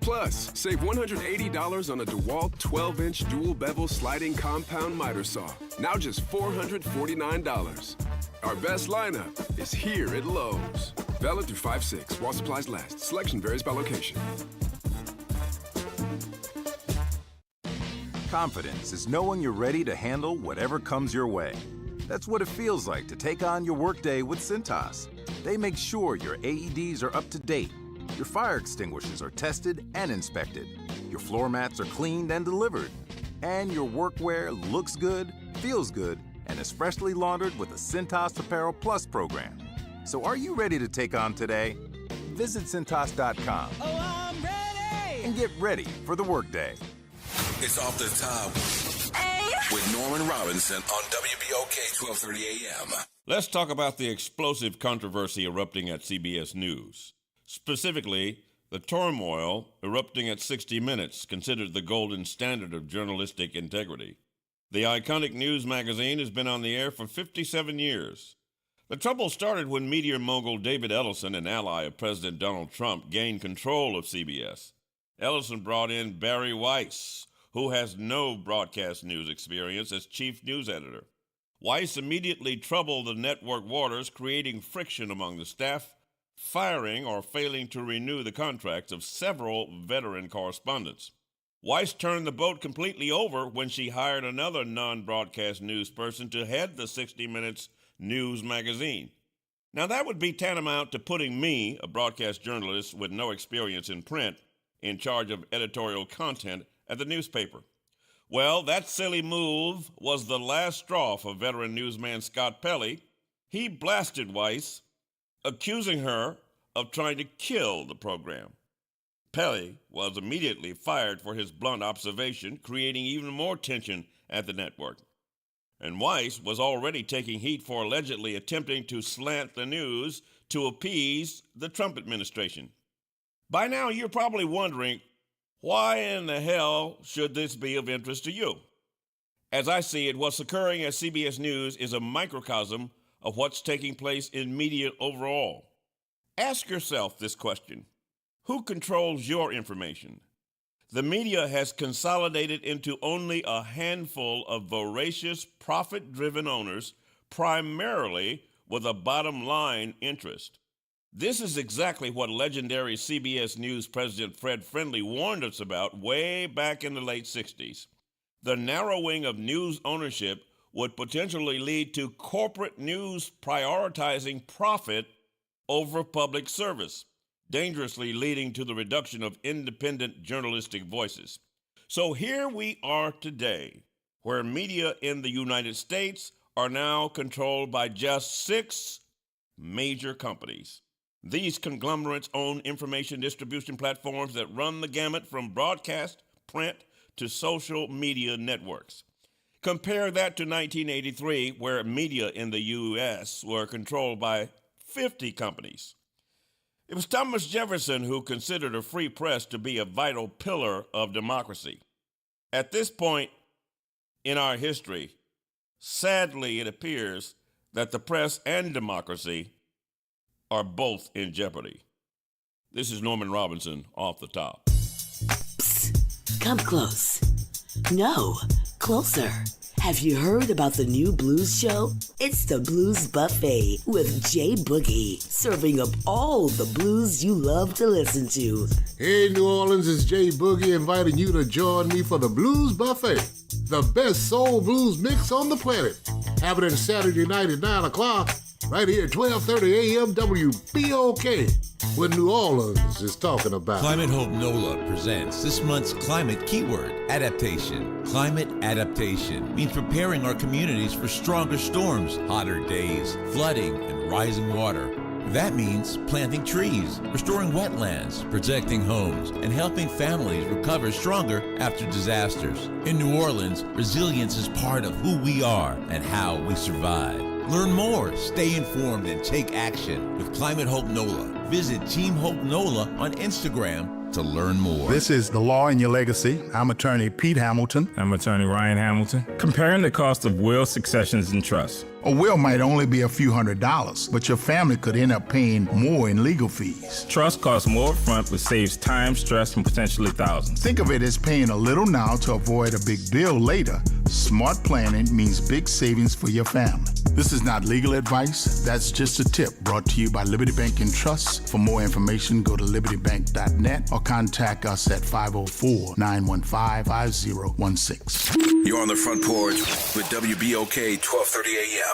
Plus, save $180 on a DeWalt 12-inch dual bevel sliding compound miter saw. Now just $449. Our best lineup is here at Lowe's. Valid through 5/6 while supplies last. Selection varies by location. Confidence is knowing you're ready to handle whatever comes your way. That's what it feels like to take on your workday with Cintas. They make sure your AEDs are up to date, your fire extinguishers are tested and inspected, your floor mats are cleaned and delivered, and your workwear looks good, feels good, and is freshly laundered with the Cintas Apparel Plus program. So are you ready to take on today? Visit Cintas.com. Oh, I'm ready! And get ready for the workday. It's Off the Top with Norman Robinson on WBOK 1230 AM. Let's talk about the explosive controversy erupting at CBS News. Specifically, the turmoil erupting at 60 Minutes, considered the golden standard of journalistic integrity. The iconic news magazine has been on the air for 57 years. The trouble started when media mogul David Ellison, an ally of President Donald Trump, gained control of CBS. Ellison brought in Barry Weiss, who has no broadcast news experience, as chief news editor. Weiss immediately troubled the network waters, creating friction among the staff, firing or failing to renew the contracts of several veteran correspondents. Weiss turned the boat completely over when she hired another non-broadcast news person to head the 60 Minutes news magazine. Now, that would be tantamount to putting me, a broadcast journalist with no experience in print, in charge of editorial content at the newspaper. Well, that silly move was the last straw for veteran newsman Scott Pelley. He blasted Weiss, accusing her of trying to kill the program. Pelley was immediately fired for his blunt observation, creating even more tension at the network. And Weiss was already taking heat for allegedly attempting to slant the news to appease the Trump administration. By now, you're probably wondering, why in the hell should this be of interest to you? As I see it, what's occurring at CBS News is a microcosm of what's taking place in media overall. Ask yourself this question: who controls your information? The media has consolidated into only a handful of voracious, profit-driven owners, primarily with a bottom-line interest. This is exactly what legendary CBS News President Fred Friendly warned us about way back in the late 60s. The narrowing of news ownership would potentially lead to corporate news prioritizing profit over public service, dangerously leading to the reduction of independent journalistic voices. So here we are today, where media in the United States are now controlled by just 6 major companies. These conglomerates own information distribution platforms that run the gamut from broadcast, print, to social media networks. Compare that to 1983, where media in the U.S. were controlled by 50 companies. It was Thomas Jefferson who considered a free press to be a vital pillar of democracy. At this point in our history, sadly, it appears that the press and democracy are both in jeopardy. This is Norman Robinson off the top. Come close. No, closer. Have you heard about the new blues show? It's the Blues Buffet with Jay Boogie, serving up all the blues you love to listen to. Hey, New Orleans, it's Jay Boogie inviting you to join me for the Blues Buffet, the best soul blues mix on the planet. Happening Saturday night at 9 o'clock, right here at 12:30 a.m. WBOK, what New Orleans is talking about. Climate Hope NOLA presents this month's climate keyword, adaptation. Climate adaptation means preparing our communities for stronger storms, hotter days, flooding, and rising water. That means planting trees, restoring wetlands, protecting homes, and helping families recover stronger after disasters. In New Orleans, resilience is part of who we are and how we survive. Learn more, stay informed, and take action with Climate Hope NOLA. Visit Team Hope NOLA on Instagram to learn more. This is The Law in Your Legacy. I'm attorney Pete Hamilton. I'm attorney Ryan Hamilton. Comparing the cost of will, successions, and trusts. A will might only be a few $100s, but your family could end up paying more in legal fees. Trust costs more upfront, but saves time, stress, and potentially thousands. Think of it as paying a little now to avoid a big bill later. Smart planning means big savings for your family. This is not legal advice. That's just a tip brought to you by Liberty Bank and Trust. For more information, go to libertybank.net or contact us at 504-915-5016. You're on the Front Porch with WBOK 1230 AM.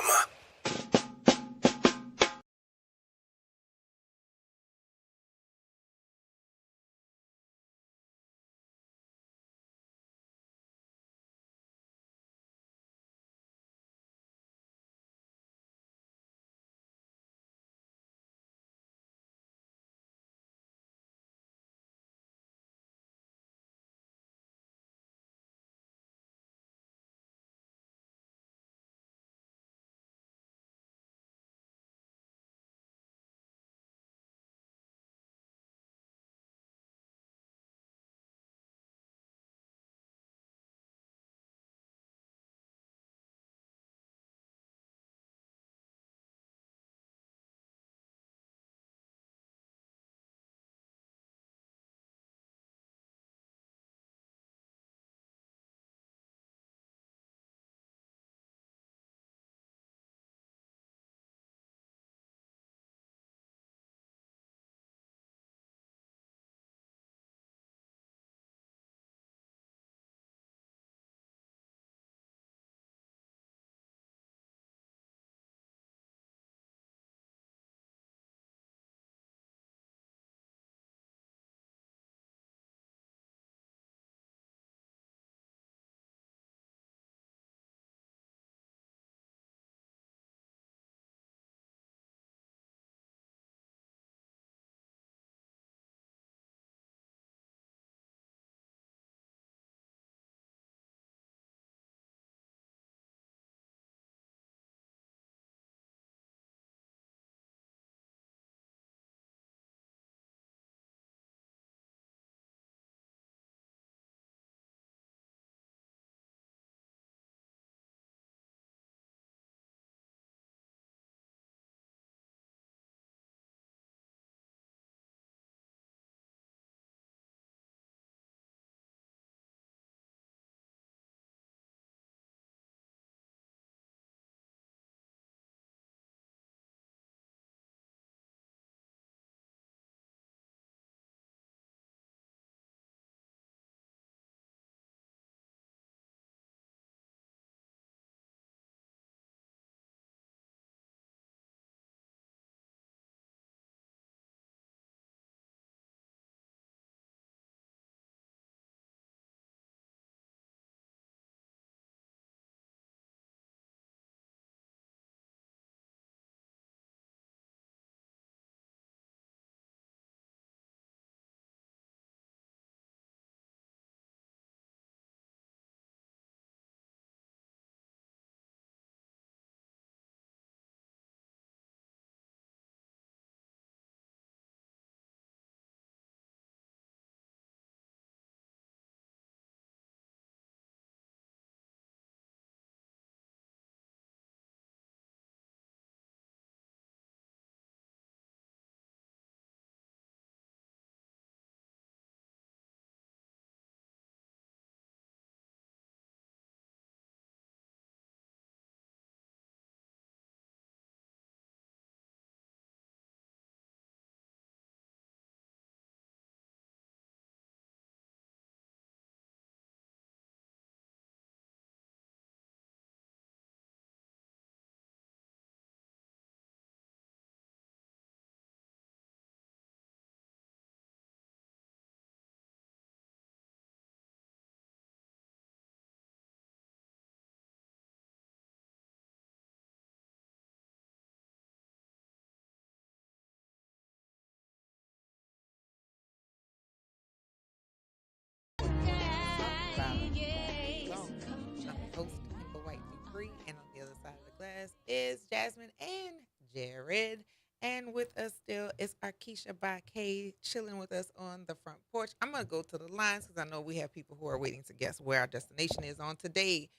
is Jasmine and Jared. And with us still is Arkisha Bakay chilling with us on the front porch. I'm going to go to the lines because I know we have people who are waiting to guess where our destination is on today.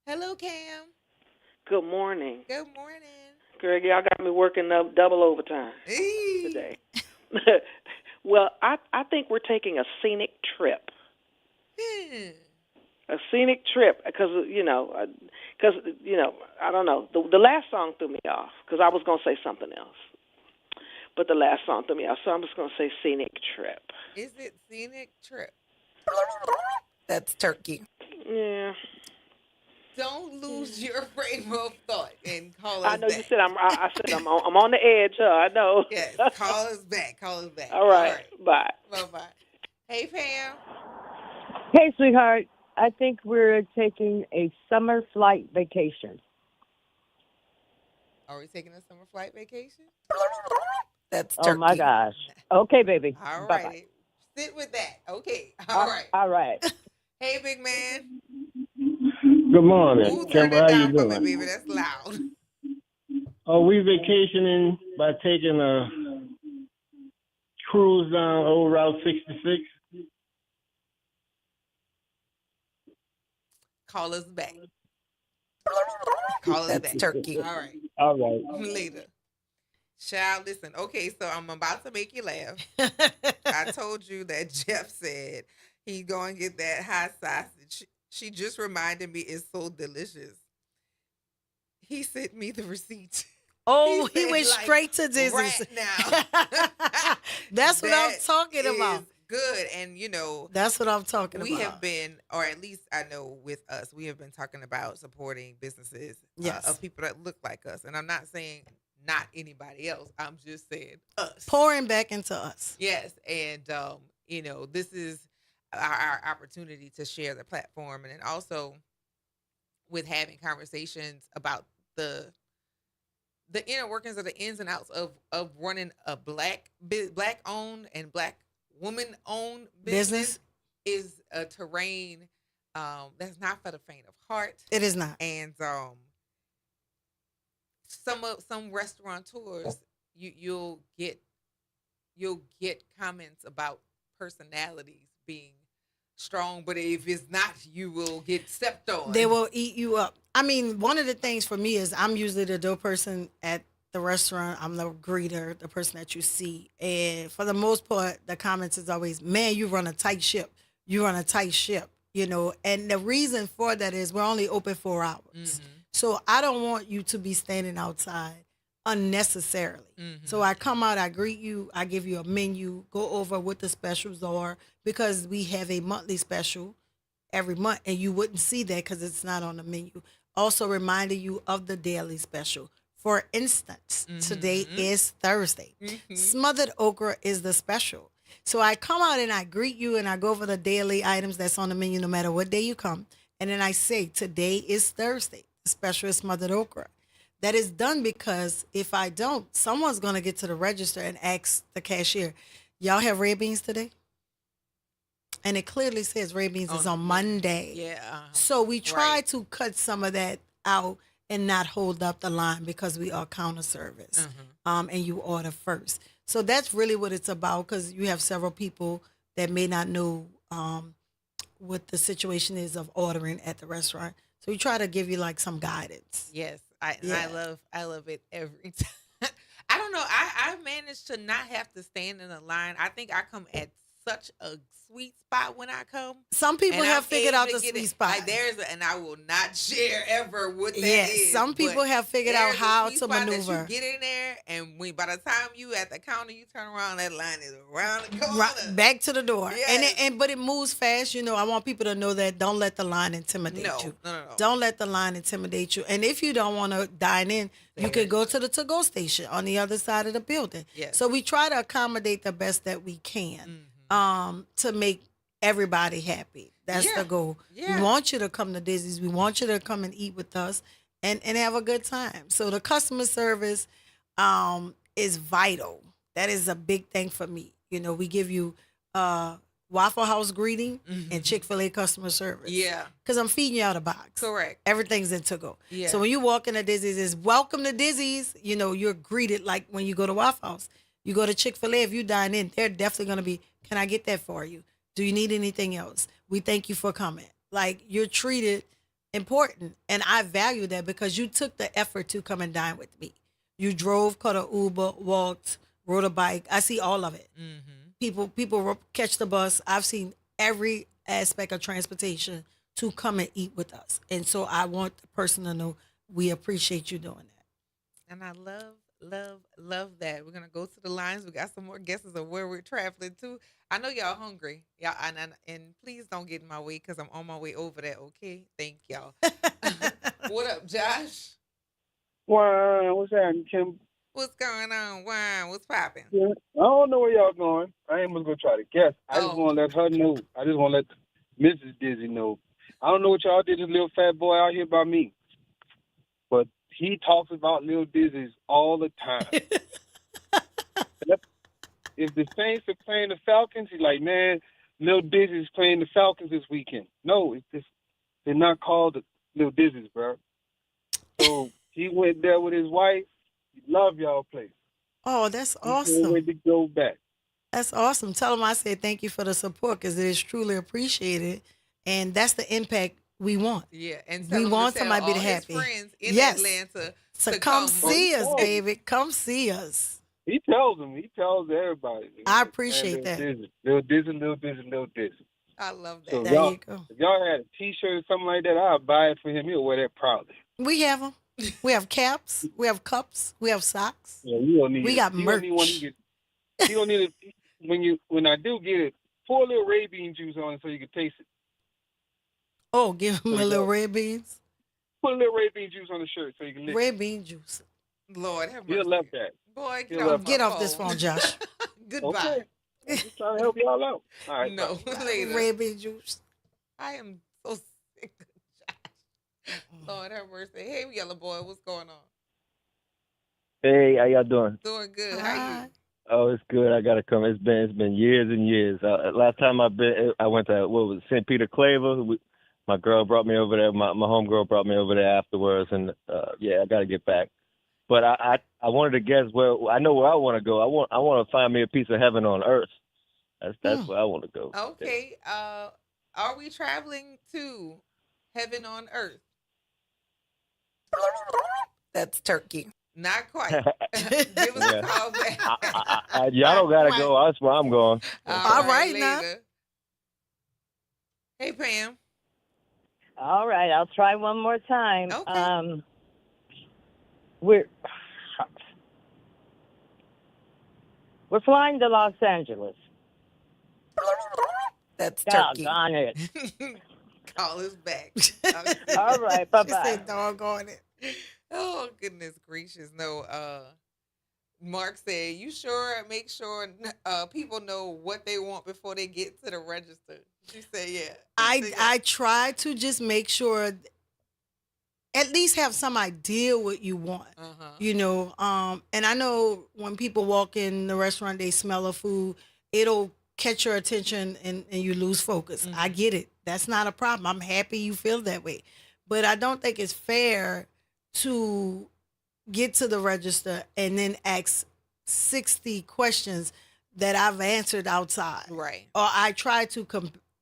Hello, Cam. Good morning. Good morning. Greg, y'all got me working up double overtime today. Well, I think we're taking a scenic trip. A scenic trip because, I don't know. The last song threw me off because I was going to say something else. But the last song threw me off, so I'm just going to say scenic trip. Is it scenic trip? That's turkey. Yeah. Don't lose your frame of thought and call us I know back. you said I said I'm on the edge. I know. Yes, call us back. Call us back. All right. Bye. Bye-bye. Hey, Pam. Hey, sweetheart. I think we're taking a summer flight vacation. Are we taking a summer flight vacation? That's Oh, turkey. my gosh. Okay, baby. All Bye-bye. right. Sit with that. Okay. All right. All right. Hey, big man. Good morning. Ooh, turn Kimber, it how you down for me, doing? baby. That's loud. Are we vacationing by taking a cruise down old Route 66? Call us back. Call us back. Turkey. All right. All right. Later. Child, listen. Okay, so I'm about to make you laugh. I told you that Jeff said he's going to get that hot sausage. She just reminded me it's so delicious. He sent me the receipt. Oh, he said, went like, straight to Disney. right now. That's what I'm That talking is about. Good. And, That's what I'm talking we about. have been, or at least I know with us, we have been talking about supporting businesses Yes. of people that look like us. And I'm not saying not anybody else. I'm just saying us. Pouring back into us. Yes. And, this is our opportunity to share the platform. And then also with having conversations about the inner workings of the ins and outs of running a black owned and black woman owned business is a terrain that's not for the faint of heart. It is not. And some restaurateurs you'll get comments about personalities being strong, but if it's not, you will get stepped on. They will eat you up. I mean, one of the things for me is I'm usually the door person at the restaurant. I'm the greeter, the person that you see. And for the most part, the comments is always, man, you run a tight ship. You run a tight ship, And the reason for that is we're only open 4 hours. Mm-hmm. So I don't want you to be standing outside unnecessarily. Mm-hmm. So I come out, I greet you, I give you a menu, go over what the specials are, because we have a monthly special every month, and you wouldn't see that because it's not on the menu. Also reminding you of the daily special. For instance, today is Thursday. Mm-hmm. Smothered okra is the special. So I come out and I greet you and I go over the daily items that's on the menu no matter what day you come. And then I say, today is Thursday. The special is smothered okra. That is done because if I don't, someone's going to get to the register and ask the cashier, y'all have red beans today? And it clearly says red beans is on Monday. Yeah. So we try to cut some of that out and not hold up the line because we are counter service. And you order first. So that's really what it's about, because you have several people that may not know what the situation is of ordering at the restaurant. So we try to give you like some guidance. Yes. I love it every time. I don't know. I managed to not have to stand in a line. I think I come at such a sweet spot when I come. Some people have figured out the sweet spot. Like and I will not share ever what that is. Some people have figured out how to maneuver. That you get in there, and by the time you at the counter, you turn around, that line is around the corner. Back to the door. Yes. But it moves fast. I want people to know that don't let the line intimidate you. No. Don't let the line intimidate you. And if you don't want to dine in, you can go to the to-go station on the other side of the building. Yes. So we try to accommodate the best that we can. To make everybody happy. That's the goal. Yeah. We want you to come to Disney's. We want you to come and eat with us and have a good time. So the customer service is vital. That is a big thing for me. We give you Waffle House greeting and Chick-fil-A customer service. Yeah. Because I'm feeding you out of box. Correct. Everything's in to go. Yeah. So when you walk into Dizzy's, it's welcome to Dizzy's. You know, you're greeted like when you go to Waffle House. You go to Chick-fil-A, if you dine in, they're definitely going to be, can I get that for you? Do you need anything else? We thank you for coming. Like, you're treated important. And I value that because you took the effort to come and dine with me. You drove, caught an Uber, walked, rode a bike. I see all of it. People catch the bus. I've seen every aspect of transportation to come and eat with us. And so I want the person to know we appreciate you doing that. And I love that. We're gonna go to the lines. We got some more guesses of where we're traveling to. I know y'all hungry. Y'all and please don't get in my way because I'm on my way over there. Okay, thank y'all. What up, Josh? Wow, what's happening, Kim? What's going on? Wow, what's popping? Yeah, I don't know where y'all going. I ain't gonna try to guess. I just want to let her know. I just want to let Mrs. Dizzy know. I don't know what y'all did to this little fat boy out here by me, but he talks about Lil Dizzy's all the time. If the Saints are playing the Falcons, he's like, man, Lil Dizzy's playing the Falcons this weekend. No, it's just, they're not called the Lil Dizzy's, bro. So he went there with his wife. He loved y'all place. Oh, that's He awesome. can't wait to go back. That's awesome. Tell them I said thank you for the support because it is truly appreciated. And that's the impact we want. Yeah, and we want somebody to be all his happy. friends in Yes. Atlanta So to come see us, Oh, baby. Come see us. He tells them. He tells everybody. I appreciate that. Lil Dizzy. I love that. So There y'all, you go. if y'all had a T-shirt or something like that, I'd buy it for him. He'll wear that proudly. We have them. We have caps. We have cups. We have socks. Yeah, you don't need. We got you merch. Don't need one to get, you don't need it when I do get it. Pour a little Ray Bean juice on it so you can taste it. Oh, give him a little red beans. Put a little Ray Bean juice on the shirt so you can lick Red it. bean juice. Lord have mercy. He'll love that. Boy, Get off this phone, Josh. Goodbye. Okay. I'm just trying to help y'all out. All right. No, bye. later. Red bean juice. I am so sick of Josh. Lord have mercy. Hey, yellow boy, what's going on? Hey, how y'all doing? Doing good. How you? Oh, it's good. I gotta come. It's been years and years. Last time I went to St. Peter Claver. My girl brought me over there. My homegirl brought me over there afterwards, and I gotta get back. But I wanted to guess where. I know where I want to go. I want to find me a piece of heaven on earth. That's where I want to go. Okay. Are we traveling to heaven on earth? That's turkey. Not quite. Give us a call back. Y'all don't gotta go. That's where I'm going. All right now. Hey, Pam. All right, I'll try one more time. Okay. We're flying to Los Angeles. That's turkey. Doggone it. Call us back. All right, bye-bye. She said doggone it. Oh, goodness gracious. No, Mark said, you make sure people know what they want before they get to the register. She said, yeah. I try to just make sure at least have some idea what you want. You know, and I know when people walk in the restaurant, they smell the food, it'll catch your attention and you lose focus. I get it. That's not a problem. I'm happy you feel that way. But I don't think it's fair to get to the register and then ask 60 questions that I've answered outside. Right. Or I try to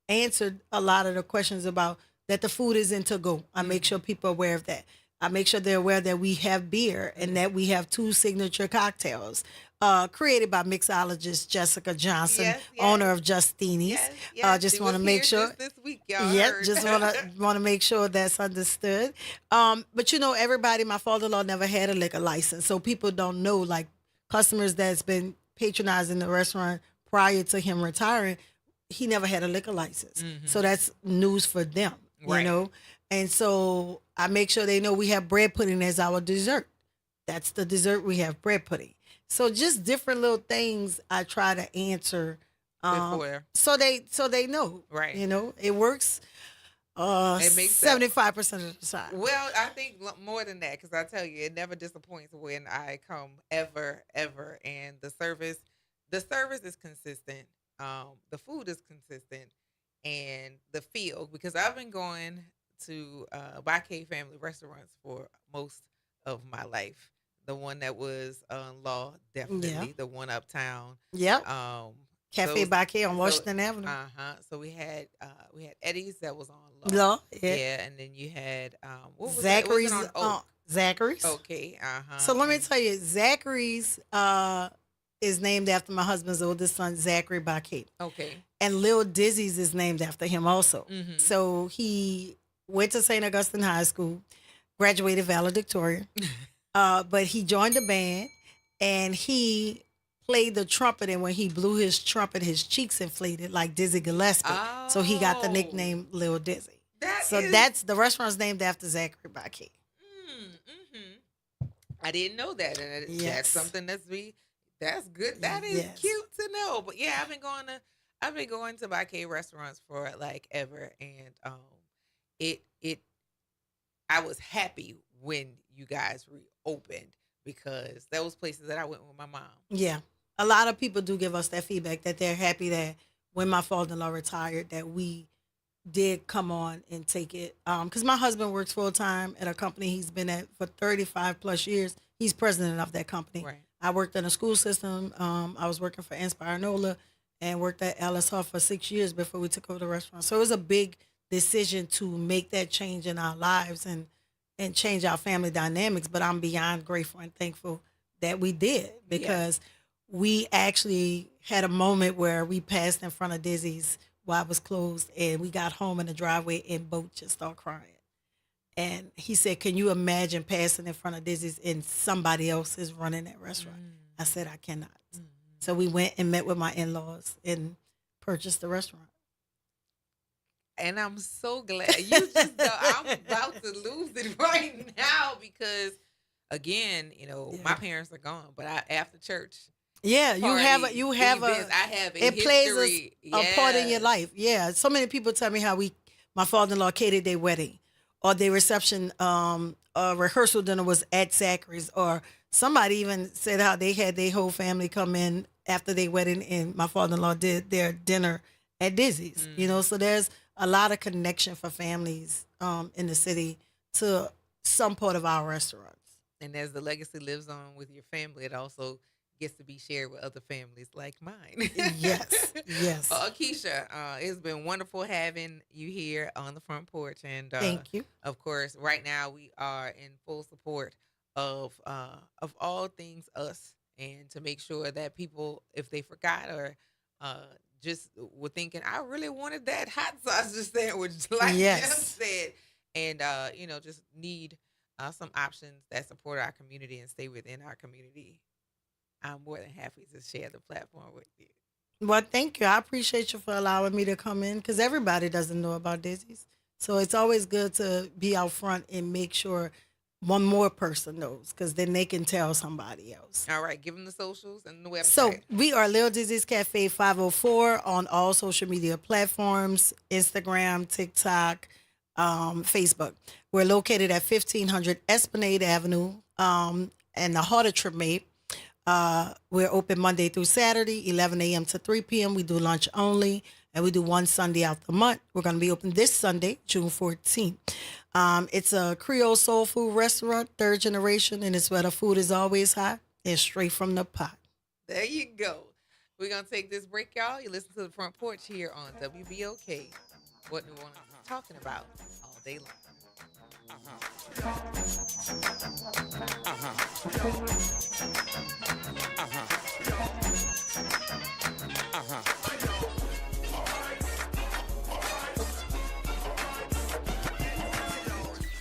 answer a lot of the questions about that the food is in to go. I make sure people are aware of that. I make sure they're aware that we have beer and that we have 2 signature cocktails created by mixologist Jessica Johnson, owner of Justini's. Just want to make sure. This week, y'all Just want to make sure that's understood. But you know, everybody, my father-in-law never had a liquor license, so people don't know. Like customers that's been patronizing the restaurant prior to him retiring, he never had a liquor license. So that's news for them, you know. And so I make sure they know we have bread pudding as our dessert. That's the dessert we have, bread pudding. So just different little things I try to answer so they know. Right. You know, it works it makes 75% of the time. Well, I think more than that, because I tell you, it never disappoints when I come ever. And the service is consistent. the food is consistent and the feel, because I've been going to Baque family restaurants for most of my life. The one that was on Law, definitely. The one uptown. Yep. Cafe So, Baque on Washington Avenue. So we had Eddie's that was on Law. Yeah, and then you had what was Zachary's. that? Was it on Oak? Zachary's. Okay. So let me tell you, Zachary's is named after my husband's oldest son, Zachary Baque. Okay. And Lil Dizzy's is named after him also. Mm-hmm. So he went to St. Augustine High School, graduated valedictorian, but he joined the band and he played the trumpet. And when he blew his trumpet, his cheeks inflated like Dizzy Gillespie. Oh. So he got the nickname Lil Dizzy. That's the restaurant's named after Zachary Baque. I didn't know that, and that's something that's good. That is cute to know. But yeah, I've been going to Baque restaurants for like ever, and I was happy when you guys reopened, because those places that I went with my mom. Yeah, a lot of people do give us that feedback that they're happy that when my father-in-law retired that we did come on and take it, because my husband works full-time at a company he's been at for 35 plus years. He's president of that company. Right. I worked in a school system. I was working for Inspire NOLA and worked at Alice Hall for 6 years before we took over the restaurant. So it was a big decision to make that change in our lives and change our family dynamics. But I'm beyond grateful and thankful that we did, because we actually had a moment where we passed in front of Dizzy's while it was closed, and we got home in the driveway and both just started crying. And he said, can you imagine passing in front of Dizzy's and somebody else is running that restaurant? I said, I cannot. So we went and met with my in-laws and purchased the restaurant. And I'm so glad. You just know I'm about to lose it right now, because, again, my parents are gone, but after church. Yeah, you have a it plays a part in your life. Yeah, so many people tell me how my father-in-law catered their wedding, or their reception, rehearsal dinner was at Zachary's, or somebody even said how they had their whole family come in after their wedding, and my father-in-law did their dinner at Dizzy's. So there's a lot of connection for families in the city to some part of our restaurants. And as the legacy lives on with your family, it also gets to be shared with other families like mine. Yes. Keisha, it's been wonderful having you here on the Front Porch. And thank you. Of course, right now we are in full support of all things us, and to make sure that people, if they forgot or just were thinking, I really wanted that hot sausage sandwich, like Jeff said, and just need some options that support our community and stay within our community, I'm more than happy to share the platform with you. Well, thank you. I appreciate you for allowing me to come in, because everybody doesn't know about Dizzy's. So it's always good to be out front and make sure one more person knows, because then they can tell somebody else. All right. Give them the socials and the website. So we are Lil Dizzy's Cafe 504 on all social media platforms, Instagram, TikTok, Facebook. We're located at 1500 Esplanade Avenue in the heart of Tremay. We're open Monday through Saturday, 11 a.m. to 3 p.m. We do lunch only, and we do one Sunday out the month. We're going to be open this Sunday, June 14th. It's a Creole soul food restaurant, third generation, and it's where the food is always hot and straight from the pot. There you go. We're going to take this break, y'all. You listen to the Front Porch here on WBOK. What New Orleans is talking about all day long.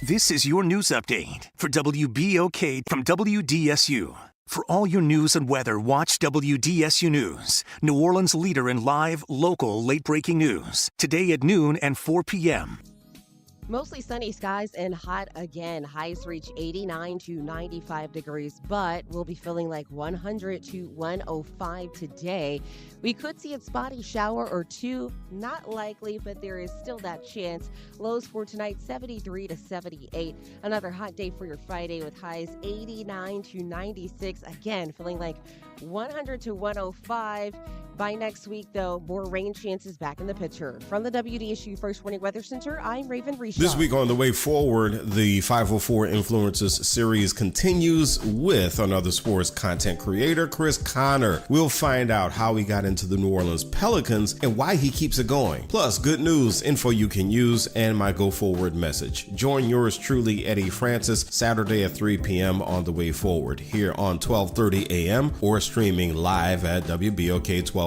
This is your news update for WBOK from WDSU. For all your news and weather, watch WDSU News, New Orleans' leader in live, local, late-breaking news. Today at noon and 4 p.m. Mostly sunny skies and hot again. Highs reach 89 to 95 degrees, but we'll be feeling like 100 to 105 today. We could see a spotty shower or two. Not likely, but there is still that chance. Lows for tonight, 73 to 78. Another hot day for your Friday with highs 89 to 96. Again, feeling like 100 to 105. By next week, though, more rain chances back in the picture. From the WDSU First Warning Weather Center, I'm Raven Rishaw. This week on The Way Forward, the 504 Influencers series continues with another sports content creator, Chris Connor. We'll find out how he got into the New Orleans Pelicans and why he keeps it going. Plus, good news, info you can use, and my Go Forward message. Join yours truly, Eddie Francis, Saturday at 3 p.m. on The Way Forward here on 1230 a.m. or streaming live at WBOK1230.com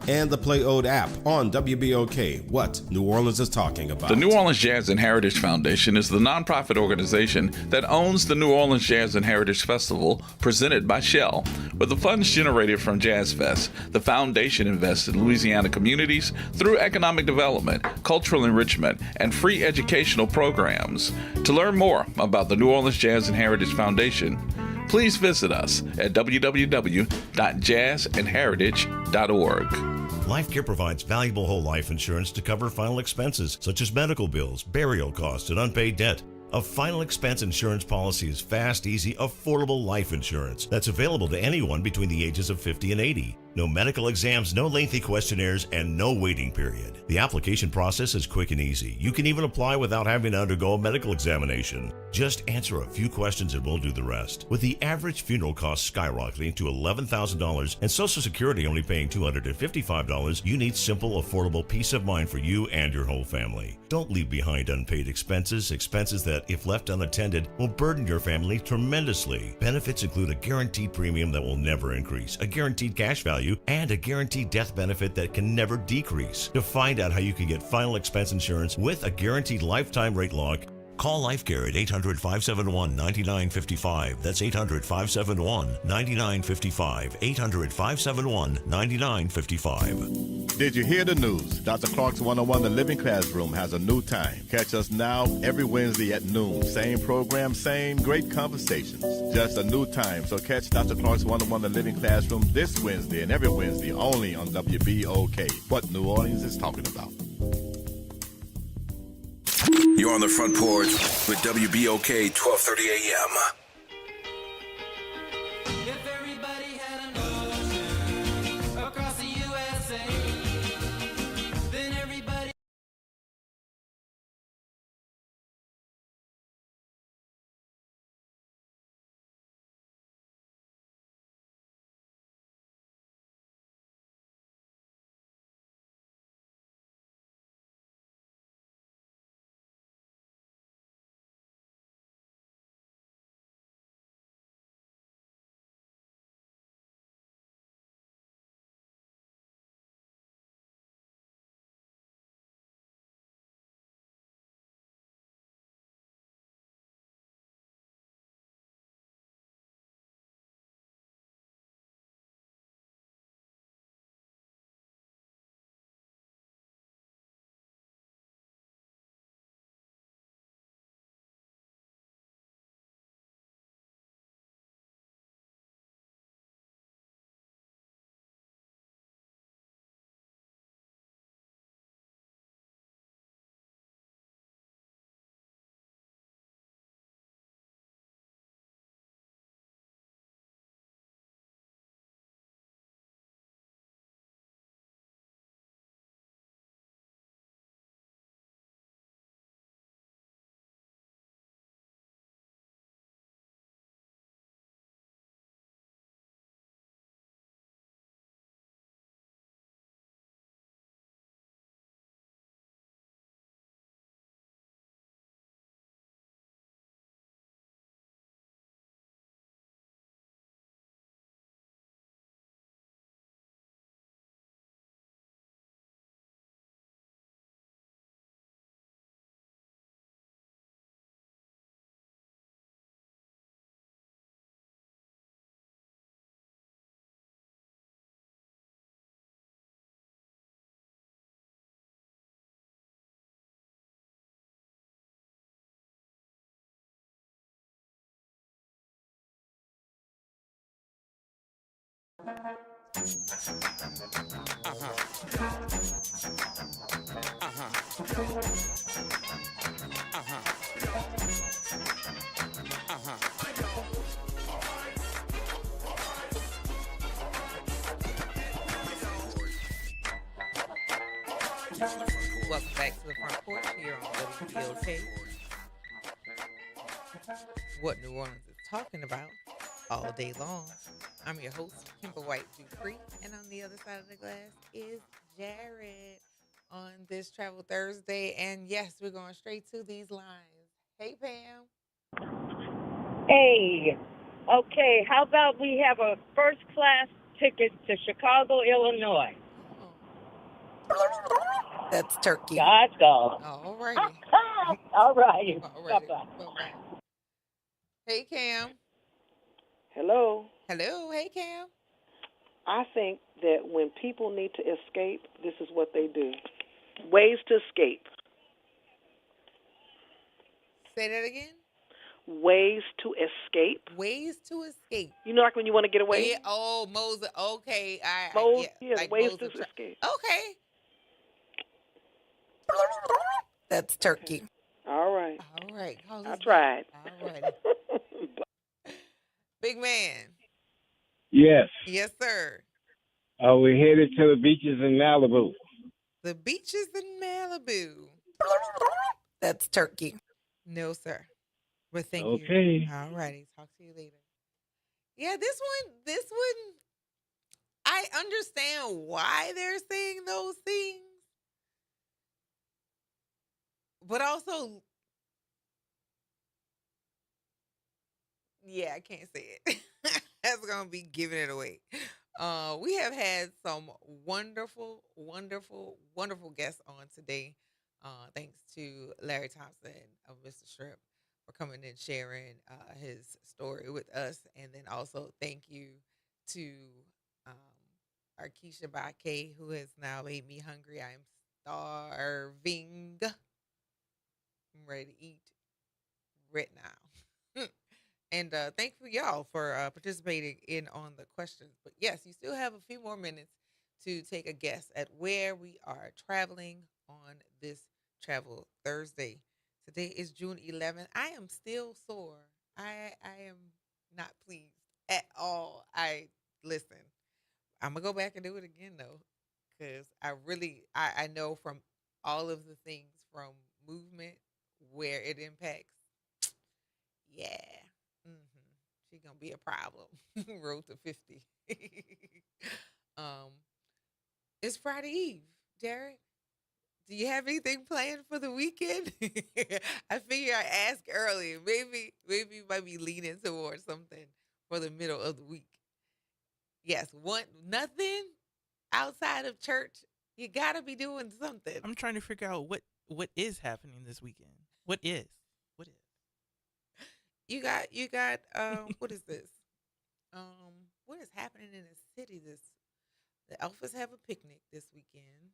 and the Play Ode app on WBOK. What New Orleans is talking about. The New Orleans Jazz and Heritage Foundation is the nonprofit organization that owns the New Orleans Jazz and Heritage Festival presented by Shell. With the funds generated from Jazz Fest, the foundation invests in Louisiana communities through economic development, cultural enrichment, and free educational programs. To learn more about the New Orleans Jazz and Heritage Foundation, please visit us at www.jazzandheritage.org. Life Care provides valuable whole life insurance to cover final expenses such as medical bills, burial costs, and unpaid debt. A final expense insurance policy is fast, easy, affordable life insurance that's available to anyone between the ages of 50 and 80. No medical exams, no lengthy questionnaires, and no waiting period. The application process is quick and easy. You can even apply without having to undergo a medical examination. Just answer a few questions and we'll do the rest. With the average funeral cost skyrocketing to $11,000 and Social Security only paying $255, you need simple, affordable peace of mind for you and your whole family. Don't leave behind unpaid expenses that, if left unattended, will burden your family tremendously. Benefits include a guaranteed premium that will never increase, a guaranteed cash value, and a guaranteed death benefit that can never decrease. To find out how you can get final expense insurance with a guaranteed lifetime rate lock, call Life Care at 800-571-9955. That's 800-571-9955. 800-571-9955. Did you hear the news? Dr. Clark's 101 The Living Classroom has a new time. Catch us now every Wednesday at noon. Same program, same great conversations. Just a new time. So catch Dr. Clark's 101 The Living Classroom this Wednesday and every Wednesday only on WBOK. What New Orleans is talking about. You're on the Front Porch with WBOK 1230 AM. Welcome back to the Front Porch here on WBOK. What New Orleans is talking about all day long. I'm your host, Kimber White Dupree, and on the other side of the glass is Jared on this Travel Thursday. And yes, we're going straight to these lines. Hey, Pam. Hey, okay, how about we have a first class ticket to Chicago, Illinois? That's turkey. God's go. All righty. All right. All righty. Bye-bye. Bye-bye. Hey, Cam. Hello. Hello. Hey, Cam. I think that when people need to escape, this is what they do. Ways to escape. Say that again. Ways to escape. Ways to escape. You know, like when you want to get away? Yeah. Oh, Moses. Okay. Yeah, like ways Moses to escape. Okay. That's turkey. All right. All right. I tried. All right. Big man. Yes. Yes, sir. We're headed to the beaches in Malibu. The beaches in Malibu. That's turkey. No, sir. But thank you. Okay. All righty. Talk to you later. Yeah, this one, I understand why they're saying those things. But also, yeah, I can't say it. That's going to be giving it away. We have had some wonderful, wonderful, wonderful guests on today. Thanks to Larry Thompson of Mr. Shrimp for coming and sharing his story with us. And then also thank you to our Keisha Baque, who has now made me hungry. I am starving. I'm ready to eat right now. And thank you y'all for participating in on the questions. But yes, you still have a few more minutes to take a guess at where we are traveling on this Travel Thursday. Today is June 11th. I am still sore. I am not pleased at all. Listen, I'm going to go back and do it again, though, because I know from all of the things from movement where it impacts, yeah. She's gonna be a problem. Road to 50. It's Friday Eve, Jared. Do you have anything planned for the weekend? I figure I asked earlier. Maybe you might be leaning towards something for the middle of the week. Yes, nothing outside of church. You gotta be doing something. I'm trying to figure out what is happening this weekend. What is? You got what is this? What is happening in the city the Alphas have a picnic this weekend.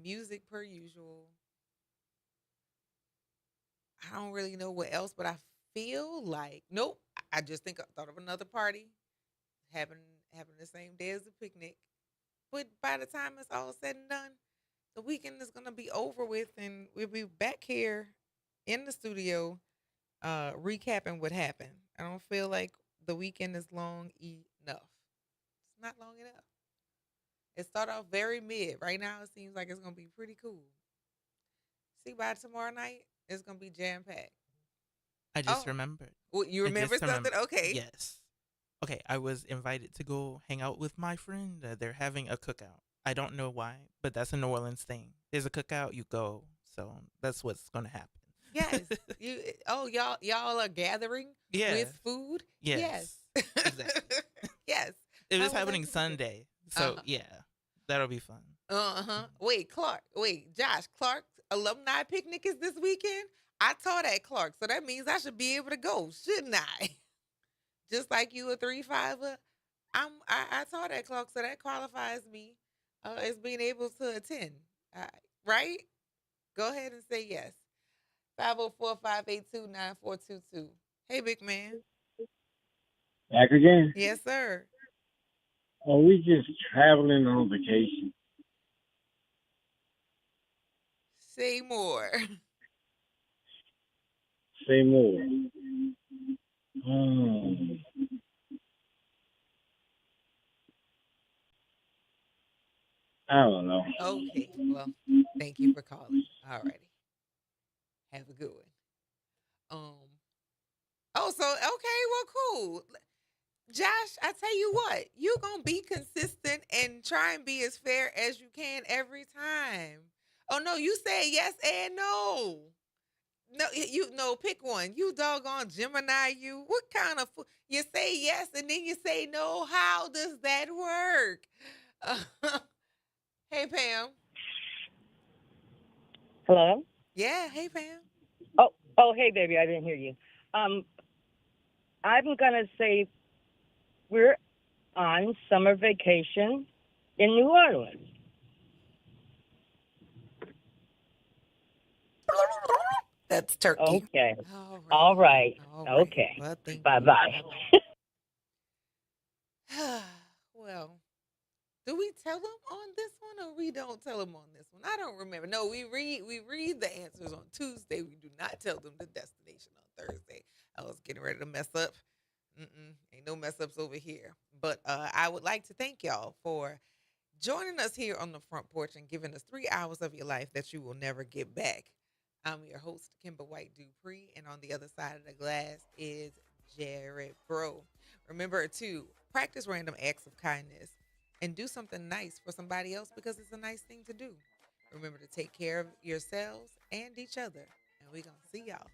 Music per usual. I don't really know what else, but I feel like nope. I just thought of another party having the same day as the picnic. But by the time it's all said and done, the weekend is gonna be over with, and we'll be back here in the studio, recapping what happened. I don't feel like the weekend is long enough. It's not long enough. It started off very mid. Right now, it seems like it's gonna be pretty cool. See, by tomorrow night, it's gonna be jam packed. I just remembered. Well, you remember something? Okay. Yes. Okay, I was invited to go hang out with my friend. They're having a cookout. I don't know why, but that's a New Orleans thing. There's a cookout, you go. So that's what's going to happen. Yes. Y'all are gathering with food? Yes. Exactly. Yes. It was happening Sunday. So, yeah, that'll be fun. Wait, Josh, Clark's alumni picnic is this weekend? I taught at Clark, so that means I should be able to go, shouldn't I? Just like you a 3-5er. I taught at Clark, so that qualifies me as being able to attend. Right? Go ahead and say yes. 504-582-9422. Hey, big man. Back again? Yes, sir. Or we just traveling on vacation? Say more. Say more. Um, I don't know. Okay. Well, thank you for calling. All righty. Have a good one. Oh, so okay, well, cool. Josh, I tell you what, you gonna be consistent and try and be as fair as you can every time. Oh no, you say yes and no. No, you no, pick one. You doggone Gemini, you. What kind of you say yes and then you say no? How does that work? Hey Pam. Hello? Yeah, hey Pam. Oh, hey, baby, I didn't hear you. I'm gonna say we're on summer vacation in New Orleans. That's turkey. Okay. All right. Okay. Well, thank Bye you. bye. Well, do we tell them on this one or we don't tell them on this one? I don't remember. No, we read the answers on Tuesday. We do not tell them the destination on Thursday. I was getting ready to mess up. Ain't no mess ups over here. But I would like to thank y'all for joining us here on the front porch and giving us 3 hours of your life that you will never get back. I'm your host, Kimber White Dupree, and on the other side of the glass is Jared Bro. Remember to practice random acts of kindness and do something nice for somebody else because it's a nice thing to do. Remember to take care of yourselves and each other, and we're going to see y'all